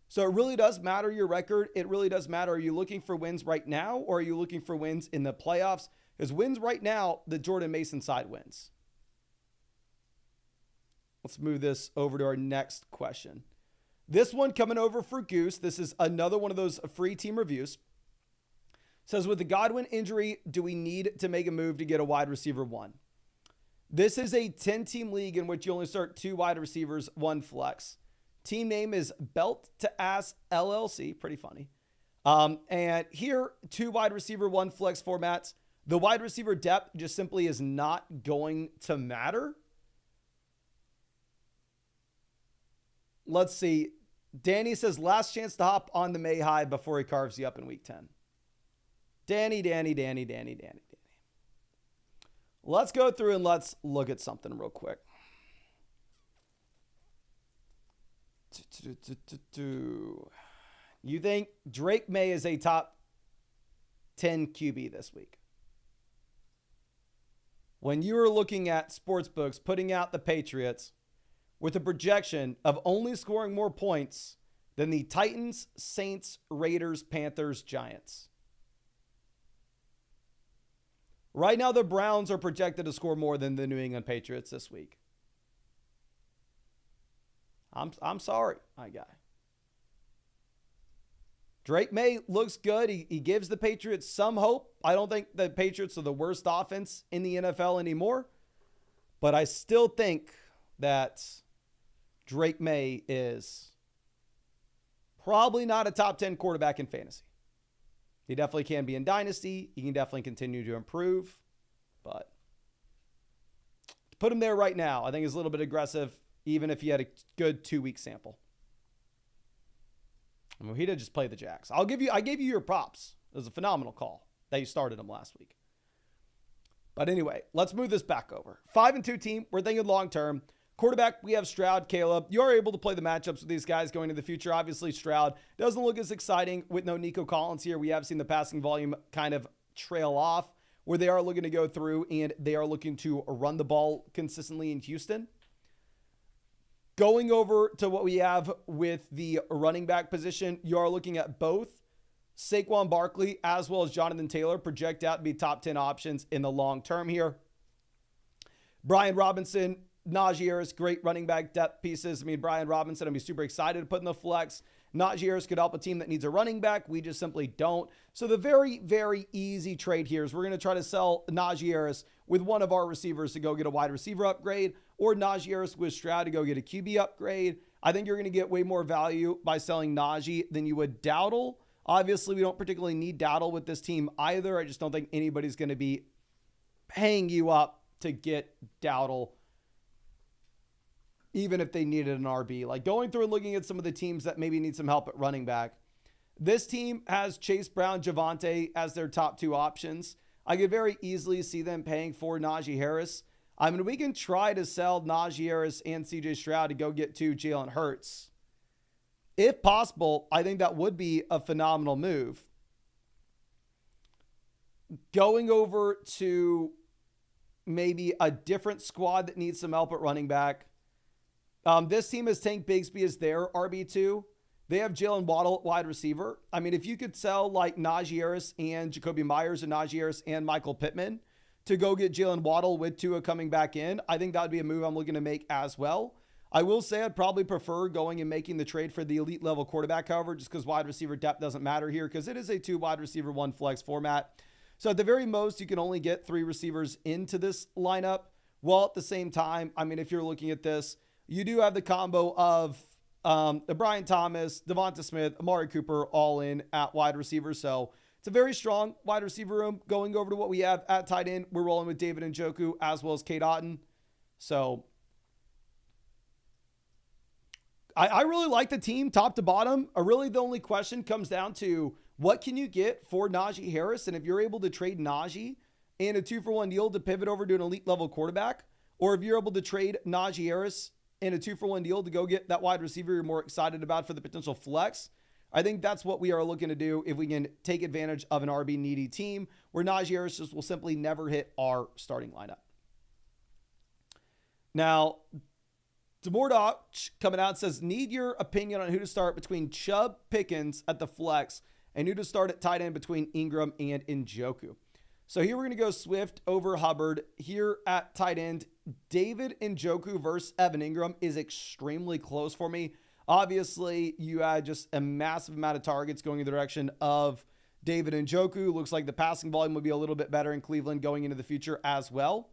So it really does matter your record. It really does matter. Are you looking for wins right now or are you looking for wins in the playoffs? Because wins right now, the Jordan Mason side wins. Let's move this over to our next question. This one coming over for Goose. This is another one of those free team reviews. Says, with the Godwin injury, do we need to make a move to get a wide receiver 1? This is a 10-team league in which you only start 2 wide receivers, 1 flex. Team name is Belt to Ass LLC. Pretty funny. And here, 2 wide receiver, 1 flex formats. The wide receiver depth just simply is not going to matter. Let's see. Danny says, last chance to hop on the May High before he carves you up in week 10. Danny. Let's go through and let's look at something real quick. You think Drake May is a top 10 QB this week? When you are looking at sportsbooks putting out the Patriots with a projection of only scoring more points than the Titans, Saints, Raiders, Panthers, Giants. Right now, the Browns are projected to score more than the New England Patriots this week. I'm sorry, my guy. Drake May looks good. He gives the Patriots some hope. I don't think the Patriots are the worst offense in the NFL anymore, but I still think that Drake May is probably not a top 10 quarterback in fantasy. He definitely can be in Dynasty. He can definitely continue to improve, but to put him there right now, I think is a little bit aggressive, even if he had a good 2-week sample. I mean, he did just play the Jacks. I gave you your props. It was a phenomenal call that you started him last week. But anyway, let's move this back over. 5-2 team. We're thinking long term. Quarterback, we have Stroud, Caleb. You are able to play the matchups with these guys going into the future. Obviously, Stroud doesn't look as exciting with no Nico Collins here. We have seen the passing volume kind of trail off, where they are looking to go through and they are looking to run the ball consistently in Houston. Going over to what we have with the running back position, you are looking at both Saquon Barkley as well as Jonathan Taylor project out to be top 10 options in the long term here. Brian Robinson, Najee Harris, great running back depth pieces. I mean, Brian Robinson, I'd be super excited to put in the flex. Najee Harris could help a team that needs a running back. We just simply don't. So the very, very easy trade here is we're going to try to sell Najee Harris with one of our receivers to go get a wide receiver upgrade, or Najee Harris with Stroud to go get a QB upgrade. I think you're going to get way more value by selling Najee than you would Dowdle. Obviously, we don't particularly need Dowdle with this team either. I just don't think anybody's going to be paying you up to get Dowdle, even if they needed an RB. Like going through and looking at some of the teams that maybe need some help at running back. This team has Chase Brown, Javonte as their top 2 options. I could very easily see them paying for Najee Harris. I mean, we can try to sell Najee Harris and CJ Stroud to go get to Jalen Hurts. If possible, I think that would be a phenomenal move. Going over to maybe a different squad that needs some help at running back. This team has Tank Bigsby as their RB2. They have Jalen Waddle at wide receiver. I mean, if you could sell like Najee Harris and Jacoby Myers, or Najee Harris and Michael Pittman to go get Jalen Waddle with Tua coming back in, I think that would be a move I'm looking to make as well. I will say I'd probably prefer going and making the trade for the elite level quarterback, however, just because wide receiver depth doesn't matter here, because it is a 2 wide receiver, 1 flex format. So at the very most, you can only get 3 receivers into this lineup. While at the same time, I mean, if you're looking at this, you do have the combo of Brian Thomas, Devonta Smith, Amari Cooper all in at wide receiver. So it's a very strong wide receiver room. Going over to what we have at tight end, we're rolling with David Njoku as well as Kate Otten. So I really like the team top to bottom. Really, the only question comes down to what can you get for Najee Harris? And if you're able to trade Najee in a 2-for-1 deal to pivot over to an elite level quarterback, or if you're able to trade Najee Harris in a 2-for-1 deal to go get that wide receiver you're more excited about for the potential flex, I think that's what we are looking to do if we can take advantage of an RB needy team where Najee Harris just will simply never hit our starting lineup. Now, Demordach coming out says, need your opinion on who to start between Chubb, Pickens at the flex and who to start at tight end between Ingram and Njoku. So here we're going to go Swift over Hubbard. Here at tight end, David Njoku versus Evan Ingram is extremely close for me. Obviously, you had just a massive amount of targets going in the direction of David Njoku. Looks like the passing volume will be a little bit better in Cleveland going into the future as well.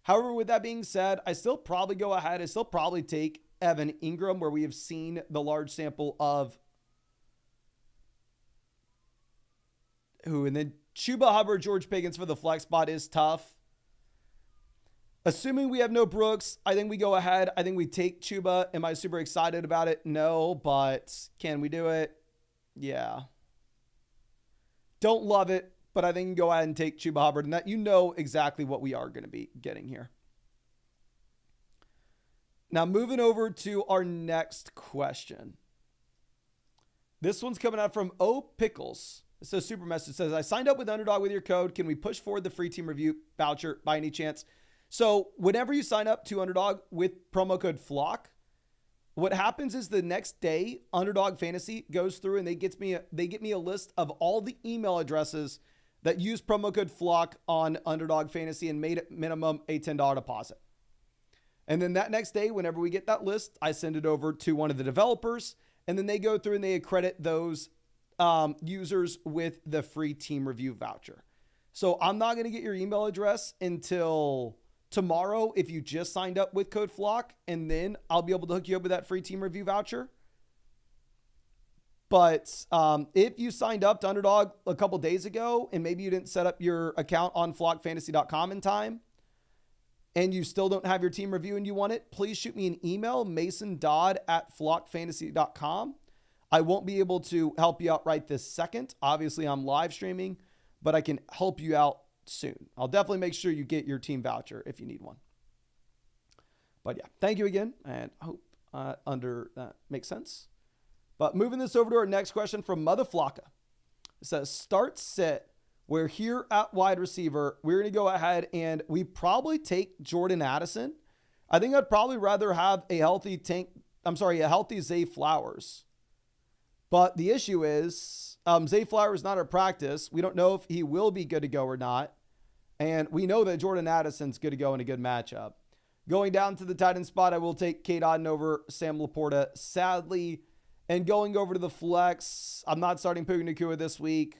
However, with that being said, I still probably go ahead. I still probably take Evan Ingram, where we have seen the large sample of who, and then Chuba Hubbard, George Pickens for the flex spot is tough. Assuming we have no Brooks, I think we go ahead. I think we take Chuba. Am I super excited about it? No, but can we do it? Yeah. Don't love it, but I think you can go ahead and take Chuba Hubbard, and that you know exactly what we are going to be getting here. Now, moving over to our next question. This one's coming out from O Pickles. It says, super message says, I signed up with Underdog with your code. Can we push forward the free team review voucher by any chance? So whenever you sign up to Underdog with promo code FLOCK, what happens is the next day, Underdog Fantasy goes through and they get me a list of all the email addresses that used promo code FLOCK on Underdog Fantasy and made it minimum a $10 deposit. And then that next day, whenever we get that list, I send it over to one of the developers, and then they go through and they accredit those users with the free team review voucher. So I'm not going to get your email address until tomorrow if you just signed up with code FLOCK, and then I'll be able to hook you up with that free team review voucher. But if you signed up to Underdog a couple days ago and maybe you didn't set up your account on flockfantasy.com in time and you still don't have your team review and you want it, please shoot me an email, mason.dodd@flockfantasy.com. I won't be able to help you out right this second. Obviously, I'm live streaming, but I can help you out soon. I'll definitely make sure you get your team voucher if you need one. But yeah, thank you again, and I hope that makes sense. But moving this over to our next question from Mother Flocka. It says, start sit. We're here at wide receiver. We're going to go ahead and we probably take Jordan Addison. I think I'd probably rather have a healthy Zay Flowers. But the issue is Zay Flowers not at practice. We don't know if he will be good to go or not. And we know that Jordan Addison's good to go in a good matchup. Going down to the tight end spot, I will take Cade Otton over Sam Laporta, sadly. And going over to the flex, I'm not starting Puka Nacua this week.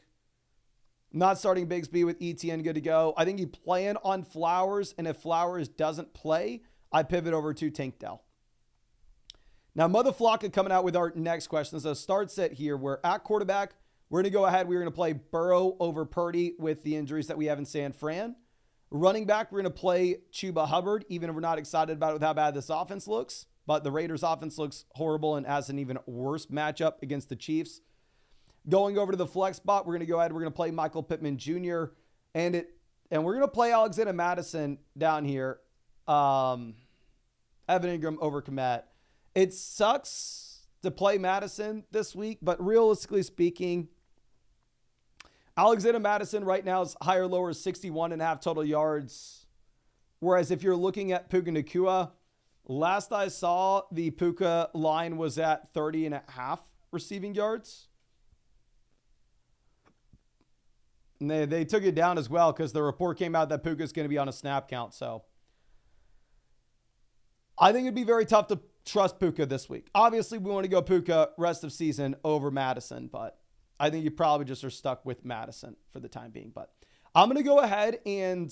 Not starting Bigsby with ETN good to go. I think you plan on Flowers, and if Flowers doesn't play, I pivot over to Tank Dell. Now, Mother Flocka coming out with our next question. There's a start set here. We're at quarterback. We're going to go ahead. We're going to play Burrow over Purdy with the injuries that we have in San Fran. Running back, we're going to play Chuba Hubbard, even if we're not excited about it with how bad this offense looks. But the Raiders offense looks horrible and has an even worse matchup against the Chiefs. Going over to the flex spot, we're going to go ahead. We're going to play Michael Pittman Jr. And we're going to play Alexander Madison down here. Evan Ingram over Komet. It sucks to play Madison this week, but realistically speaking, Alexander Madison right now is higher lower 61.5 total yards. Whereas if you're looking at Puka Nacua, last I saw, the Puka line was at 30.5 receiving yards. And they took it down as well because the report came out that Puka is going to be on a snap count. So I think it'd be very tough to trust Puka this week. Obviously, we want to go Puka rest of season over Madison, but I think you probably just are stuck with Madison for the time being. But I'm going to go ahead and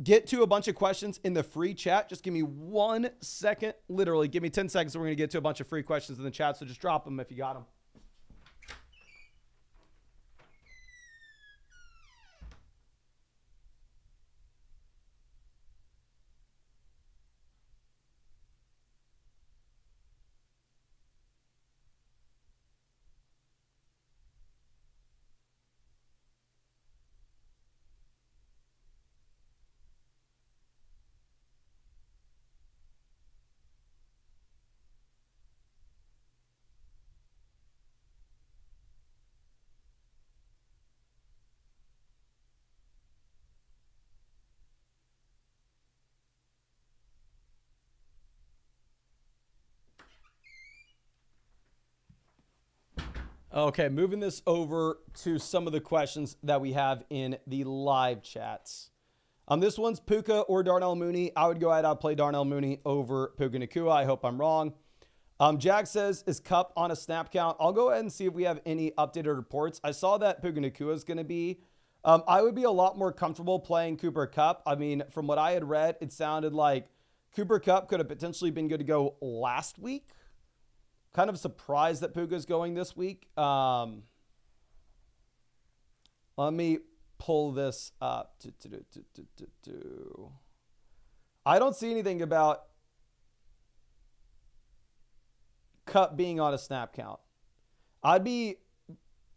get to a bunch of questions in the free chat. Just give me 1 second. Literally, give me 10 seconds. And we're going to get to a bunch of free questions in the chat. So just drop them if you got them. Okay, moving this over to some of the questions that we have in the live chats. This one's Puka or Darnell Mooney. I would go ahead. I'll play Darnell Mooney over Puka Nacua. I hope I'm wrong. Jack says, is Cup on a snap count? I'll go ahead and see if we have any updated reports. I saw that Puka Nacua is going to be. I would be a lot more comfortable playing Cooper Kupp. I mean, from what I had read, it sounded like Cooper Kupp could have potentially been good to go last week. Kind of surprised that Puka's going this week. Let me pull this up. I don't see anything about Kupp being on a snap count. I'd be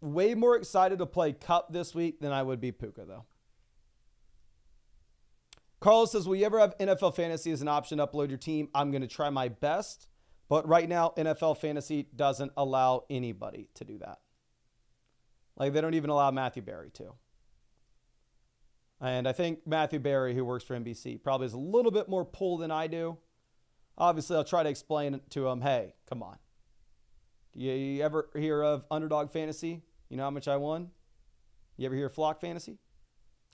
way more excited to play Kupp this week than I would be Puka, though. Carlos says, will you ever have NFL Fantasy as an option to upload your team? I'm going to try my best. But right now, NFL Fantasy doesn't allow anybody to do that. Like, they don't even allow Matthew Berry to. And I think Matthew Berry, who works for NBC, probably has a little bit more pull than I do. Obviously, I'll try to explain to him, hey, come on. Do you ever hear of Underdog Fantasy? You know how much I won? You ever hear of Flock Fantasy?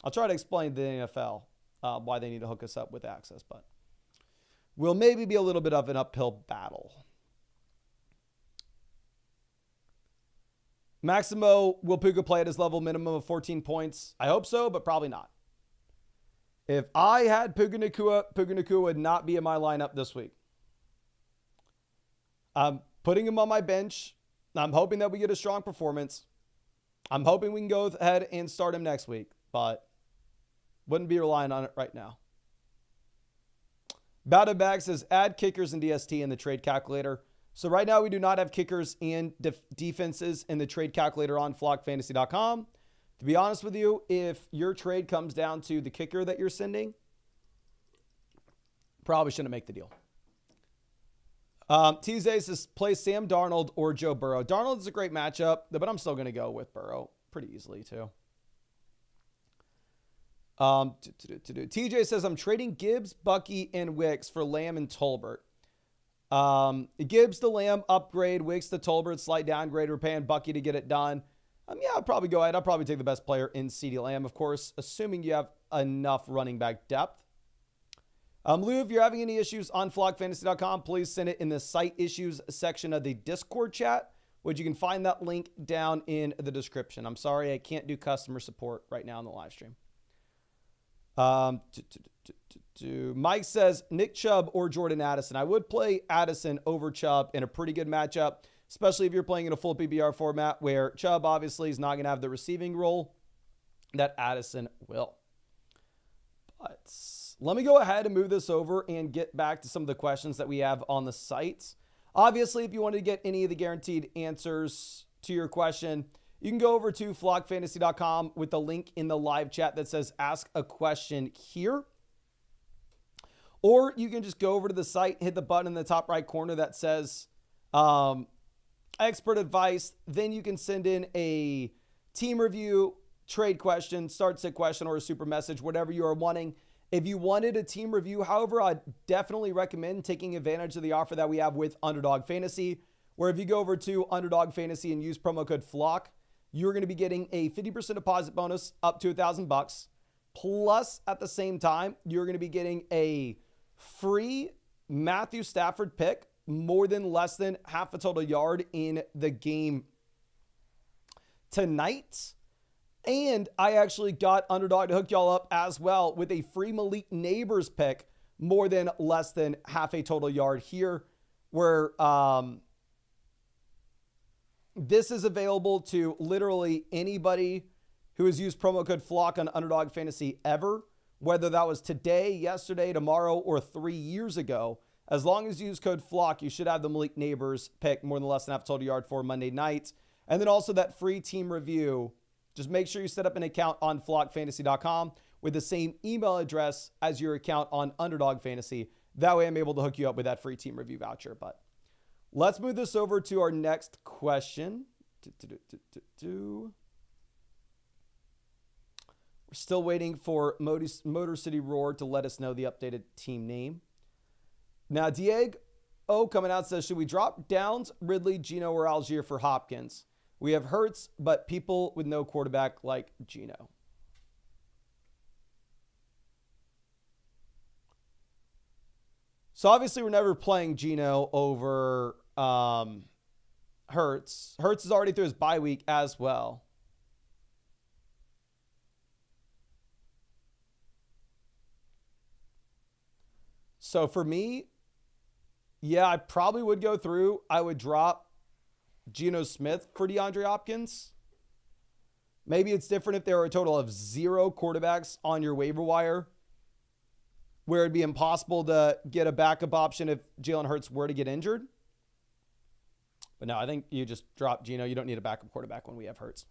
I'll try to explain to the NFL why they need to hook us up with access, but will maybe be a little bit of an uphill battle. Maximo, will Puka play at his level minimum of 14 points? I hope so, but probably not. If I had Puka Nacua would not be in my lineup this week. I'm putting him on my bench. I'm hoping that we get a strong performance. I'm hoping we can go ahead and start him next week, but wouldn't be relying on it right now. Batted Bag says, add kickers and DST in the trade calculator. So right now we do not have kickers and defenses in the trade calculator on flockfantasy.com. To be honest with you, if your trade comes down to the kicker that you're sending, probably shouldn't make the deal. TZ says, play Sam Darnold or Joe Burrow. Darnold is a great matchup, but I'm still going to go with Burrow pretty easily too. TJ says, I'm trading Gibbs, Bucky, and Wicks for Lamb and Tolbert. Gibbs to Lamb, upgrade. Wicks to Tolbert, slight downgrade. We're paying Bucky to get it done. Yeah, I'll probably go ahead. I'll probably take the best player in CeeDee Lamb, of course, assuming you have enough running back depth. Lou, if you're having any issues on flockfantasy.com, please send it in the site issues section of the Discord chat, which you can find that link down in the description. I'm sorry, I can't do customer support right now in the live stream. Mike says, Nick Chubb or Jordan Addison. I would play Addison over Chubb in a pretty good matchup, especially if you're playing in a full PPR format where Chubb obviously is not going to have the receiving role that Addison will. But let me go ahead and move this over and get back to some of the questions that we have on the site. Obviously, if you wanted to get any of the guaranteed answers to your question, you can go over to flockfantasy.com with the link in the live chat that says ask a question here. Or you can just go over to the site, hit the button in the top right corner that says expert advice. Then you can send in a team review, trade question, start sit question, or a super message, whatever you are wanting. If you wanted a team review, however, I'd definitely recommend taking advantage of the offer that we have with Underdog Fantasy, where if you go over to Underdog Fantasy and use promo code FLOCK, you're going to be getting a 50% deposit bonus up to $1,000. Plus, at the same time, you're going to be getting a free Matthew Stafford pick, more than less than half a total yard in the game tonight. And I actually got Underdog to hook y'all up as well with a free Malik Neighbors pick, more than less than half a total yard here, where this is available to literally anybody who has used promo code FLOCK on Underdog Fantasy ever, whether that was today, yesterday, tomorrow, or 3 years ago. As long as you use code FLOCK, you should have the Malik Neighbors pick, more than less than half total yard for Monday night. And then also that free team review. Just make sure you set up an account on flockfantasy.com with the same email address as your account on Underdog Fantasy. That way I'm able to hook you up with that free team review voucher. But let's move this over to our next question. We're still waiting for Motor City Roar to let us know the updated team name. Now, Diego coming out says, should we drop Downs, Ridley, Geno, or Algier for Hopkins? We have Hurts, but people with no quarterback like Geno. So obviously we're never playing Geno over Hurts. Hurts is already through his bye week as well. So for me, yeah, I probably would go through. I would drop Geno Smith for DeAndre Hopkins. Maybe it's different if there are a total of 0 quarterbacks on your waiver wire, where it'd be impossible to get a backup option if Jalen Hurts were to get injured. But no, I think you just drop Geno. You don't need a backup quarterback when we have Hurts.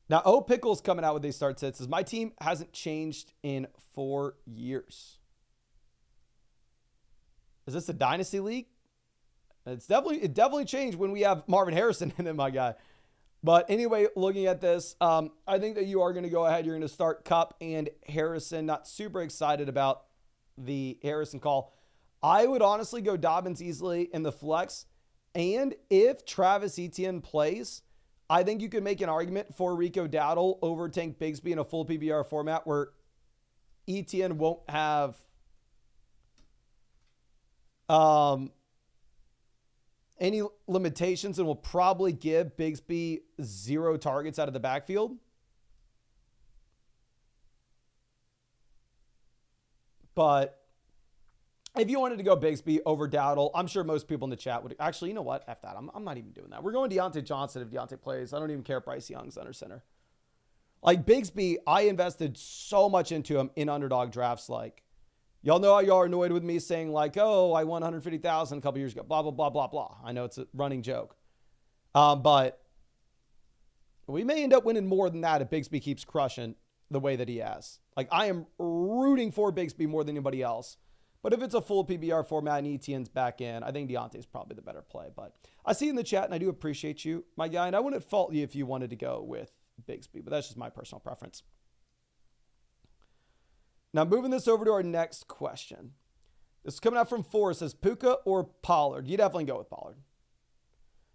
Now, Pickle's coming out with these start sits. Says, my team hasn't changed in 4 years. Is this a dynasty league? It definitely changed when we have Marvin Harrison in it, my guy. But anyway, looking at this, I think that you are going to go ahead. You're going to start Kupp and Harrison. Not super excited about the Harrison call. I would honestly go Dobbins easily in the flex. And if Travis Etienne plays, I think you could make an argument for Rico Dowdle over Tank Bigsby in a full PBR format where ETN won't have any limitations and will probably give Bigsby 0 targets out of the backfield. But if you wanted to go Bigsby over Dowdle, I'm sure most people in the chat would. Actually, you know what? F that. I'm not even doing that. We're going Deontay Johnson if Deontay plays. I don't even care if Bryce Young's under center. Like Bigsby, I invested so much into him in underdog drafts. Like, y'all know how y'all are annoyed with me saying like, oh, I won 150,000 a couple years ago, blah, blah, blah, blah, blah. I know it's a running joke. But we may end up winning more than that if Bigsby keeps crushing the way that he has. Like, I am rooting for Bigsby more than anybody else. But if it's a full PBR format and ETN's back in, I think Deontay's probably the better play. But I see you in the chat, and I do appreciate you, my guy. And I wouldn't fault you if you wanted to go with Bigsby, but that's just my personal preference. Now, moving this over to our next question. This is coming out from Forrest. Says Puka or Pollard? You definitely go with Pollard.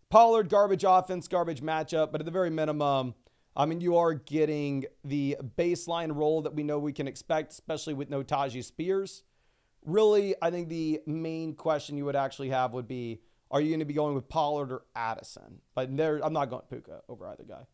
Pollard, garbage offense, garbage matchup, but at the very minimum, I mean, you are getting the baseline role that we know we can expect, especially with no Tajee Spears. Really, I think the main question you would actually have would be, are you going to be going with Pollard or Addison? But there, I'm not going Puka over either guy.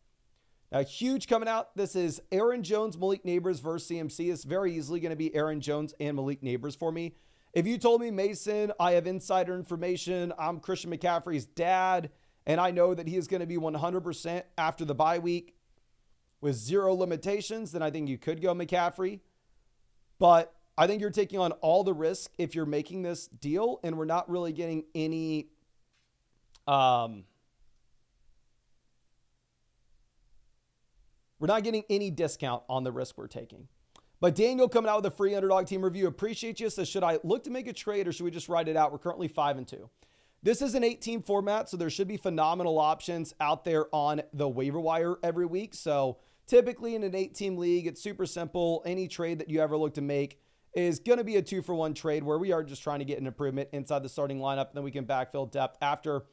Now, huge coming out. This is Aaron Jones, Malik Neighbors versus CMC. It's very easily going to be Aaron Jones and Malik Neighbors for me. If you told me, Mason, I have insider information, I'm Christian McCaffrey's dad, and I know that he is going to be 100% after the bye week with 0 limitations, then I think you could go McCaffrey. But I think you're taking on all the risk if you're making this deal, and we're not really getting any discount on the risk we're taking. But Daniel coming out with a free underdog team review. Appreciate you. Says, should I look to make a trade or should we just ride it out? We're currently 5-2. This is an 8-team format, so there should be phenomenal options out there on the waiver wire every week. So typically in an 8-team league, it's super simple. Any trade that you ever look to make is going to be a 2-for-1 trade where we are just trying to get an improvement inside the starting lineup, and then we can backfill depth after.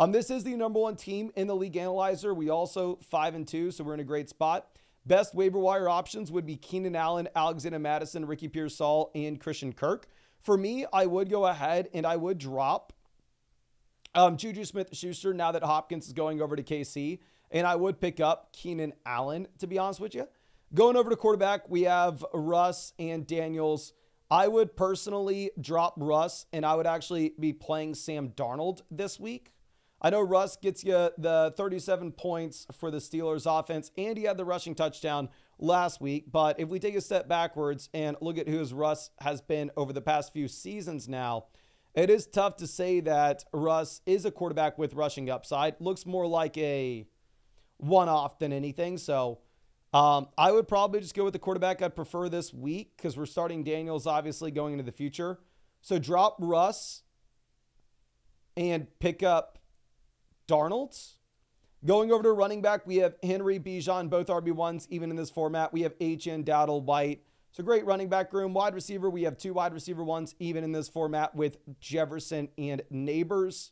This is the #1 team in the league analyzer. We also 5-2, so we're in a great spot. Best waiver wire options would be Keenan Allen, Alexander Madison, Ricky Pearsall, and Christian Kirk. For me, I would go ahead and I would drop Juju Smith-Schuster now that Hopkins is going over to KC, and I would pick up Keenan Allen, to be honest with you. Going over to quarterback, we have Russ and Daniels. I would personally drop Russ, and I would actually be playing Sam Darnold this week. I know Russ gets you the 37 points for the Steelers offense, and he had the rushing touchdown last week. But if we take a step backwards and look at who Russ has been over the past few seasons now, it is tough to say that Russ is a quarterback with rushing upside. Looks more like a one-off than anything. So I would probably just go with the quarterback I'd prefer this week because we're starting Daniels, obviously, going into the future. So drop Russ and pick up Darnold. Going over to running back, we have Henry, Bijan, both RB1s, even in this format. We have HN, Dowdle, White. It's a great running back room. Wide receiver, we have 2 wide receiver ones, even in this format with Jefferson and Neighbors.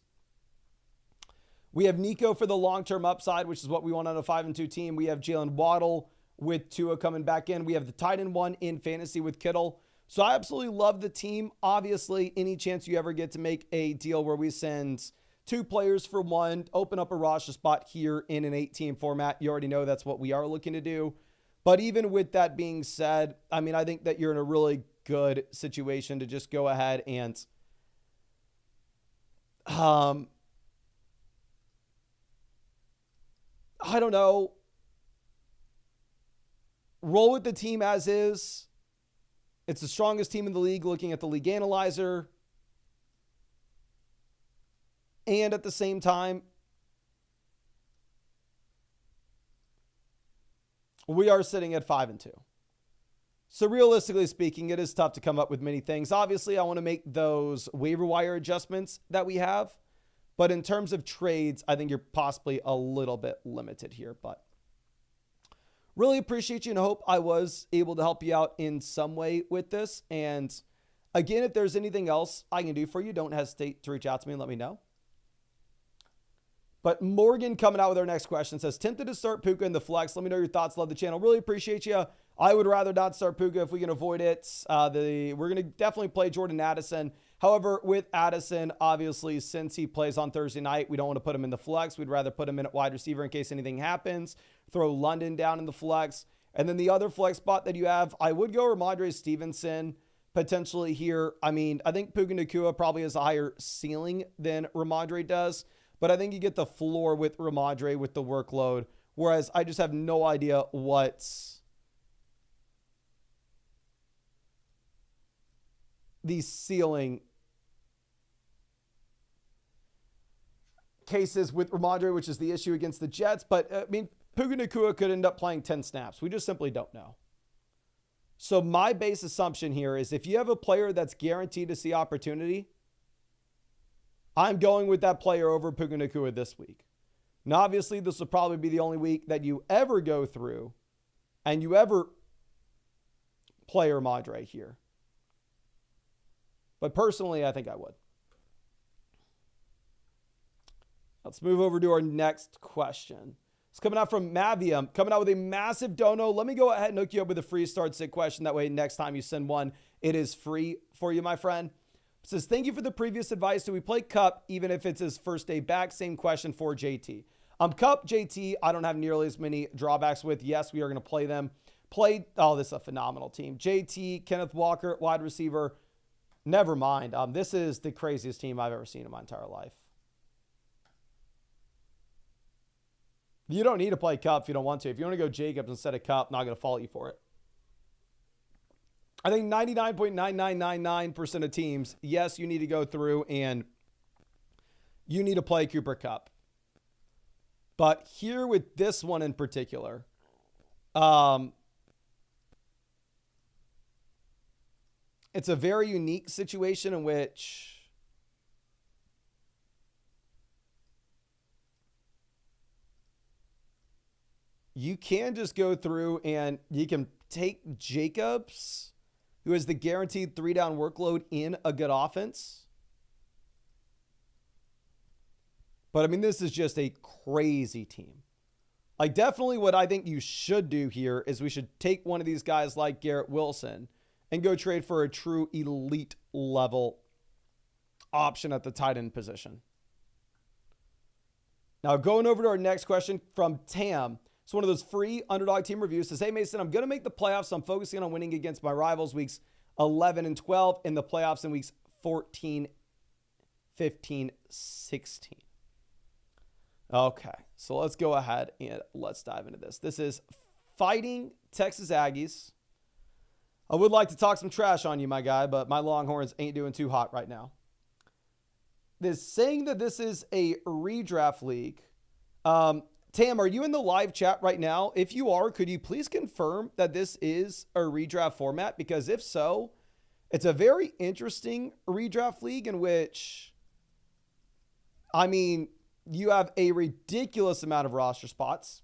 We have Nico for the long-term upside, which is what we want on a 5-2 team. We have Jalen Waddle with Tua coming back in. We have the tight end one in fantasy with Kittle. So I absolutely love the team. Obviously, any chance you ever get to make a deal where we send 2 players for 1, open up a roster spot here in an 8-team format, you already know that's what we are looking to do. But even with that being said, I mean, I think that you're in a really good situation to just go ahead and I don't know, roll with the team as is. It's the strongest team in the league looking at the league analyzer. And at the same time, we are sitting at 5-2. So realistically speaking, it is tough to come up with many things. Obviously, I want to make those waiver wire adjustments that we have. But in terms of trades, I think you're possibly a little bit limited here. But really appreciate you and hope I was able to help you out in some way with this. And again, if there's anything else I can do for you, don't hesitate to reach out to me and let me know. But Morgan coming out with our next question says, tempted to start Puka in the flex. Let me know your thoughts. Love the channel. Really appreciate you. I would rather not start Puka if we can avoid it. We're going to definitely play Jordan Addison. However, with Addison, obviously, since he plays on Thursday night, we don't want to put him in the flex. We'd rather put him in at wide receiver in case anything happens. Throw London down in the flex. And then the other flex spot that you have, I would go Ramondre Stevenson potentially here. I mean, I think Puka Nacua probably has a higher ceiling than Ramondre does. But I think you get the floor with Ramondre with the workload. Whereas I just have no idea what the ceiling cases with Ramondre, which is the issue against the Jets. But I mean, Puka Nacua could end up playing 10 snaps. We just simply don't know. So my base assumption here is if you have a player that's guaranteed to see opportunity, I'm going with that player over Puka Nacua this week. Now, obviously, this will probably be the only week that you ever go through and you ever play Ramondre here. But personally, I think I would. Let's move over to our next question. It's coming out from Mavium, coming out with a massive dono. Let me go ahead and hook you up with a free start sit question. That way, next time you send one, it is free for you, my friend. It says, thank you for the previous advice. Do we play Cup even if it's his first day back? Same question for JT. Cup, JT, I don't have nearly as many drawbacks with. Yes, we are going to play them. This is a phenomenal team. JT, Kenneth Walker, wide receiver. Never mind. This is the craziest team I've ever seen in my entire life. You don't need to play Cup if you don't want to. If you want to go Jacobs instead of Cup, not going to fault you for it. I think 99.9999% of teams, yes, you need to go through and you need to play Cooper Kupp. But here with this one in particular, it's a very unique situation in which you can just go through and you can take Jacobs, who has the guaranteed 3-down workload in a good offense. But I mean, this is just a crazy team. Like, definitely what I think you should do here is we should take one of these guys like Garrett Wilson and go trade for a true elite level option at the tight end position. Now, going over to our next question from Tam. It's one of those free Underdog team reviews. Says, hey, Mason, I'm going to make the playoffs. So I'm focusing on winning against my rivals weeks 11 and 12 in the playoffs in weeks 14, 15, 16. Okay, so let's go ahead and let's dive into this. This is Fighting Texas Aggies. I would like to talk some trash on you, my guy, but my Longhorns ain't doing too hot right now. This saying that this is a redraft league. Tam, are you in the live chat right now? If you are, could you please confirm that this is a redraft format? Because if so, it's a very interesting redraft league in which, I mean, you have a ridiculous amount of roster spots.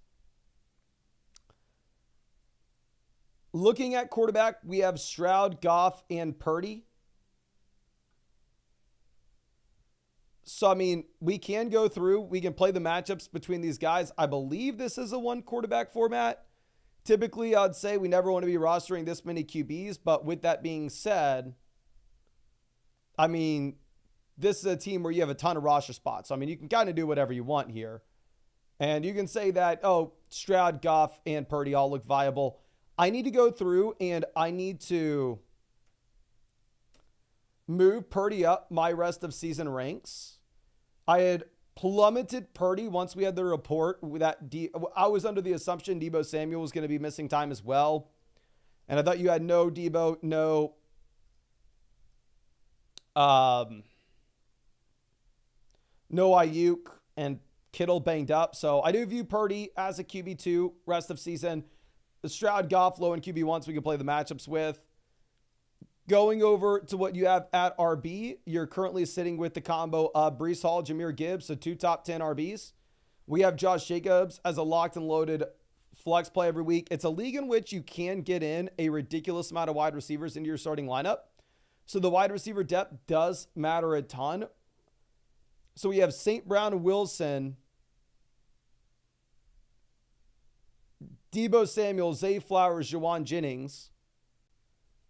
Looking at quarterback, we have Stroud, Goff, and Purdy. So, I mean, we can go through. We can play the matchups between these guys. I believe this is a one quarterback format. Typically, I'd say we never want to be rostering this many QBs. But with that being said, I mean, this is a team where you have a ton of roster spots. So, I mean, you can kind of do whatever you want here. And you can say that, oh, Stroud, Goff, and Purdy all look viable. I need to go through and I need to move Purdy up my rest of season ranks. I had plummeted Purdy once we had the report that I was under the assumption Deebo Samuel was going to be missing time as well. And I thought you had no Deebo, no Ayuk, and Kittle banged up. So I do view Purdy as a QB2 rest of season. The Stroud, Goff, low in QB1, so we can play the matchups with. Going over to what you have at RB, you're currently sitting with the combo of Breece Hall, Jahmyr Gibbs, so 2 top 10 RBs. We have Josh Jacobs as a locked and loaded flex play every week. It's a league in which you can get in a ridiculous amount of wide receivers into your starting lineup. So the wide receiver depth does matter a ton. So we have St. Brown and Wilson Deebo Samuel, Zay Flowers, Jawan Jennings.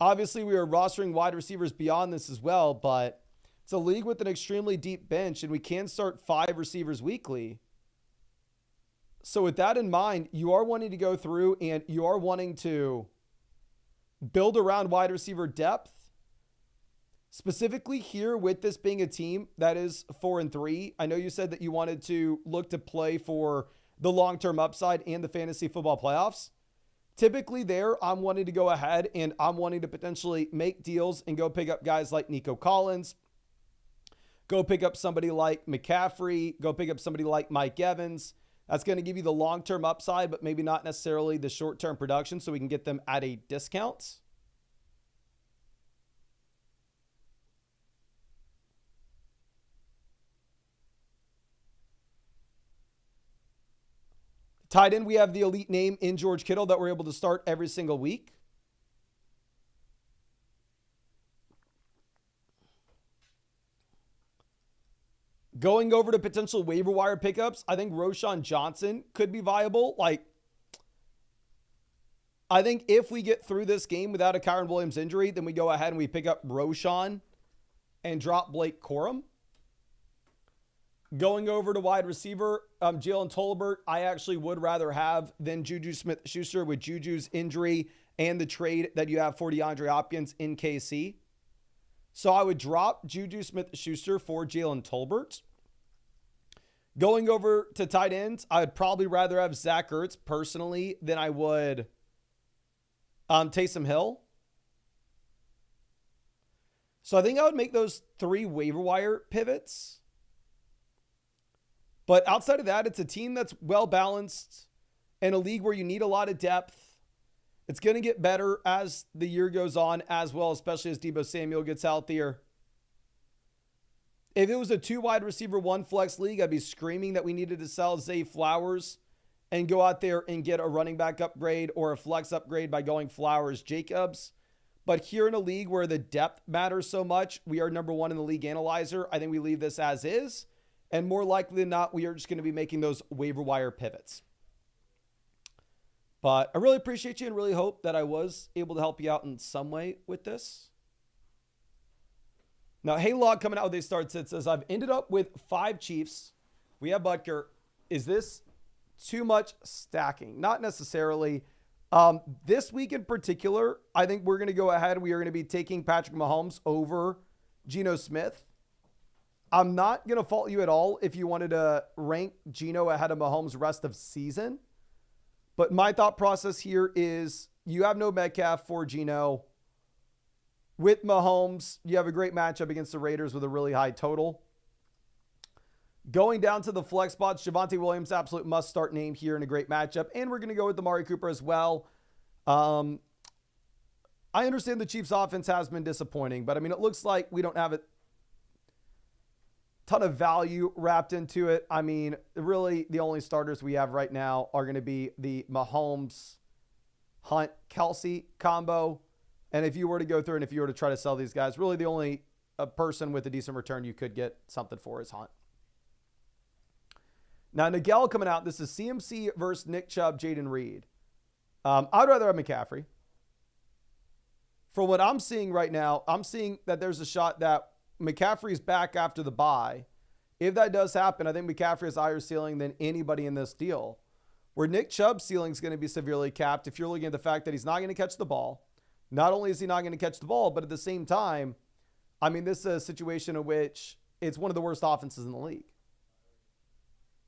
Obviously, we are rostering wide receivers beyond this as well, but it's a league with an extremely deep bench, and we can start 5 receivers weekly. So with that in mind, you are wanting to go through and you are wanting to build around wide receiver depth. Specifically here with this being a team that is 4-3, I know you said that you wanted to look to play for the long-term upside and the fantasy football playoffs. Typically there, I'm wanting to go ahead and I'm wanting to potentially make deals and go pick up guys like Nico Collins, go pick up somebody like McCaffrey, go pick up somebody like Mike Evans. That's going to give you the long-term upside, but maybe not necessarily the short-term production, so we can get them at a discount. Tight end, we have the elite name in George Kittle that we're able to start every single week. Going over to potential waiver wire pickups, I think Roschon Johnson could be viable. I think if we get through this game without a Kyron Williams injury, then we go ahead and we pick up Roschon and drop Blake Corum. Going over to wide receiver, Jalen Tolbert, I actually would rather have than Juju Smith-Schuster with Juju's injury and the trade that you have for DeAndre Hopkins in KC. So I would drop Juju Smith-Schuster for Jalen Tolbert. Going over to tight ends, I would probably rather have Zach Ertz personally than I would Taysom Hill. So I think I would make those 3 waiver wire pivots. But outside of that, it's a team that's well-balanced in a league where you need a lot of depth. It's going to get better as the year goes on as well, especially as Deebo Samuel gets healthier. If it was a 2 wide receiver, 1 flex league, I'd be screaming that we needed to sell Zay Flowers and go out there and get a running back upgrade or a flex upgrade by going Flowers Jacobs. But here in a league where the depth matters so much, we are number 1 in the league analyzer. I think we leave this as is. And more likely than not, we are just going to be making those waiver wire pivots. But I really appreciate you and really hope that I was able to help you out in some way with this. Now, Haylog coming out with a start sit says, I've ended up with 5 Chiefs. We have Butker. Is this too much stacking? Not necessarily. This week in particular, I think we're going to go ahead. We are going to be taking Patrick Mahomes over Geno Smith. I'm not going to fault you at all if you wanted to rank Geno ahead of Mahomes rest of season. But my thought process here is you have no Metcalf for Geno. With Mahomes, you have a great matchup against the Raiders with a really high total. Going down to the flex spots, Javonte Williams, absolute must-start name here in a great matchup. And we're going to go with Amari Cooper as well. I understand the Chiefs' offense has been disappointing, but I mean, it looks like we don't have a ton of value wrapped into it. I mean, really, the only starters we have right now are going to be the Mahomes, Hunt, Kelsey combo. And if you were to go through and if you were to try to sell these guys, really the only person with a decent return you could get something for is Hunt. Now, Nigel coming out. This is CMC versus Nick Chubb, Jaden Reed. I'd rather have McCaffrey. For what I'm seeing right now, I'm seeing that there's a shot that McCaffrey's back after the bye. If that does happen, I think McCaffrey has higher ceiling than anybody in this deal. Where Nick Chubb's ceiling is going to be severely capped if you're looking at the fact that he's not going to catch the ball. Not only is he not going to catch the ball, but at the same time, I mean, this is a situation in which it's one of the worst offenses in the league.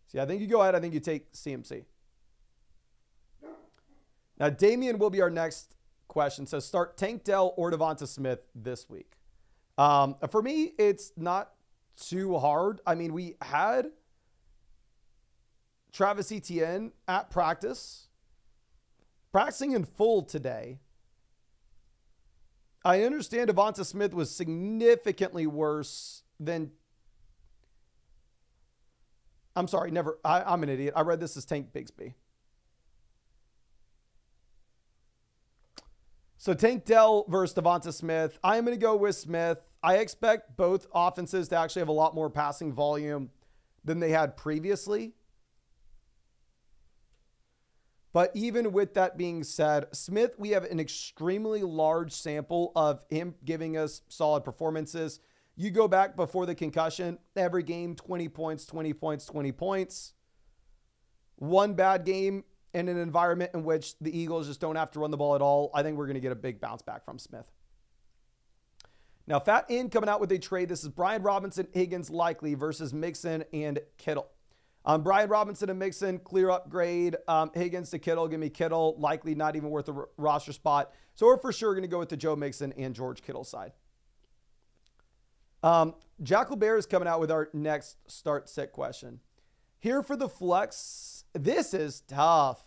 So yeah, I think you go ahead. I think you take CMC. Now, Damian will be our next question. So start Tank Dell or Devonta Smith this week. For me, it's not too hard. I mean, we had Travis Etienne at practice, practicing in full today. I understand Devonta Smith was significantly worse than... I'm sorry, never. I'm an idiot. I read this as Tank Bigsby. So Tank Dell versus Devonta Smith. I am going to go with Smith. I expect both offenses to actually have a lot more passing volume than they had previously. But even with that being said, Smith, we have an extremely large sample of him giving us solid performances. You go back before the concussion, every game, 20 points, 20 points, 20 points. One bad game in an environment in which the Eagles just don't have to run the ball at all. I think we're going to get a big bounce back from Smith. Now, Fat In coming out with a trade. This is Brian Robinson, Higgins likely versus Mixon and Kittle. Brian Robinson and Mixon, clear upgrade. Higgins to Kittle, give me Kittle, likely not even worth a roster spot. So we're for sure going to go with the Joe Mixon and George Kittle side. Jack LeBear is coming out with our next start sit question. Here for the flex, this is tough.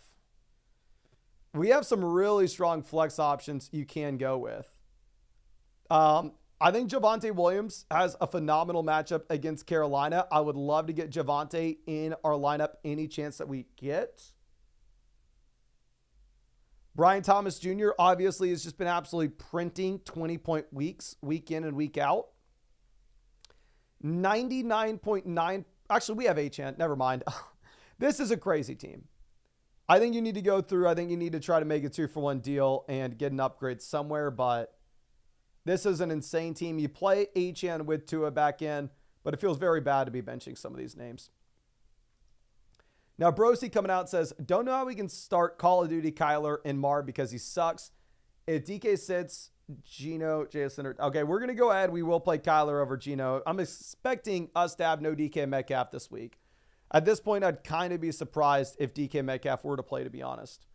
We have some really strong flex options you can go with. I think Javonte Williams has a phenomenal matchup against Carolina. I would love to get Javonte in our lineup any chance that we get. Brian Thomas Jr. obviously has just been absolutely printing 20-point weeks, week in and week out. 99.9. Actually, we have HN. Never mind. This is a crazy team. I think you need to go through. I think you need to try to make a 2-for-1 deal and get an upgrade somewhere, but this is an insane team. You play HN with Tua back in, but it feels very bad to be benching some of these names. Now, Brosi coming out says, don't know how we can start Call of Duty Kyler and Mar because he sucks. If DK sits, Gino, Jason. Okay, we're going to go ahead. We will play Kyler over Gino. I'm expecting us to have no DK Metcalf this week. At this point, I'd kind of be surprised if DK Metcalf were to play, to be honest.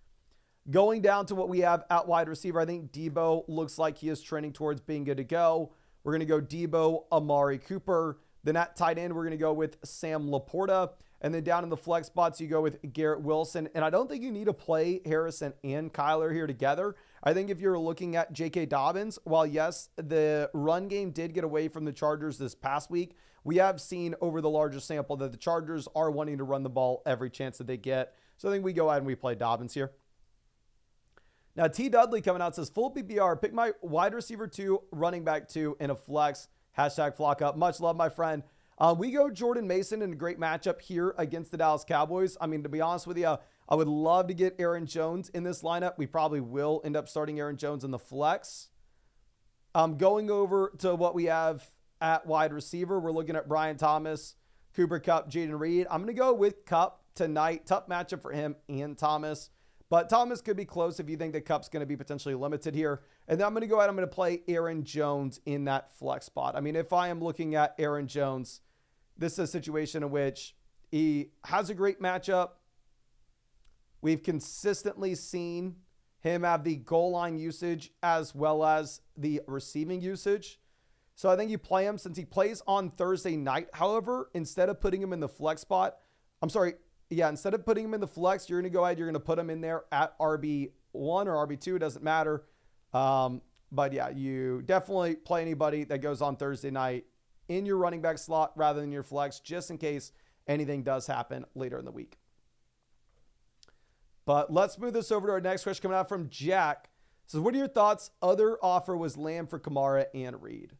Going down to what we have at wide receiver, I think Debo looks like he is trending towards being good to go. We're going to go Debo, Amari Cooper. Then at tight end, we're going to go with Sam Laporta. And then down in the flex spots, you go with Garrett Wilson. And I don't think you need to play Harrison and Kyler here together. I think if you're looking at J.K. Dobbins, while yes, the run game did get away from the Chargers this past week, we have seen over the larger sample that the Chargers are wanting to run the ball every chance that they get. So I think we go ahead and we play Dobbins here. Now, T. Dudley coming out says, full PPR, pick my wide receiver 2, running back 2, in a flex. Hashtag flock up. Much love, my friend. We go Jordan Mason in a great matchup here against the Dallas Cowboys. I mean, to be honest with you, I would love to get Aaron Jones in this lineup. We probably will end up starting Aaron Jones in the flex. Going over to what we have at wide receiver, we're looking at Brian Thomas, Cooper Kupp, Jaden Reed. I'm going to go with Kupp tonight. Tough matchup for him and Thomas. But Thomas could be close if you think that Kupp's going to be potentially limited here. And then I'm going to go ahead. I'm going to play Aaron Jones in that flex spot. I mean, if I am looking at Aaron Jones, this is a situation in which he has a great matchup. We've consistently seen him have the goal line usage as well as the receiving usage. So I think you play him since he plays on Thursday night. However, instead of putting him in the flex spot, instead of putting him in the flex, you're going to go ahead, you're going to put him in there at RB1 or RB2. It doesn't matter. But yeah, you definitely play anybody that goes on Thursday night in your running back slot rather than your flex, just in case anything does happen later in the week. But let's move this over to our next question coming out from Jack. It says, what are your thoughts? Other offer was Lamb for Kamara and Reed.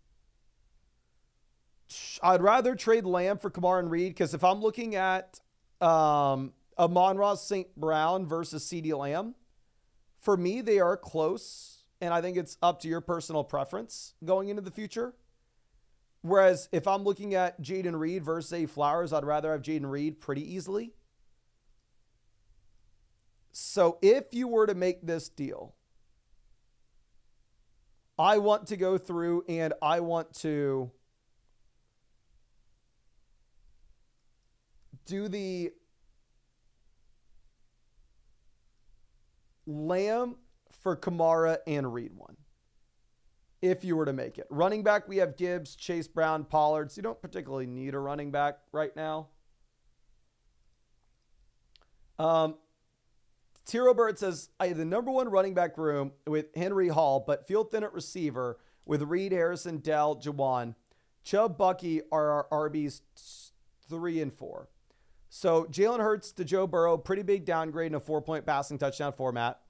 I'd rather trade Lamb for Kamara and Reed because if I'm looking at Amon-Ra St. Brown versus CeeDee Lamb, for me, they are close. And I think it's up to your personal preference going into the future. Whereas if I'm looking at Jaden Reed versus Zay Flowers, I'd rather have Jaden Reed pretty easily. So if you were to make this deal, I want to go through and I want to do the Lamb for Kamara and Reed one. If you were to make it. Running back, we have Gibbs, Chase Brown, Pollard. So you don't particularly need a running back right now. Tiro Bird says, I have the number 1 running back room with Henry Hall, but field thin at receiver with Reed, Harrison, Dell, Jawan. Chubb, Bucky are our RBs 3 and 4. So Jalen Hurts to Joe Burrow, pretty big downgrade in a 4-point passing touchdown format.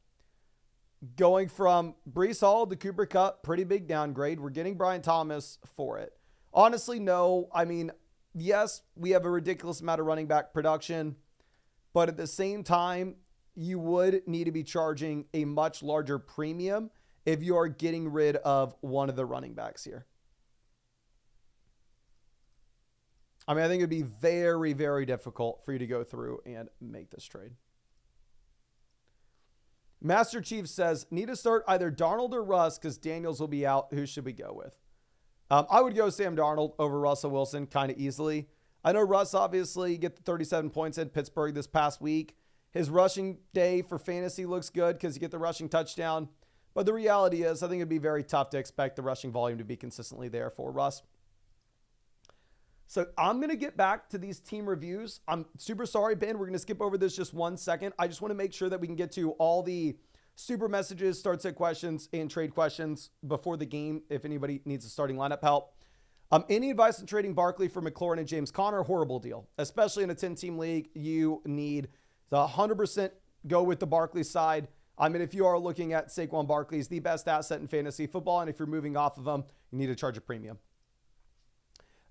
Going from Breece Hall to Cooper Kupp, pretty big downgrade. We're getting Brian Thomas for it. Honestly, no. I mean, yes, we have a ridiculous amount of running back production, but at the same time, you would need to be charging a much larger premium if you are getting rid of one of the running backs here. I mean, I think it'd be very, very difficult for you to go through and make this trade. Master Chief says, need to start either Darnold or Russ because Daniels will be out. Who should we go with? I would go Sam Darnold over Russell Wilson kind of easily. I know Russ obviously get the 37 points in Pittsburgh this past week. His rushing day for fantasy looks good because you get the rushing touchdown. But the reality is I think it'd be very tough to expect the rushing volume to be consistently there for Russ. So I'm going to get back to these team reviews. I'm super sorry, Ben. We're going to skip over this just 1 second. I just want to make sure that we can get to all the super messages, start set questions, and trade questions before the game if anybody needs a starting lineup help. Any advice on trading Barkley for McLaurin and James Conner? Horrible deal. Especially in a 10-team league, you need the 100% go with the Barkley side. I mean, if you are looking at Saquon Barkley, he's the best asset in fantasy football, and if you're moving off of him, you need to charge a premium.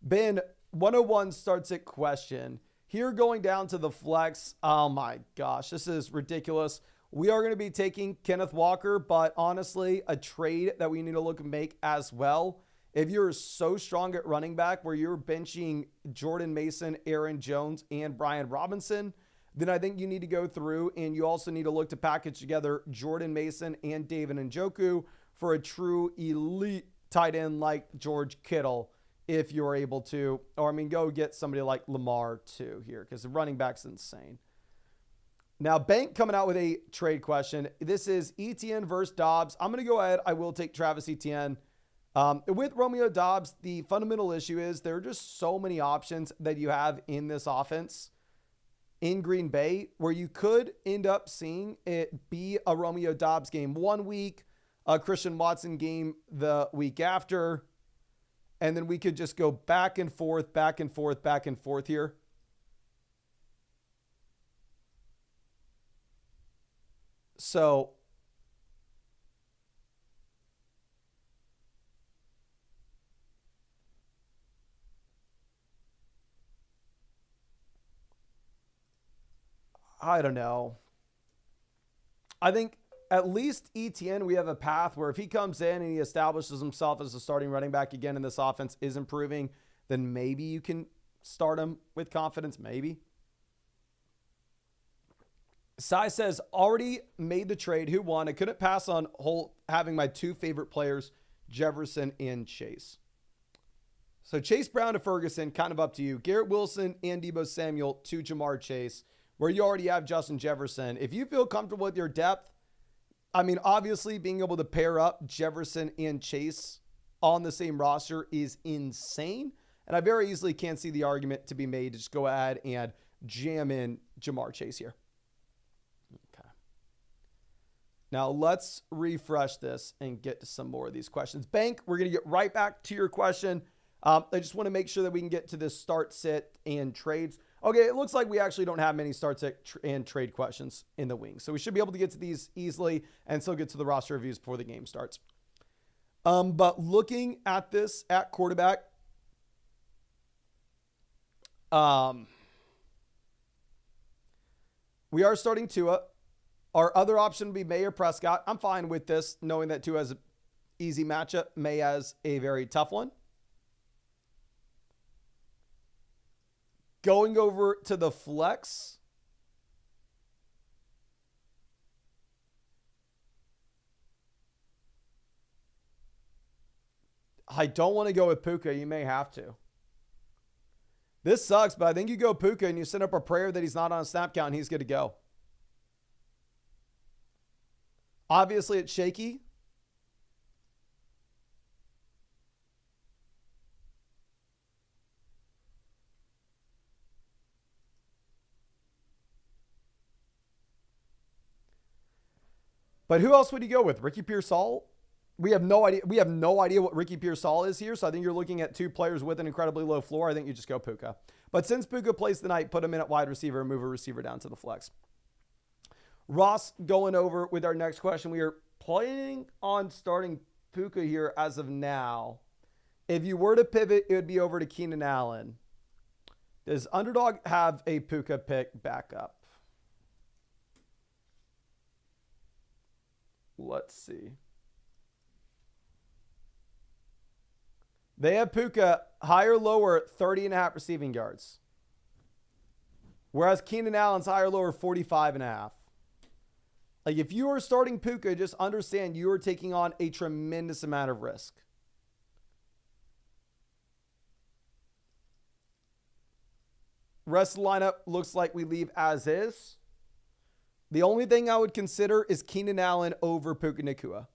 Ben, 101 starts at question. Here going down to the flex. Oh my gosh, this is ridiculous. We are going to be taking Kenneth Walker, but honestly, a trade that we need to look and make as well. If you're so strong at running back where you're benching Jordan Mason, Aaron Jones, and Brian Robinson, then I think you need to go through and you also need to look to package together Jordan Mason and David Njoku for a true elite tight end like George Kittle. If you're able to, or I mean, go get somebody like Lamar too here because the running back's insane. Now, Bank coming out with a trade question. This is Etienne versus Dobbs. I'm going to go ahead. I will take Travis Etienne. With Romeo Dobbs, the fundamental issue is there are just so many options that you have in this offense in Green Bay where you could end up seeing it be a Romeo Dobbs game 1 week, a Christian Watson game the week after. And then we could just go back and forth, back and forth, back and forth here. So I don't know. I think at least Etienne, we have a path where if he comes in and he establishes himself as a starting running back again and this offense is improving, then maybe you can start him with confidence, maybe. Sai says, already made the trade. Who won? I couldn't pass on having my two favorite players, Jefferson and Chase. So Chase Brown to Ferguson, kind of up to you. Garrett Wilson and Deebo Samuel to Jamar Chase, where you already have Justin Jefferson. If you feel comfortable with your depth, I mean, obviously being able to pair up Jefferson and Chase on the same roster is insane. And I very easily can see the argument to be made to just go ahead and jam in Jamar Chase here. Okay. Now let's refresh this and get to some more of these questions. Bank, we're going to get right back to your question. I just want to make sure that we can get to this start, sit, and trades. Okay, it looks like we actually don't have many start, sit, and trade questions in the wings. So we should be able to get to these easily and still get to the roster reviews before the game starts. But looking at this at quarterback, we are starting Tua. Our other option would be May or Prescott. I'm fine with this, knowing that Tua has an easy matchup. May has a very tough one. Going over to the flex. I don't want to go with Puka. You may have to. This sucks, but I think you go Puka and you send up a prayer that he's not on a snap count and he's good to go. Obviously, it's shaky. But who else would you go with? Ricky Pearsall? We have no idea. We have no idea what Ricky Pearsall is here. So I think you're looking at two players with an incredibly low floor. I think you just go Puka. But since Puka plays the night, put him in at wide receiver and move a receiver down to the flex. Ross going over with our next question. We are planning on starting Puka here as of now. If you were to pivot, it would be over to Keenan Allen. Does Underdog have a Puka pick back up? Let's see. They have Puka higher, lower, 30.5 receiving yards. Whereas Keenan Allen's higher, lower, 45.5. Like, if you are starting Puka, just understand you are taking on a tremendous amount of risk. Rest of the lineup looks like we leave as is. The only thing I would consider is Keenan Allen over Puka Nacua.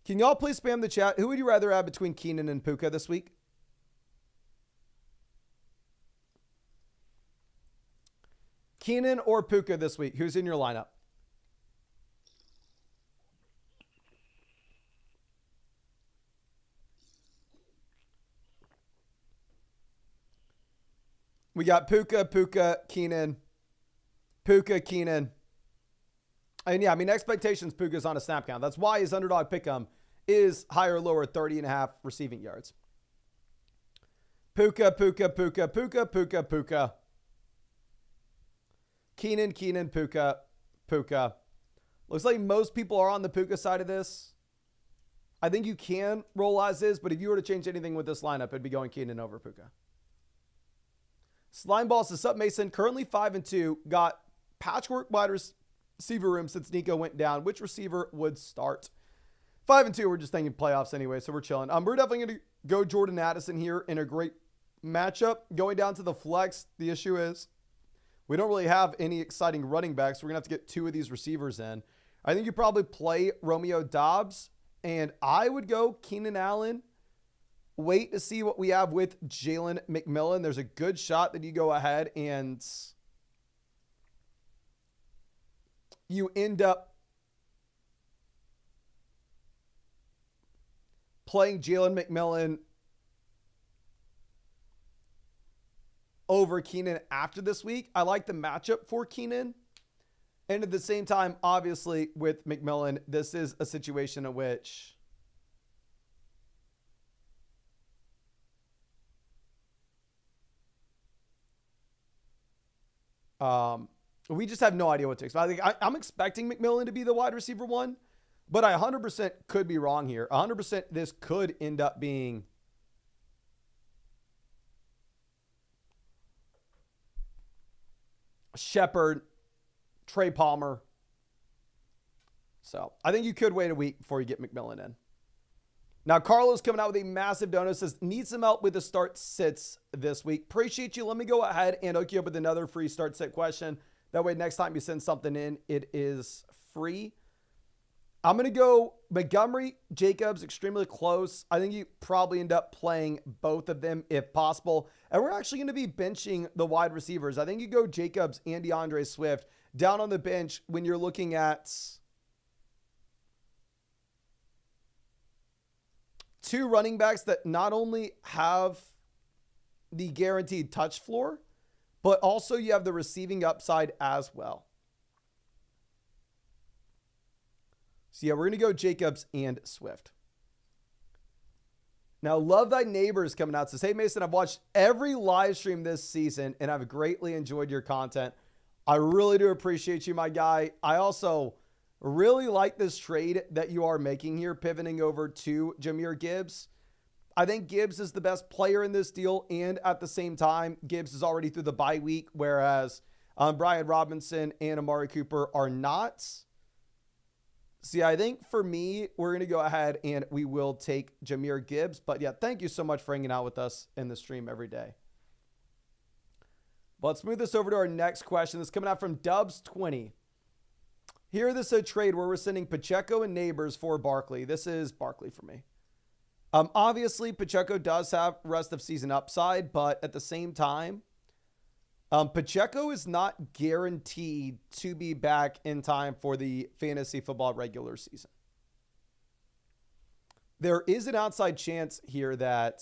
Can y'all please spam the chat? Who would you rather have between Keenan and Puka this week? Keenan or Puka this week? Who's in your lineup? We got Puka, Keenan. Puka, Keenan. And yeah, I mean, expectations, Puka's on a snap count. That's why his underdog pick'em is higher, lower, 30.5 receiving yards. Puka. Keenan, Puka. Looks like most people are on the Puka side of this. I think you can roll as is, but if you were to change anything with this lineup, it'd be going Keenan over Puka. Slime Ball says, "Sup, Mason? Currently 5-2. Got patchwork wide receiver room since Nico went down. Which receiver would start?" 5-2. We're just thinking playoffs anyway, so we're chilling. We're definitely going to go Jordan Addison here in a great matchup. Going down to the flex, the issue is we don't really have any exciting running backs. So we're going to have to get two of these receivers in. I think you probably play Romeo Doubs, and I would go Keenan Allen. Wait to see what we have with Jalen McMillan. There's a good shot that you go ahead and you end up playing Jalen McMillan over Keenan after this week. I like the matchup for Keenan. And at the same time, obviously, with McMillan, this is a situation in which we just have no idea what to expect. I think I'm expecting McMillan to be the wide receiver one, but I 100% could be wrong here. 100% this could end up being Shepard, Trey Palmer. So I think you could wait a week before you get McMillan in. Now, Carlos coming out with a massive donut, says, "Need some help with the start sits this week. Appreciate you. Let me go ahead and hook you up with another free start sit question. That way, next time you send something in, it is free." I'm going to go Montgomery, Jacobs, extremely close. I think you probably end up playing both of them if possible. And we're actually going to be benching the wide receivers. I think you go Jacobs and DeAndre Swift down on the bench when you're looking at two running backs that not only have the guaranteed touch floor, but also you have the receiving upside as well. So yeah, we're going to go Jacobs and Swift. Now, Love Thy Neighbor is coming out. Says, "Hey, Mason, I've watched every live stream this season and I've greatly enjoyed your content. I really do appreciate you, my guy. I also really like this trade that you are making here, pivoting over to Jahmyr Gibbs. I think Gibbs is the best player in this deal, and at the same time, Gibbs is already through the bye week, whereas Brian Robinson and Amari Cooper are not. See, I think for me, we're going to go ahead and we will take Jahmyr Gibbs. But yeah, thank you so much for hanging out with us in the stream every day. But let's move this over to our next question. This is coming out from Dubs20. Here, this is a trade where we're sending Pacheco and Neighbors for Barkley. This is Barkley for me. Obviously, Pacheco does have rest of season upside, but at the same time, Pacheco is not guaranteed to be back in time for the fantasy football regular season. There is an outside chance here that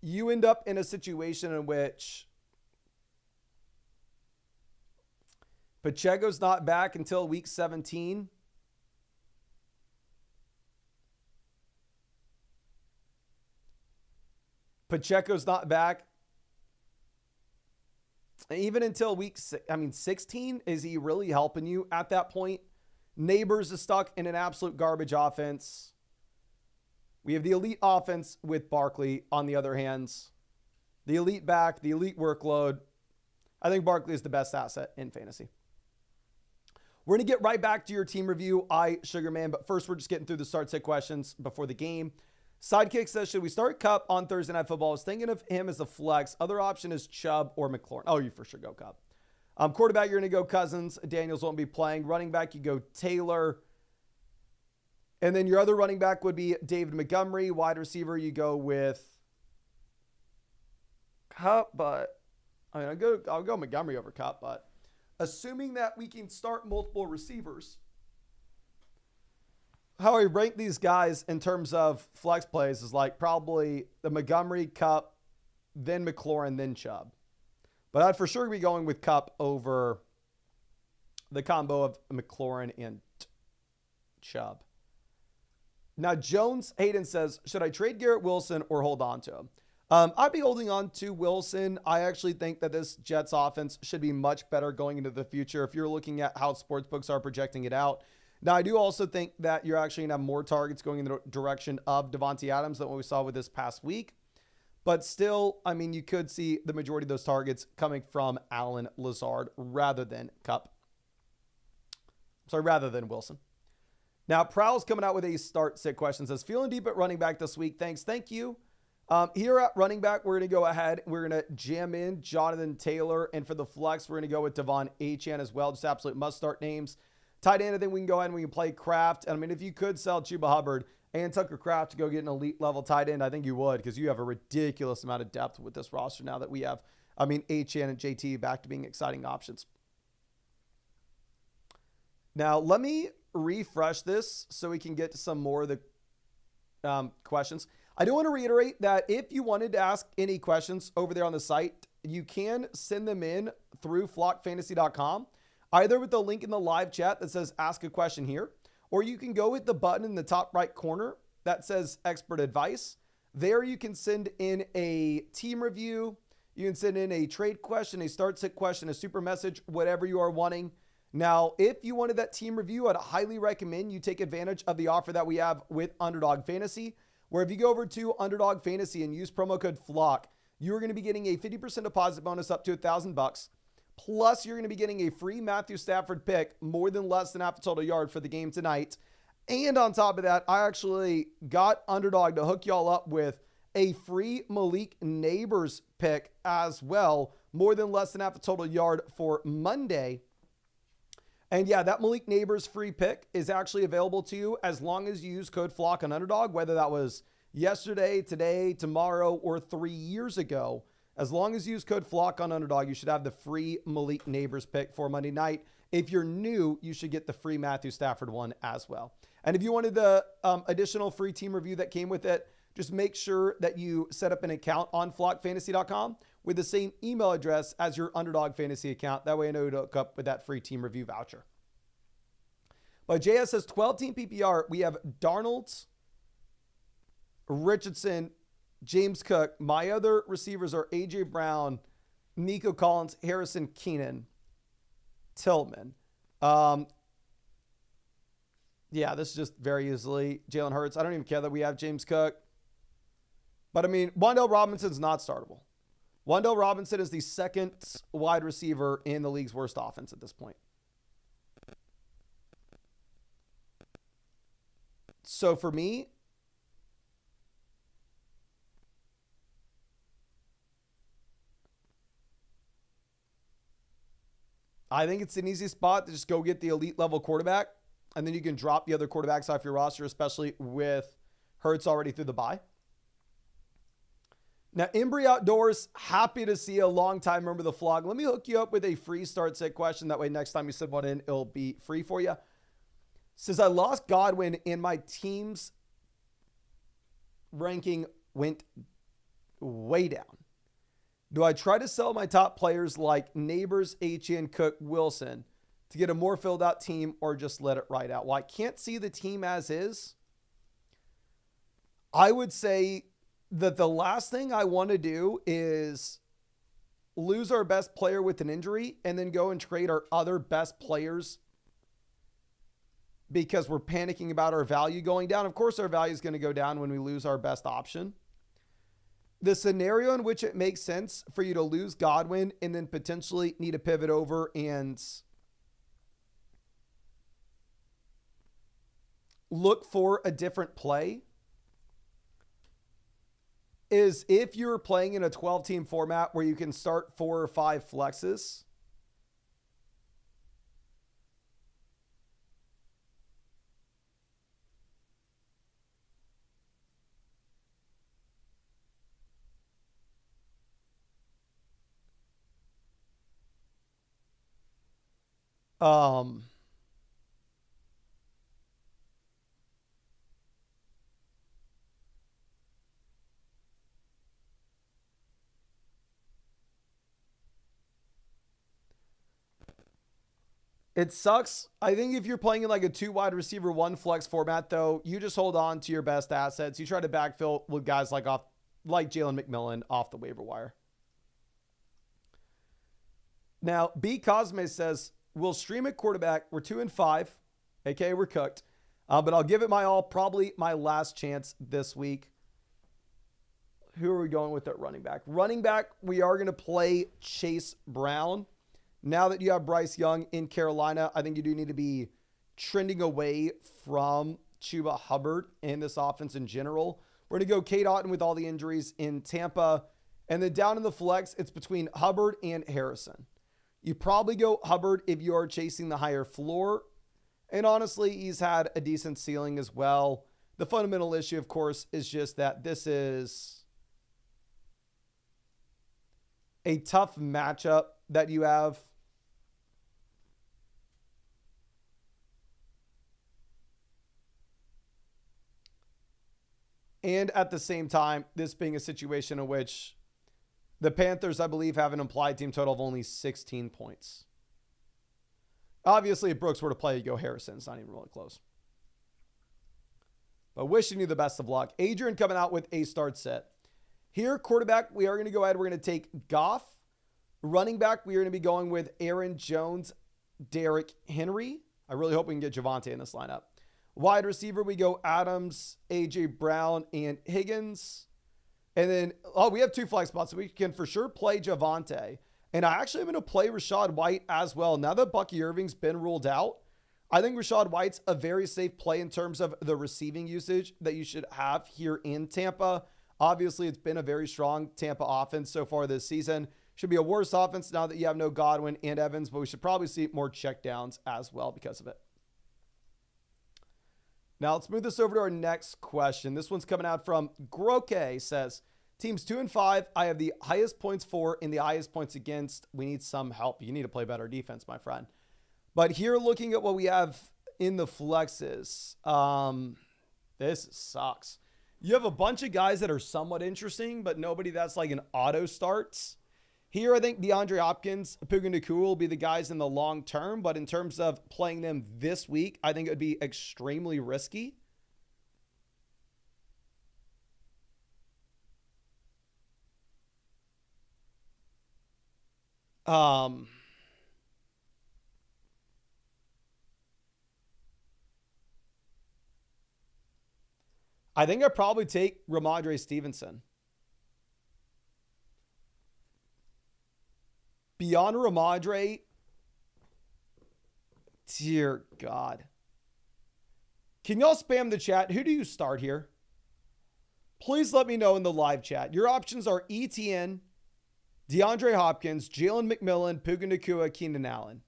you end up in a situation in which Pacheco's not back until week 17. Pacheco's not back even until week 16. Is he really helping you at that point? Neighbors is stuck in an absolute garbage offense. We have the elite offense with Barkley on the other hands. The elite back, the elite workload. I think Barkley is the best asset in fantasy. We're going to get right back to your team review, Sugarman, but first we're just getting through the start-sit questions before the game. Sidekick says, should we start Cup on Thursday Night Football? I was thinking of him as a flex. Other option is Chubb or McLaurin. Oh, you for sure go Cup. Quarterback, you're going to go Cousins. Daniels won't be playing. Running back, you go Taylor. And then your other running back would be David Montgomery. Wide receiver, you go with Cup, but I mean, I'll go Montgomery over Cup, but assuming that we can start multiple receivers, how I rank these guys in terms of flex plays is like probably the Montgomery, Cup, then McLaurin, then Chubb. But I'd for sure be going with Cup over the combo of McLaurin and Chubb. Now, Jones Hayden says, should I trade Garrett Wilson or hold on to him? I'd be holding on to Wilson. I actually think that this Jets offense should be much better going into the future if you're looking at how sportsbooks are projecting it out. Now, I do also think that you're actually going to have more targets going in the direction of Devontae Adams than what we saw with this past week. But still, I mean, you could see the majority of those targets coming from Allen Lazard rather than Wilson. Now, Prowl's coming out with a start-sit question. Says, feeling deep at running back this week. Thanks. Thank you. Here at running back, we're going to go ahead. We're going to jam in Jonathan Taylor. And for the flex, we're going to go with Devon Achane as well. Just absolute must-start names. Tight end, I think we can go ahead and we can play Kraft. And I mean, if you could sell Chuba Hubbard and Tucker Kraft to go get an elite level tight end, I think you would, because you have a ridiculous amount of depth with this roster now that we have, I mean, Achane and JT back to being exciting options. Now, let me refresh this so we can get to some more of the questions. I do want to reiterate that if you wanted to ask any questions over there on the site, you can send them in through flockfantasy.com, either with the link in the live chat that says ask a question here, or you can go with the button in the top right corner that says expert advice. There you can send in a team review. You can send in a trade question, a start-sit question, a super message, whatever you are wanting. Now, if you wanted that team review, I'd highly recommend you take advantage of the offer that we have with Underdog Fantasy, where if you go over to Underdog Fantasy and use promo code FLOCK, you're going to be getting a 50% deposit bonus up to $1,000. Plus, you're going to be getting a free Matthew Stafford pick, more than less than half a total yard for the game tonight. And on top of that, I actually got Underdog to hook y'all up with a free Malik Neighbors pick as well, more than less than half a total yard for Monday. And yeah, that Malik Neighbors free pick is actually available to you as long as you use code FLOCK on Underdog, whether that was yesterday, today, tomorrow, or 3 years ago. As long as you use code FLOCK on Underdog, you should have the free Malik Neighbors pick for Monday night. If you're new, you should get the free Matthew Stafford one as well. And if you wanted the additional free team review that came with it, just make sure that you set up an account on flockfantasy.com with the same email address as your Underdog Fantasy account. That way I know to hook up with that free team review voucher. But JS says 12-team PPR. We have Darnold, Richardson, James Cook. My other receivers are A.J. Brown, Nico Collins, Harrison Keenan, Tillman. Yeah, this is just very easily Jalen Hurts. I don't even care that we have James Cook. But, I mean, Wan'Dale Robinson's not startable. Wan'Dale Robinson is the second wide receiver in the league's worst offense at this point. So, for me, I think it's an easy spot to just go get the elite level quarterback, and then you can drop the other quarterbacks off your roster, especially with Hurts already through the bye. Now, Embry Outdoors, happy to see a long-time member of the vlog. Let me hook you up with a free start-sit question. That way, next time you send one in, it'll be free for you. Says, I lost Godwin and my team's ranking went way down. Do I try to sell my top players like Neighbors, Achane, Cook, Wilson to get a more filled out team, or just let it ride out? Well, I can't see the team as is. I would say that the last thing I want to do is lose our best player with an injury and then go and trade our other best players because we're panicking about our value going down. Of course, our value is going to go down when we lose our best option. The scenario in which it makes sense for you to lose Godwin and then potentially need to pivot over and look for a different play is if you're playing in a 12-team format where you can start 4 or 5 flexes. It sucks. I think if you're playing in like a 2 wide receiver, 1 flex format, though, you just hold on to your best assets. You try to backfill with guys like Jalen McMillan off the waiver wire. Now, B Cosme says, we'll stream at quarterback. We're 2-5. AKA we're cooked. But I'll give it my all. Probably my last chance this week. Who are we going with at running back? Running back, we are going to play Chase Brown. Now that you have Bryce Young in Carolina, I think you do need to be trending away from Chuba Hubbard in this offense in general. We're going to go Cade Otton with all the injuries in Tampa. And then down in the flex, it's between Hubbard and Harrison. You probably go Hubbard if you are chasing the higher floor. And honestly, he's had a decent ceiling as well. The fundamental issue, of course, is just that this is a tough matchup that you have. And at the same time, this being a situation in which the Panthers, I believe, have an implied team total of only 16 points. Obviously, if Brooks were to play, you go Harrison. It's not even really close. But wishing you the best of luck. Adrian coming out with a start set. Here, quarterback, we are going to go ahead. We're going to take Goff. Running back, we are going to be going with Aaron Jones, Derrick Henry. I really hope we can get Javonte in this lineup. Wide receiver, we go Adams, A.J. Brown, and Higgins. And then, we have 2 flex spots, so we can for sure play Javonte. And I actually am going to play Rachaad White as well. Now that Bucky Irving's been ruled out, I think Rachaad White's a very safe play in terms of the receiving usage that you should have here in Tampa. Obviously, it's been a very strong Tampa offense so far this season. Should be a worse offense now that you have no Godwin and Evans, but we should probably see more checkdowns as well because of it. Now let's move this over to our next question. This one's coming out from Groke. Says, teams 2-5. I have the highest points for and the highest points against. We need some help. You need to play better defense, my friend. But here, looking at what we have in the flexes, this sucks. You have a bunch of guys that are somewhat interesting, but nobody that's like an auto starts. Here, I think DeAndre Hopkins, Puka Nacua will be the guys in the long term, but in terms of playing them this week, I think it would be extremely risky. I think I'd probably take Ramondre Stevenson. Beyond Ramondre, dear God. Can y'all spam the chat? Who do you start here? Please let me know in the live chat. Your options are ETN, DeAndre Hopkins, Jalen McMillan, Puka Nacua, Keenan Allen.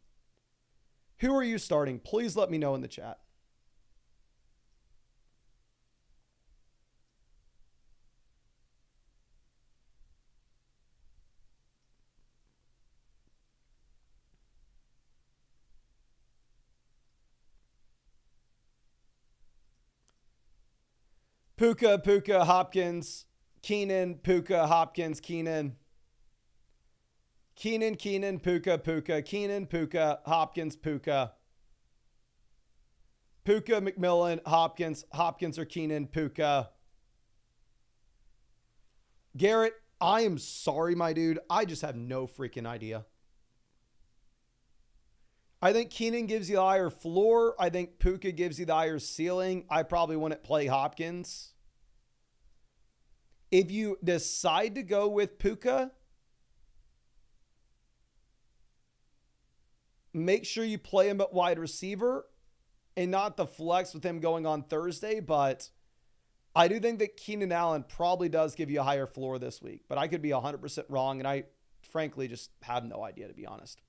Who are you starting? Please let me know in the chat. Puka, Hopkins, Keenan, Puka, Hopkins, Keenan, Puka, Keenan, Puka, Hopkins, Puka, McMillan, Hopkins or Keenan, Puka. Garrett, I am sorry, my dude. I just have no freaking idea. I think Keenan gives you the higher floor. I think Puka gives you the higher ceiling. I probably wouldn't play Hopkins. If you decide to go with Puka, make sure you play him at wide receiver and not the flex with him going on Thursday. But I do think that Keenan Allen probably does give you a higher floor this week. But I could be 100% wrong, and I frankly just have no idea, to be honest.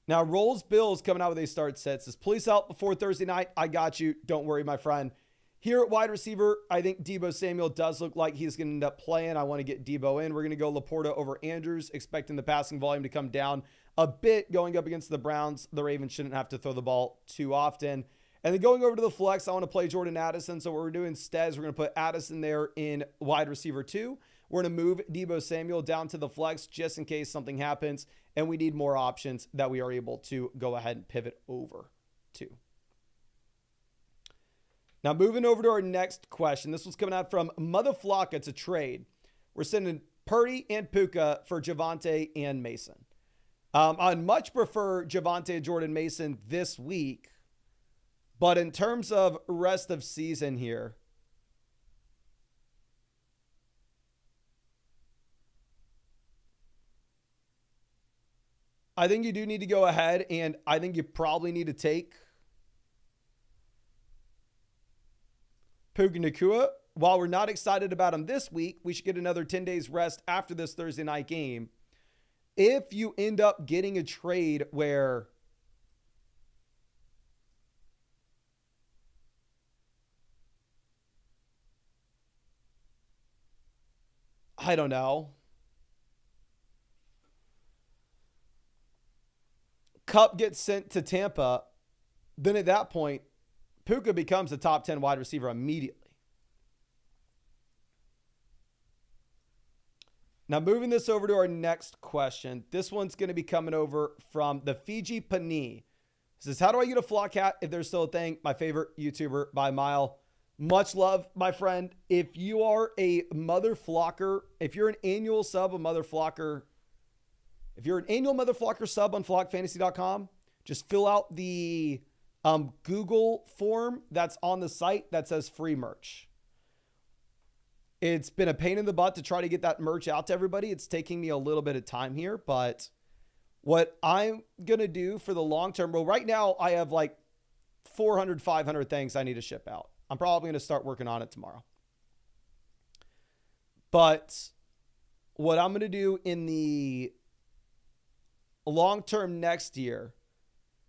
Now, Rolls Bills coming out with a start set. Says, please help before Thursday night. I got you. Don't worry, my friend. Here at wide receiver, I think Deebo Samuel does look like he's going to end up playing. I want to get Deebo in. We're going to go Laporta over Andrews, expecting the passing volume to come down a bit going up against the Browns. The Ravens shouldn't have to throw the ball too often. And then going over to the flex, I want to play Jordan Addison. So what we're doing instead is we're going to put Addison there in wide receiver 2. We're going to move Deebo Samuel down to the flex just in case something happens and we need more options that we are able to go ahead and pivot over to. Now, moving over to our next question. This was coming out from Motherflock. It's a trade. We're sending Purdy and Puka for Javonte and Mason. I'd much prefer Javonte and Jordan Mason this week. But in terms of rest of season here, I think you do need to go ahead, and I think you probably need to take Puka Nacua. While we're not excited about him this week, we should get another 10 days rest after this Thursday night game. If you end up getting a trade where I don't know, Kupp gets sent to Tampa, then at that point, Puka becomes a top 10 wide receiver immediately. Now, moving this over to our next question. This one's going to be coming over from the Fiji Pani. It says, how do I get a flock hat if there's still a thing? My favorite YouTuber by a mile. Much love, my friend. If you are a mother flocker, if you're an annual sub, a mother flocker, if you're an annual mother flocker sub on flockfantasy.com, just fill out the Google form that's on the site that says free merch. It's been a pain in the butt to try to get that merch out to everybody. It's taking me a little bit of time here, but what I'm going to do for the long term, well, right now I have like 400, 500 things I need to ship out. I'm probably going to start working on it tomorrow. But what I'm going to do in the long term next year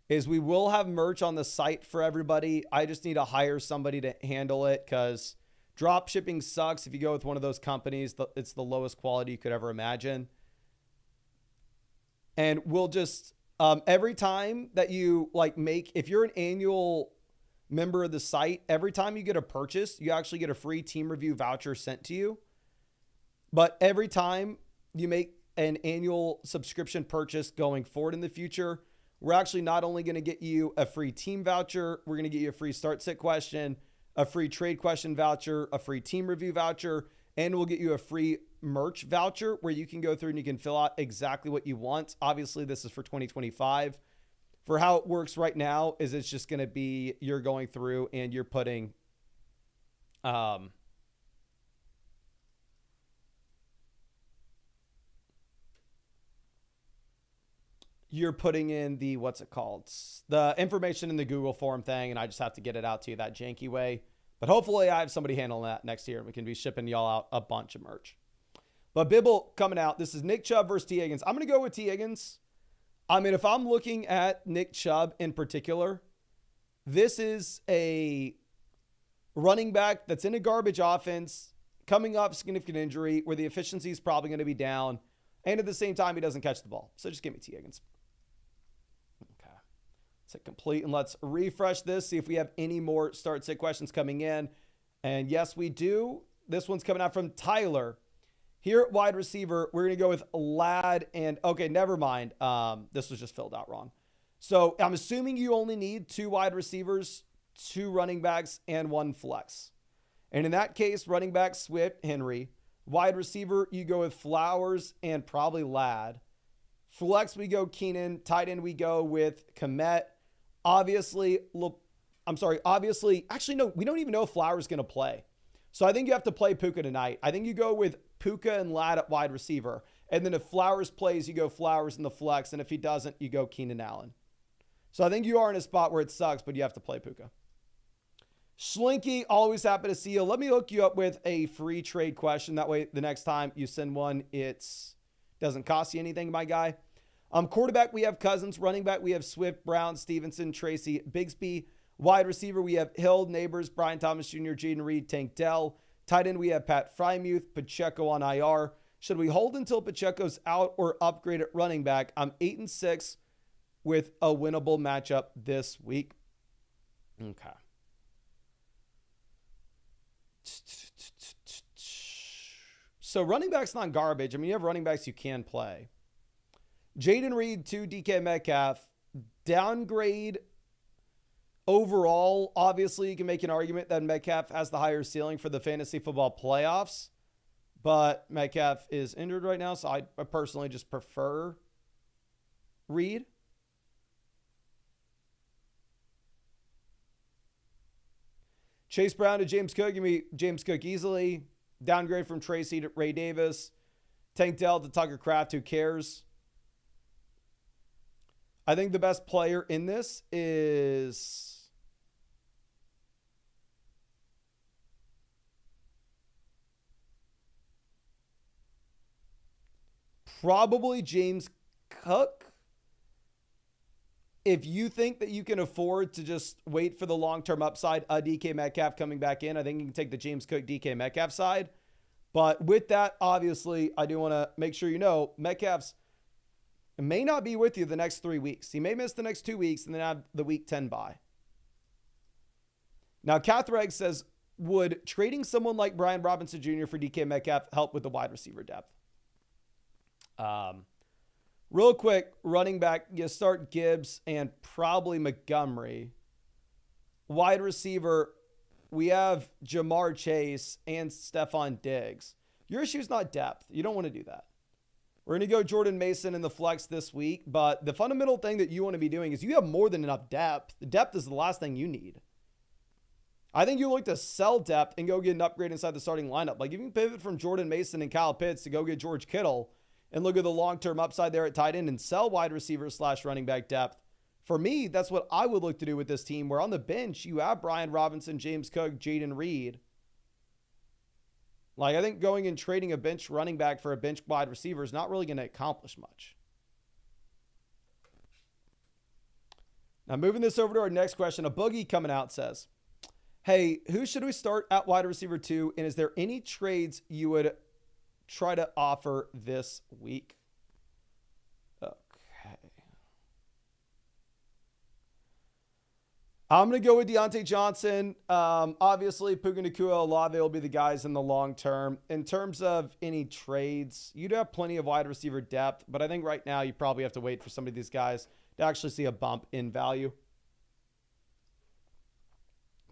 is we will have merch on the site for everybody. I just need to hire somebody to handle it because drop shipping sucks. If you go with one of those companies, it's the lowest quality you could ever imagine. And we'll just, every time that you if you're an annual member of the site, every time you get a purchase, you actually get a free team review voucher sent to you. But every time you make an annual subscription purchase going forward in the future, we're actually not only going to get you a free team voucher, we're going to get you a free start sit question, a free trade question voucher, a free team review voucher, and we'll get you a free merch voucher where you can go through and you can fill out exactly what you want. Obviously, this is for 2025. For how it works right now is it's just going to be you're going through and you're putting in the, the information in the Google form thing, and I just have to get it out to you that janky way. But hopefully I have somebody handling that next year. We can be shipping y'all out a bunch of merch. But Bibble coming out. This is Nick Chubb versus T. Higgins. I'm going to go with T. Higgins. I mean, if I'm looking at Nick Chubb in particular, this is a running back that's in a garbage offense, coming off significant injury, where the efficiency is probably going to be down, and at the same time, he doesn't catch the ball. So just give me T. Higgins. Okay. Let's hit complete, and let's refresh this, see if we have any more start-sit questions coming in. And yes, we do. This one's coming out from Tyler. Here at wide receiver, we're going to go with Ladd and, okay, never mind. This was just filled out wrong. So I'm assuming you only need 2 wide receivers, 2 running backs, and 1 flex. And in that case, running back, Swift, Henry. Wide receiver, you go with Flowers and probably Ladd. Flex, we go Keenan. Tight end, we go with Komet. Obviously, actually, no, we don't even know if Flowers going to play. So I think you have to play Puka tonight. I think you go with Puka and Ladd at wide receiver. And then if Flowers plays, you go Flowers in the flex. And if he doesn't, you go Keenan Allen. So I think you are in a spot where it sucks, but you have to play Puka. Schlinky, always happy to see you. Let me hook you up with a free trade question. That way, the next time you send one, it doesn't cost you anything, my guy. Quarterback, we have Cousins. Running back, we have Swift, Brown, Stevenson, Tracy, Bigsby. Wide receiver, we have Hill, Neighbors, Brian Thomas Jr., Jaden Reed, Tank Dell. Tight end, we have Pat Frymuth, Pacheco on IR. Should we hold until Pacheco's out or upgrade at running back? I'm 8-6 with a winnable matchup this week. Okay. So running back's not garbage. I mean, you have running backs you can play. Jaden Reed to DK Metcalf. Downgrade overall. Obviously, you can make an argument that Metcalf has the higher ceiling for the fantasy football playoffs. But Metcalf is injured right now, so I personally just prefer Reed. Chase Brown to James Cook. Give me James Cook easily. Downgrade from Tracy to Ray Davis. Tank Dell to Tucker Kraft. Who cares? I think the best player in this is probably James Cook. If you think that you can afford to just wait for the long-term upside, DK Metcalf coming back in, I think you can take the James Cook, DK Metcalf side. But with that, obviously, I do want to make sure you know Metcalf's may not be with you the next 3 weeks. He may miss the next 2 weeks and then have the week 10 bye. Now, Cathreg says, would trading someone like Brian Robinson Jr. for DK Metcalf help with the wide receiver depth? Real quick, running back, you start Gibbs and probably Montgomery. Wide receiver, we have Jamar Chase and Stephon Diggs. Your issue is not depth. You don't want to do that. We're going to go Jordan Mason in the flex this week, but the fundamental thing that you want to be doing is you have more than enough depth. The depth is the last thing you need. I think you look to sell depth and go get an upgrade inside the starting lineup. Like, you can pivot from Jordan Mason and Kyle Pitts to go get George Kittle and look at the long-term upside there at tight end and sell wide receiver / running back depth. For me, that's what I would look to do with this team, where on the bench, you have Brian Robinson, James Cook, Jaden Reed. Like, I think going and trading a bench running back for a bench wide receiver is not really going to accomplish much. Now, moving this over to our next question, a boogie coming out says, hey, who should we start at wide receiver 2? And is there any trades you would try to offer this week? Okay. I'm going to go with Deontay Johnson. Obviously, Puka Nacua, Olave will be the guys in the long term. In terms of any trades, you'd have plenty of wide receiver depth, but I think right now you probably have to wait for some of these guys to actually see a bump in value.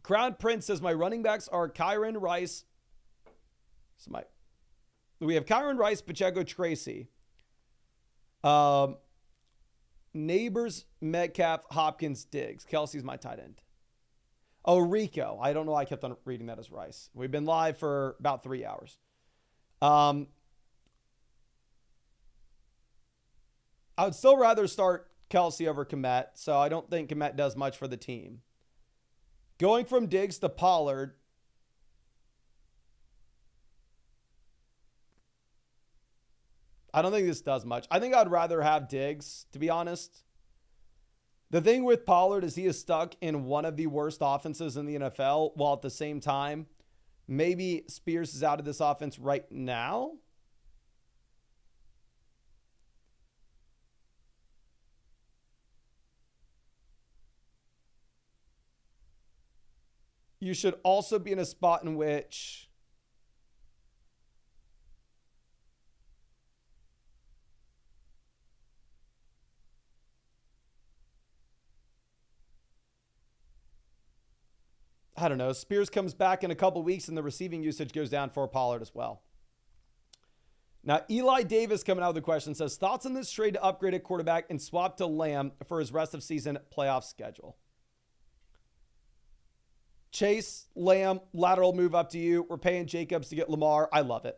Crown Prince says, my running backs are Kyron Rice. We have Kyron Rice, Pacheco, Tracy. Neighbors, Metcalf, Hopkins, Diggs. Kelsey's my tight end. Oh, Rico. I don't know why I kept on reading that as Rice. We've been live for about 3 hours. I would still rather start Kelsey over Komet, so I don't think Komet does much for the team. Going from Diggs to Pollard. I don't think this does much. I think I'd rather have Diggs, to be honest. The thing with Pollard is he is stuck in one of the worst offenses in the NFL, while at the same time, maybe Spears is out of this offense right now. You should also be in a spot in which I don't know. Spears comes back in a couple weeks and the receiving usage goes down for Pollard as well. Now, Eli Davis coming out with a question says, thoughts on this trade to upgrade at quarterback and swap to Lamb for his rest of season playoff schedule? Chase, Lamb, lateral move up to you. We're paying Jacobs to get Lamar. I love it.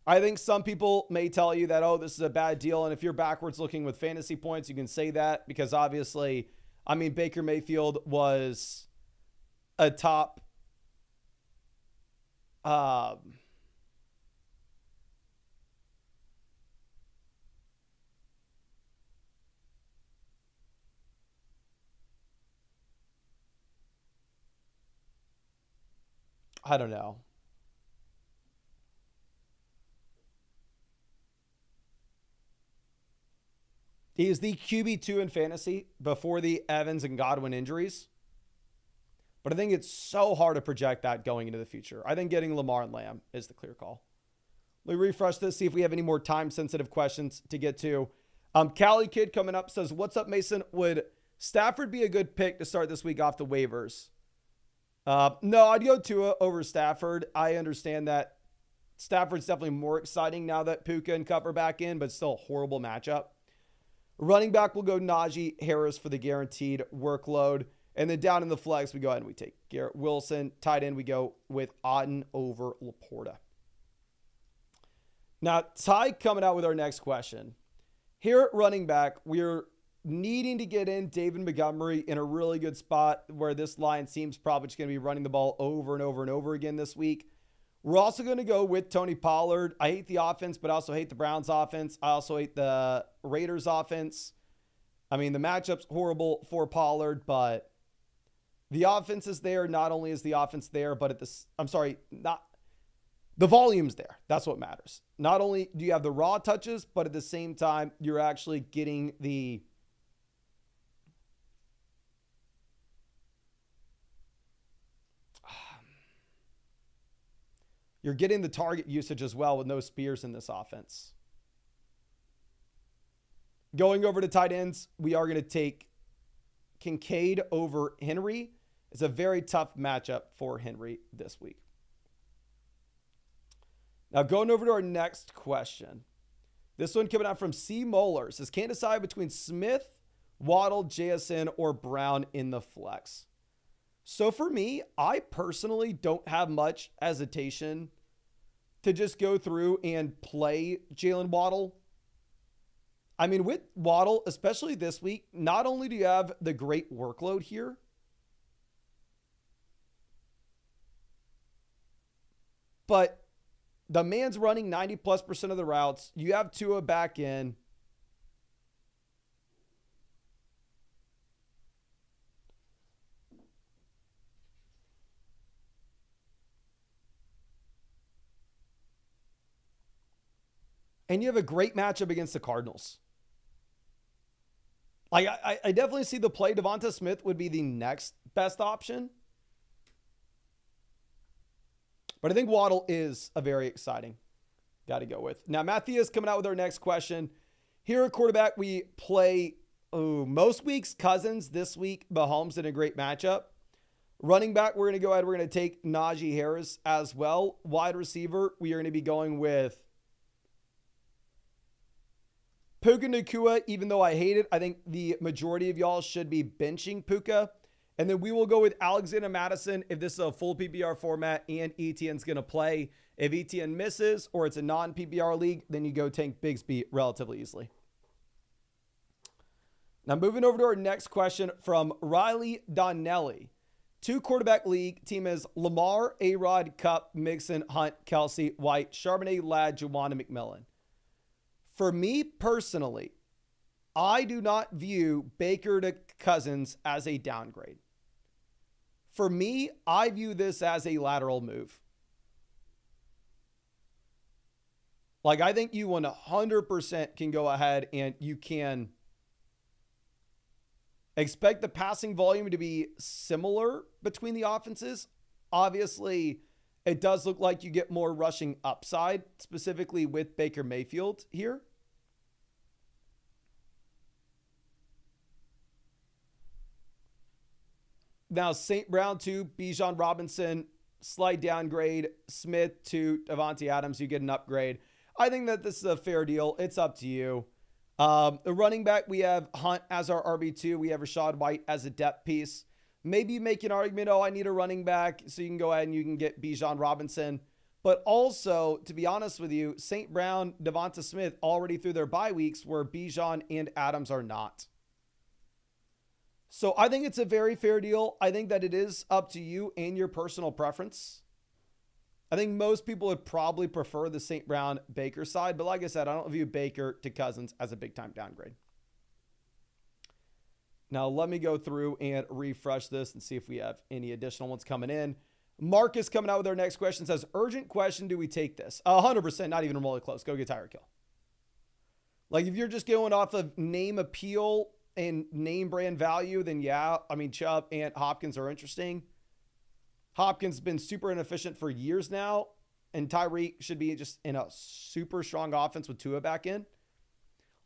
I think some people may tell you that, oh, this is a bad deal. And if you're backwards looking with fantasy points, you can say that because obviously, I mean, Baker Mayfield was a top I don't know. He is the QB2 in fantasy before the Evans and Godwin injuries. But I think it's so hard to project that going into the future. I think getting Lamar and Lamb is the clear call. Let me refresh this, see if we have any more time-sensitive questions to get to. Cali Kid coming up says, what's up, Mason? Would Stafford be a good pick to start this week off the waivers? No, I'd go Tua over Stafford. I understand that Stafford's definitely more exciting now that Puka and Cup are back in, but still a horrible matchup. Running back will go Najee Harris for the guaranteed workload. And then down in the flex, we go ahead and we take Garrett Wilson. Tight end, we go with Otten over Laporta. Now, Ty coming out with our next question. Here at running back, we're needing to get in David Montgomery in a really good spot where this line seems probably just going to be running the ball over and over and over again this week. We're also going to go with Tony Pollard. I hate the offense, but I also hate the Browns offense. I also hate the Raiders offense. I mean, the matchup's horrible for Pollard, but the offense is there. Not only is the offense there, but the volume's there. That's what matters. Not only do you have the raw touches, but at the same time, you're actually getting you're getting the target usage as well with no Spears in this offense. Going over to tight ends, we are going to take Kincaid over Henry. It's a very tough matchup for Henry this week. Now going over to our next question. This one coming out from C. Moeller says, can't decide between Smith, Waddle, JSN, or Brown in the flex. So for me, I personally don't have much hesitation to just go through and play Jalen Waddle. I mean, with Waddle, especially this week, not only do you have the great workload here, but the man's running 90+% of the routes. You have Tua back in. And you have a great matchup against the Cardinals. Like, I definitely see the play. Devonta Smith would be the next best option. But I think Waddle is a very exciting guy to go with. Now, Matthias coming out with our next question. Here at quarterback, we play most weeks Cousins. This week, Mahomes in a great matchup. Running back, we're going to go ahead. We're going to take Najee Harris as well. Wide receiver, we are going to be going with Puka Nacua. Even though I hate it, I think the majority of y'all should be benching Puka. And then we will go with Alexander Madison if this is a full PPR format and ETN's going to play. If ETN misses or it's a non-PPR league, then you go tank Bigsby relatively easily. Now moving over to our next question from Riley Donnelly. 2-quarterback league. Team is Lamar, A-Rod, Cup, Mixon, Hunt, Kelsey, White, Charbonnet, Ladd, Juwan, McMillan. For me personally, I do not view Baker to Cousins as a downgrade. For me, I view this as a lateral move. Like, I think you 100% can go ahead and you can expect the passing volume to be similar between the offenses. Obviously, it does look like you get more rushing upside, specifically with Baker Mayfield here. Now, St. Brown to Bijan Robinson, slight downgrade. Smith to Davante Adams, you get an upgrade. I think that this is a fair deal. It's up to you. The running back, we have Hunt as our RB2. We have Rachaad White as a depth piece. Maybe you make an argument, oh, I need a running back, so you can go ahead and you can get Bijan Robinson. But also, to be honest with you, St. Brown, Devonta Smith already through their bye weeks where Bijan and Adams are not. So I think it's a very fair deal. I think that it is up to you and your personal preference. I think most people would probably prefer the St. Brown Baker side. But like I said, I don't view Baker to Cousins as a big-time downgrade. Now, let me go through and refresh this and see if we have any additional ones coming in. Marcus coming out with our next question says, urgent question, do we take this? 100%, not even remotely close. Go get Tyreek Hill. Like, if you're just going off of name appeal and name brand value, then yeah, I mean, Chubb and Hopkins are interesting. Hopkins has been super inefficient for years now, and Tyreek should be just in a super strong offense with Tua back in.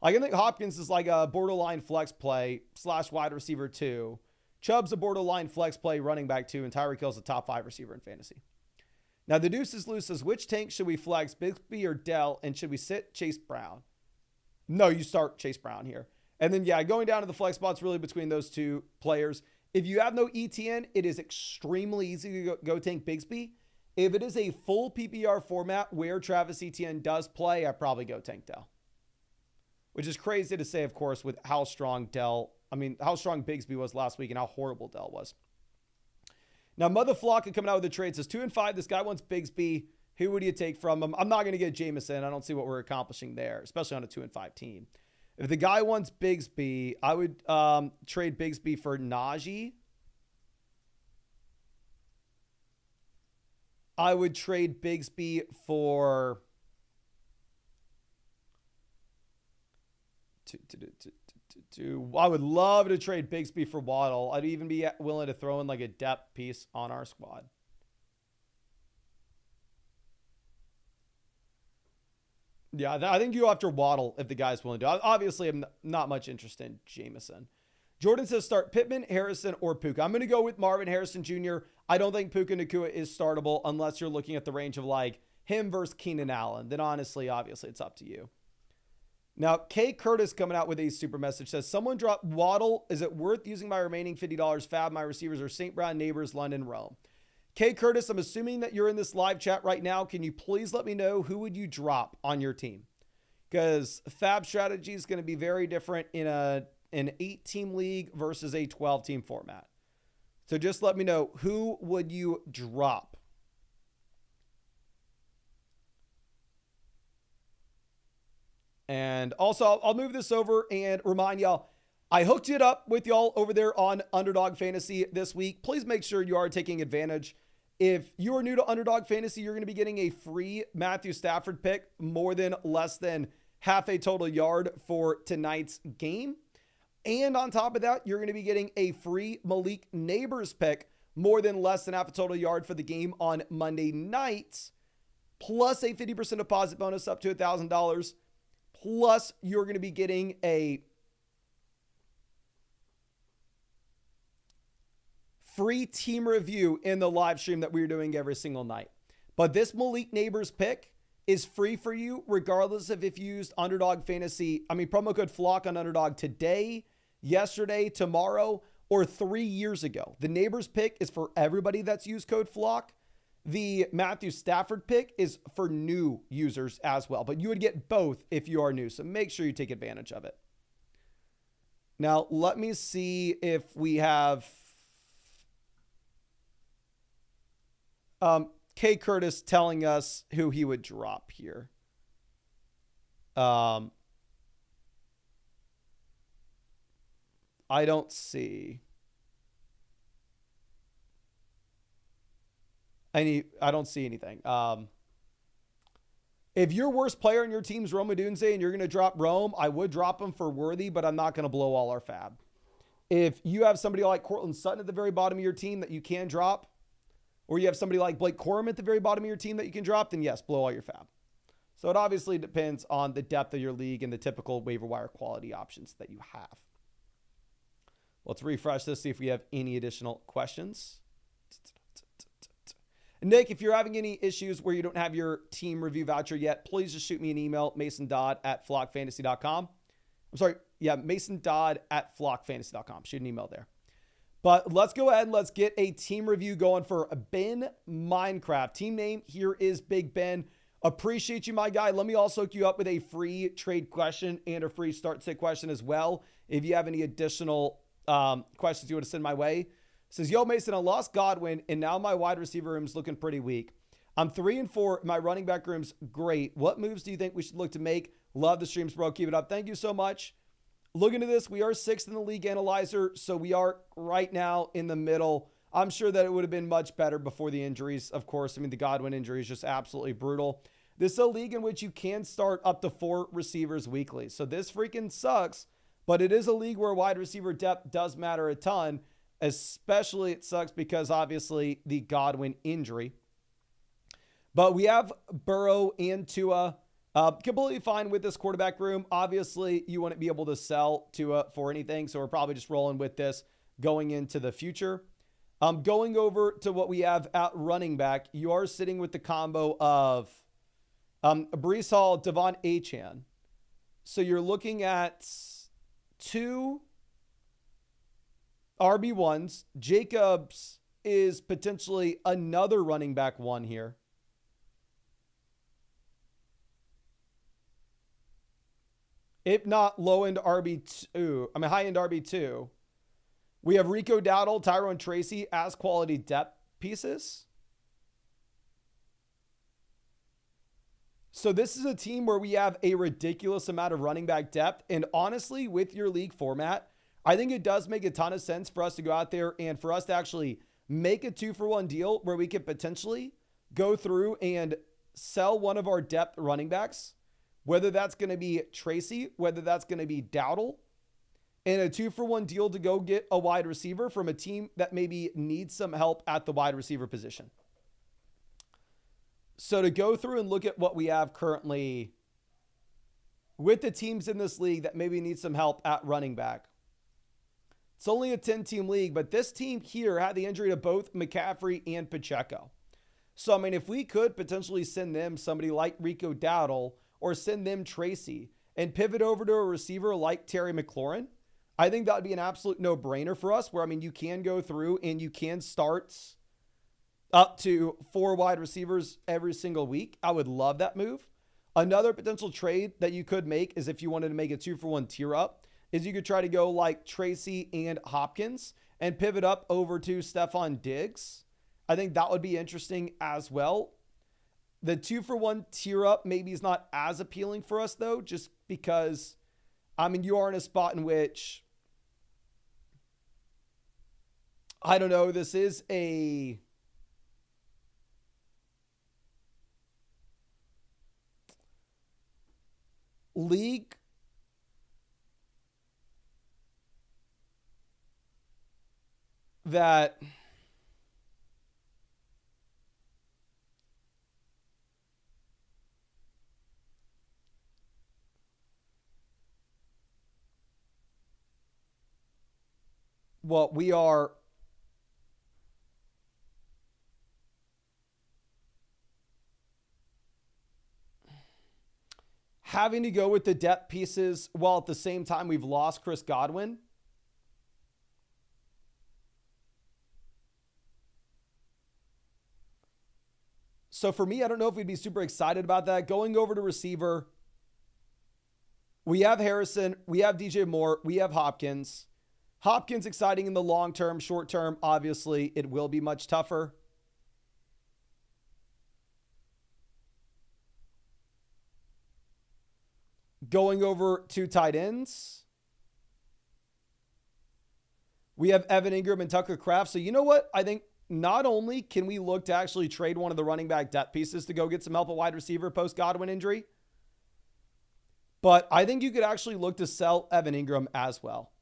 Like, I think Hopkins is like a borderline flex play / wide receiver 2. Chubb's a borderline flex play running back 2, and Tyreek Hill's a top 5 receiver in fantasy. Now, the Deuce is Loose says, which tank should we flex, Bixby or Dell, and should we sit Chase Brown? No, you start Chase Brown here. And then, yeah, going down to the flex spots really between those two players. If you have no ETN, it is extremely easy to go tank Bigsby. If it is a full PPR format where Travis Etienne does play, I probably go tank Dell. Which is crazy to say, of course, with how strong Bigsby was last week and how horrible Dell was. Now, Mother Flocka coming out with the trade says 2-5. This guy wants Bigsby. Who would you take from him? I'm not going to get Jameson. I don't see what we're accomplishing there, especially on a 2-5 team. If the guy wants Bigsby, I would trade Bigsby for Najee. I would trade Bigsby for I would love to trade Bigsby for Waddle. I'd even be willing to throw in like a depth piece on our squad. Yeah, I think you go after Waddle if the guy's willing to. Obviously, I'm not much interested in Jameson. Jordan says start Pittman, Harrison, or Puka. I'm going to go with Marvin Harrison Jr. I don't think Puka Nacua is startable unless you're looking at the range of like him versus Keenan Allen. Then honestly, obviously, it's up to you. Now, K. Curtis coming out with a super message says, someone dropped Waddle. Is it worth using my remaining $50? Fab, my receivers are St. Brown, Neighbors, London, Rome. K. Curtis, I'm assuming that you're in this live chat right now. Can you please let me know who would you drop on your team? Because Fab strategy is going to be very different in an 8-team league versus a 12-team format. So just let me know, who would you drop? And also, I'll move this over and remind y'all, I hooked it up with y'all over there on Underdog Fantasy this week. Please make sure you are taking advantage. If you are new to Underdog Fantasy, you're going to be getting a free Matthew Stafford pick, less than half a total yard for tonight's game. And on top of that, you're going to be getting a free Malik Neighbors pick, less than half a total yard for the game on Monday night, plus a 50% deposit bonus up to $1,000. Plus, you're going to be getting a free team review in the live stream that we're doing every single night. But this Malik Neighbors pick is free for you regardless of if you used Underdog Fantasy. Promo code FLOCK on Underdog today, yesterday, tomorrow, or 3 years ago. The Neighbors pick is for everybody that's used code FLOCK. The Matthew Stafford pick is for new users as well, but you would get both if you are new. So make sure you take advantage of it. Now, let me see if we have K. Curtis telling us who he would drop here. I don't see. I don't see anything. If your worst player in your team's Rome Odunze and you're going to drop Rome, I would drop him for Worthy, but I'm not going to blow all our fab. If you have somebody like Cortland Sutton at the very bottom of your team that you can drop, or you have somebody like Blake Corum at the very bottom of your team that you can drop, then yes, blow all your fab. So it obviously depends on the depth of your league and the typical waiver wire quality options that you have. Let's refresh this, see if we have any additional questions. Nick, if you're having any issues where you don't have your team review voucher yet, please just shoot me an email, mason.dodd@flockfantasy.com. I'm sorry. Yeah, mason.dodd@flockfantasy.com. Shoot an email there. But let's go ahead and let's get a team review going for Ben Minecraft. Team name here is Big Ben. Appreciate you, my guy. Let me also hook you up with a free trade question and a free start sit question as well. If you have any additional questions you want to send my way. Says, yo, Mason, I lost Godwin, and now my wide receiver room's looking pretty weak. I'm 3-4. My running back room's great. What moves do you think we should look to make? Love the streams, bro. Keep it up. Thank you so much. Looking at this, we are 6th in the league analyzer, so we are right now in the middle. I'm sure that it would have been much better before the injuries, of course. I mean, the Godwin injury is just absolutely brutal. This is a league in which you can start up to 4 receivers weekly. So this freaking sucks, but it is a league where wide receiver depth does matter a ton. Especially it sucks because obviously the Godwin injury. But we have Burrow and Tua. Completely fine with this quarterback room. Obviously, you wouldn't be able to sell Tua for anything, so we're probably just rolling with this going into the future. Going over to what we have at running back, you are sitting with the combo of Breece Hall, Devon Achane. So you're looking at 2 RB1s. Jacobs is potentially another running back 1 here. If not low end RB2, high end RB2. We have Rico Dowdle, Tyrone Tracy as quality depth pieces. So this is a team where we have a ridiculous amount of running back depth. And honestly, with your league format, I think it does make a ton of sense for us to go out there and for us to actually make a 2-for-1 deal where we could potentially go through and sell one of our depth running backs, whether that's going to be Tracy, whether that's going to be Dowdle, and a 2-for-1 deal to go get a wide receiver from a team that maybe needs some help at the wide receiver position. So to go through and look at what we have currently with the teams in this league that maybe need some help at running back. It's only a 10-team league, but this team here had the injury to both McCaffrey and Pacheco. So, I mean, if we could potentially send them somebody like Rico Dowdle or send them Tracy and pivot over to a receiver like Terry McLaurin, I think that would be an absolute no-brainer for us where, I mean, you can go through and you can start up to 4 wide receivers every single week. I would love that move. Another potential trade that you could make is if you wanted to make a 2-for-1 tier up, is you could try to go like Tracy and Hopkins and pivot up over to Stephon Diggs. I think that would be interesting as well. The 2-for-1 tier up maybe is not as appealing for us though, just because, I mean, you are in a spot in which, I don't know, this is a league that what we are having to go with the depth pieces while at the same time we've lost Chris Godwin. So for me, I don't know if we'd be super excited about that. Going over to receiver, we have Harrison, we have DJ Moore, we have Hopkins. Hopkins exciting in the long term, short term, obviously it will be much tougher. Going over to tight ends, we have Evan Ingram and Tucker Kraft. So you know what? I think not only can we look to actually trade one of the running back depth pieces to go get some help at wide receiver post Godwin injury, but I think you could actually look to sell Evan Ingram as well.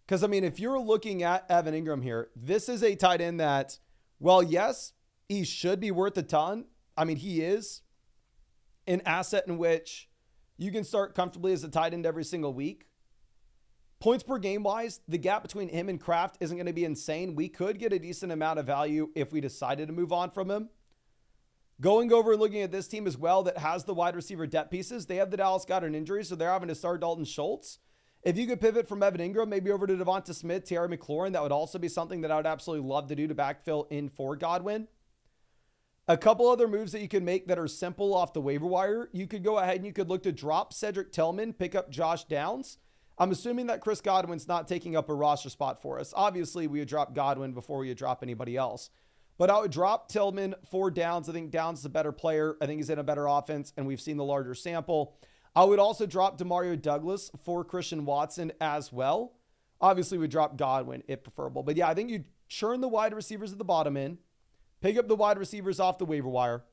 Because, I mean, if you're looking at Evan Ingram here, this is a tight end that, well, yes, he should be worth a ton. I mean, he is an asset in which you can start comfortably as a tight end every single week. Points per game wise, the gap between him and Kraft isn't going to be insane. We could get a decent amount of value if we decided to move on from him. Going over and looking at this team as well that has the wide receiver depth pieces, they have the Dallas Goedert injury, so they're having to start Dalton Schultz. If you could pivot from Evan Ingram, maybe over to Devonta Smith, Terry McLaurin, that would also be something that I would absolutely love to do to backfill in for Godwin. A couple other moves that you can make that are simple off the waiver wire. You could go ahead and you could look to drop Cedric Tillman, pick up Josh Downs. I'm assuming that Chris Godwin's not taking up a roster spot for us. Obviously, we would drop Godwin before we would drop anybody else. But I would drop Tillman for Downs. I think Downs is a better player. I think he's in a better offense, and we've seen the larger sample. I would also drop Demario Douglas for Christian Watson as well. Obviously, we drop Godwin if preferable. But yeah, I think you churn the wide receivers at the bottom in, pick up the wide receivers off the waiver wire.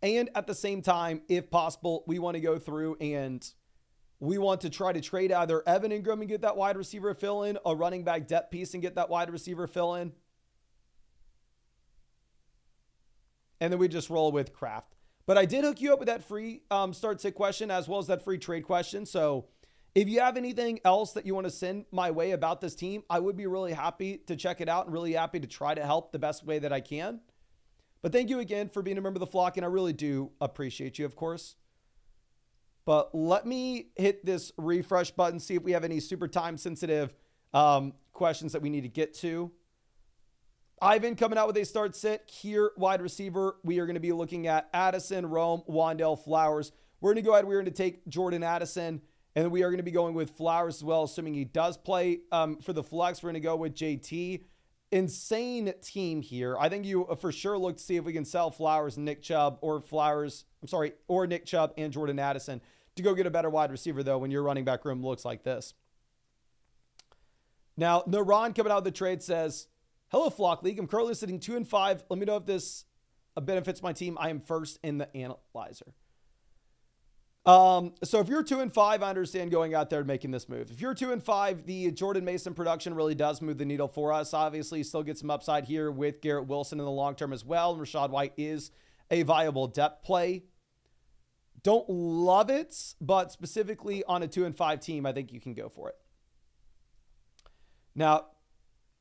And at the same time, if possible, we want to go through and we want to try to trade either Evan Ingram and get that wide receiver fill in, a running back depth piece and get that wide receiver fill in. And then we just roll with Kraft. But I did hook you up with that free start sit question as well as that free trade question. So if you have anything else that you want to send my way about this team, I would be really happy to check it out and really happy to try to help the best way that I can. But thank you again for being a member of the flock, and I really do appreciate you, of course. But let me hit this refresh button, see if we have any super time-sensitive questions that we need to get to. Ivan coming out with a start sit here, wide receiver. We are going to be looking at Addison, Rome, Wandale, Flowers. We're going to go ahead. We're going to take Jordan Addison, and we are going to be going with Flowers as well, assuming he does play for the flex. We're going to go with JT. Insane team here. I think you for sure look to see if we can sell Flowers and Nick Chubb or Nick Chubb and Jordan Addison to go get a better wide receiver, though, when your running back room looks like this. Now, Naran coming out of the trade says, hello, Flock League. I'm currently sitting 2-5. Let me know if this benefits my team. I am first in the analyzer. So if you're 2-5, I understand going out there and making this move. If you're 2-5, the Jordan Mason production really does move the needle for us. Obviously, you still get some upside here with Garrett Wilson in the long term as well. And Rachaad White is a viable depth play. Don't love it, but specifically on a 2-5 team, I think you can go for it. Now,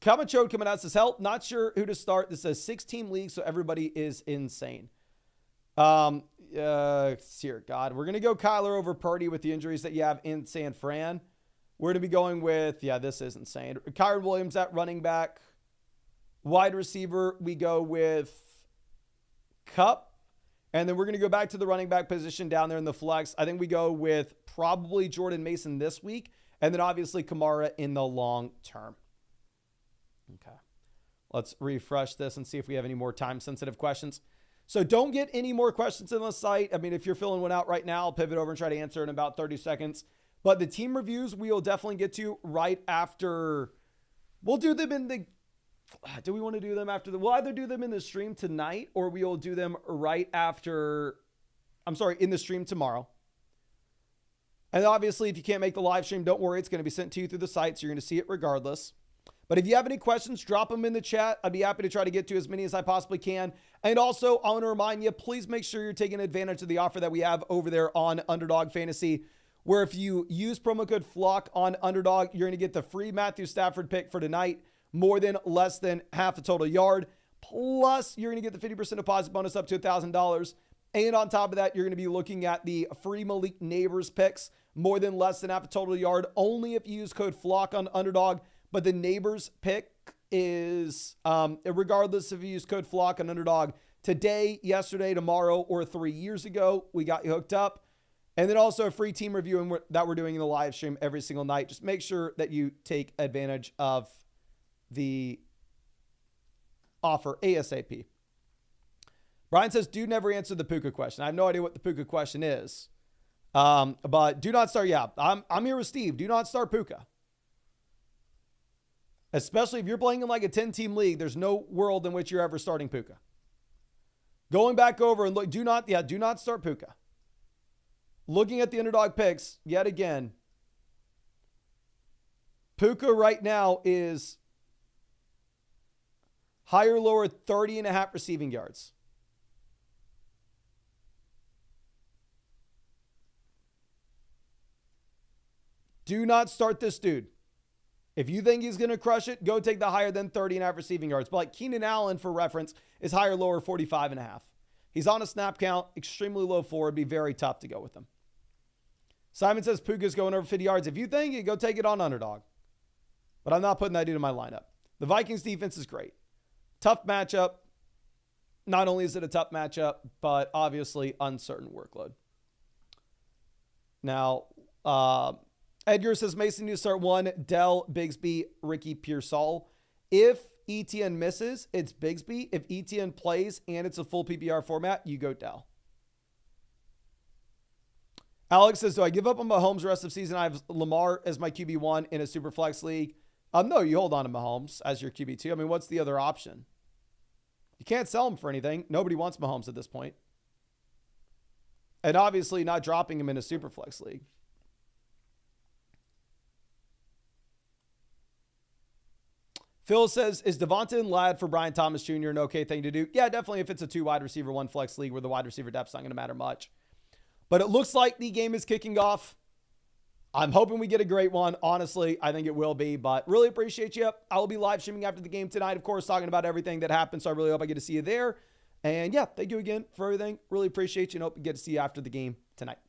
Kamachode coming out says, help, not sure who to start. This is a 6-team league, so everybody is insane. Here, God, we're going to go Kyler over Purdy with the injuries that you have in San Fran. We're going to be going with, this is insane. Kyron Williams at running back. Wide receiver, we go with Kupp. And then we're going to go back to the running back position down there in the flex. I think we go with probably Jordan Mason this week. And then obviously Kamara in the long term. Okay. Let's refresh this and see if we have any more time-sensitive questions. So don't get any more questions in the site. I mean, if you're filling one out right now, I'll pivot over and try to answer in about 30 seconds. But the team reviews, we will definitely get to right after. We'll do them in the... Do we want to do them after the... We'll either do them in the stream tonight or we will do them right after... in the stream tomorrow. And obviously, if you can't make the live stream, don't worry. It's going to be sent to you through the site, so you're going to see it regardless. But if you have any questions, drop them in the chat. I'd be happy to try to get to as many as I possibly can. And also, I want to remind you, please make sure you're taking advantage of the offer that we have over there on Underdog Fantasy, where if you use promo code FLOCK on Underdog, you're going to get the free Matthew Stafford pick for tonight, more than less than half a total yard. Plus, you're going to get the 50% deposit bonus up to $1,000. And on top of that, you're going to be looking at the free Malik Neighbors picks, more than less than half a total yard, only if you use code FLOCK on Underdog. But the Neighbors pick is, regardless if you use code FLOCK on Underdog today, yesterday, tomorrow, or 3 years ago, we got you hooked up. And then also a free team review that we're doing in the live stream every single night. Just make sure that you take advantage of the offer ASAP. Brian says, dude never answered the Puka question. I have no idea what the Puka question is. But do not start. Yeah, I'm here with Steve. Do not start Puka. Especially if you're playing in like a 10-team league, there's no world in which you're ever starting Puka. Going back over and look, do not start Puka. Looking at the underdog picks, yet again, Puka right now is higher, lower, 30.5 receiving yards. Do not start this dude. If you think he's going to crush it, go take the higher than 30.5 receiving yards. But like Keenan Allen, for reference, is higher, lower, 45.5. He's on a snap count, extremely low floor. It'd be very tough to go with him. Simon says Puka's going over 50 yards. If you think it, go take it on Underdog. But I'm not putting that dude in my lineup. The Vikings defense is great. Tough matchup. Not only is it a tough matchup, but obviously uncertain workload. Now, Edgar says Mason needs to start 1, Dell, Bigsby, Ricky, Pearsall. If ETN misses, it's Bigsby. If ETN plays and it's a full PPR format, you go Dell. Alex says, do I give up on Mahomes the rest of the season? I have Lamar as my QB1 in a Superflex league. No, you hold on to Mahomes as your QB2. I mean, what's the other option? You can't sell him for anything. Nobody wants Mahomes at this point. And obviously not dropping him in a Superflex league. Phil says, is Devonta and Ladd for Brian Thomas Jr. an okay thing to do? Yeah, definitely if it's a 2 wide receiver, 1 flex league where the wide receiver depth's not going to matter much. But it looks like the game is kicking off. I'm hoping we get a great one. Honestly, I think it will be. But really appreciate you. I will be live streaming after the game tonight, of course, talking about everything that happened. So I really hope I get to see you there. And yeah, thank you again for everything. Really appreciate you and hope we get to see you after the game tonight.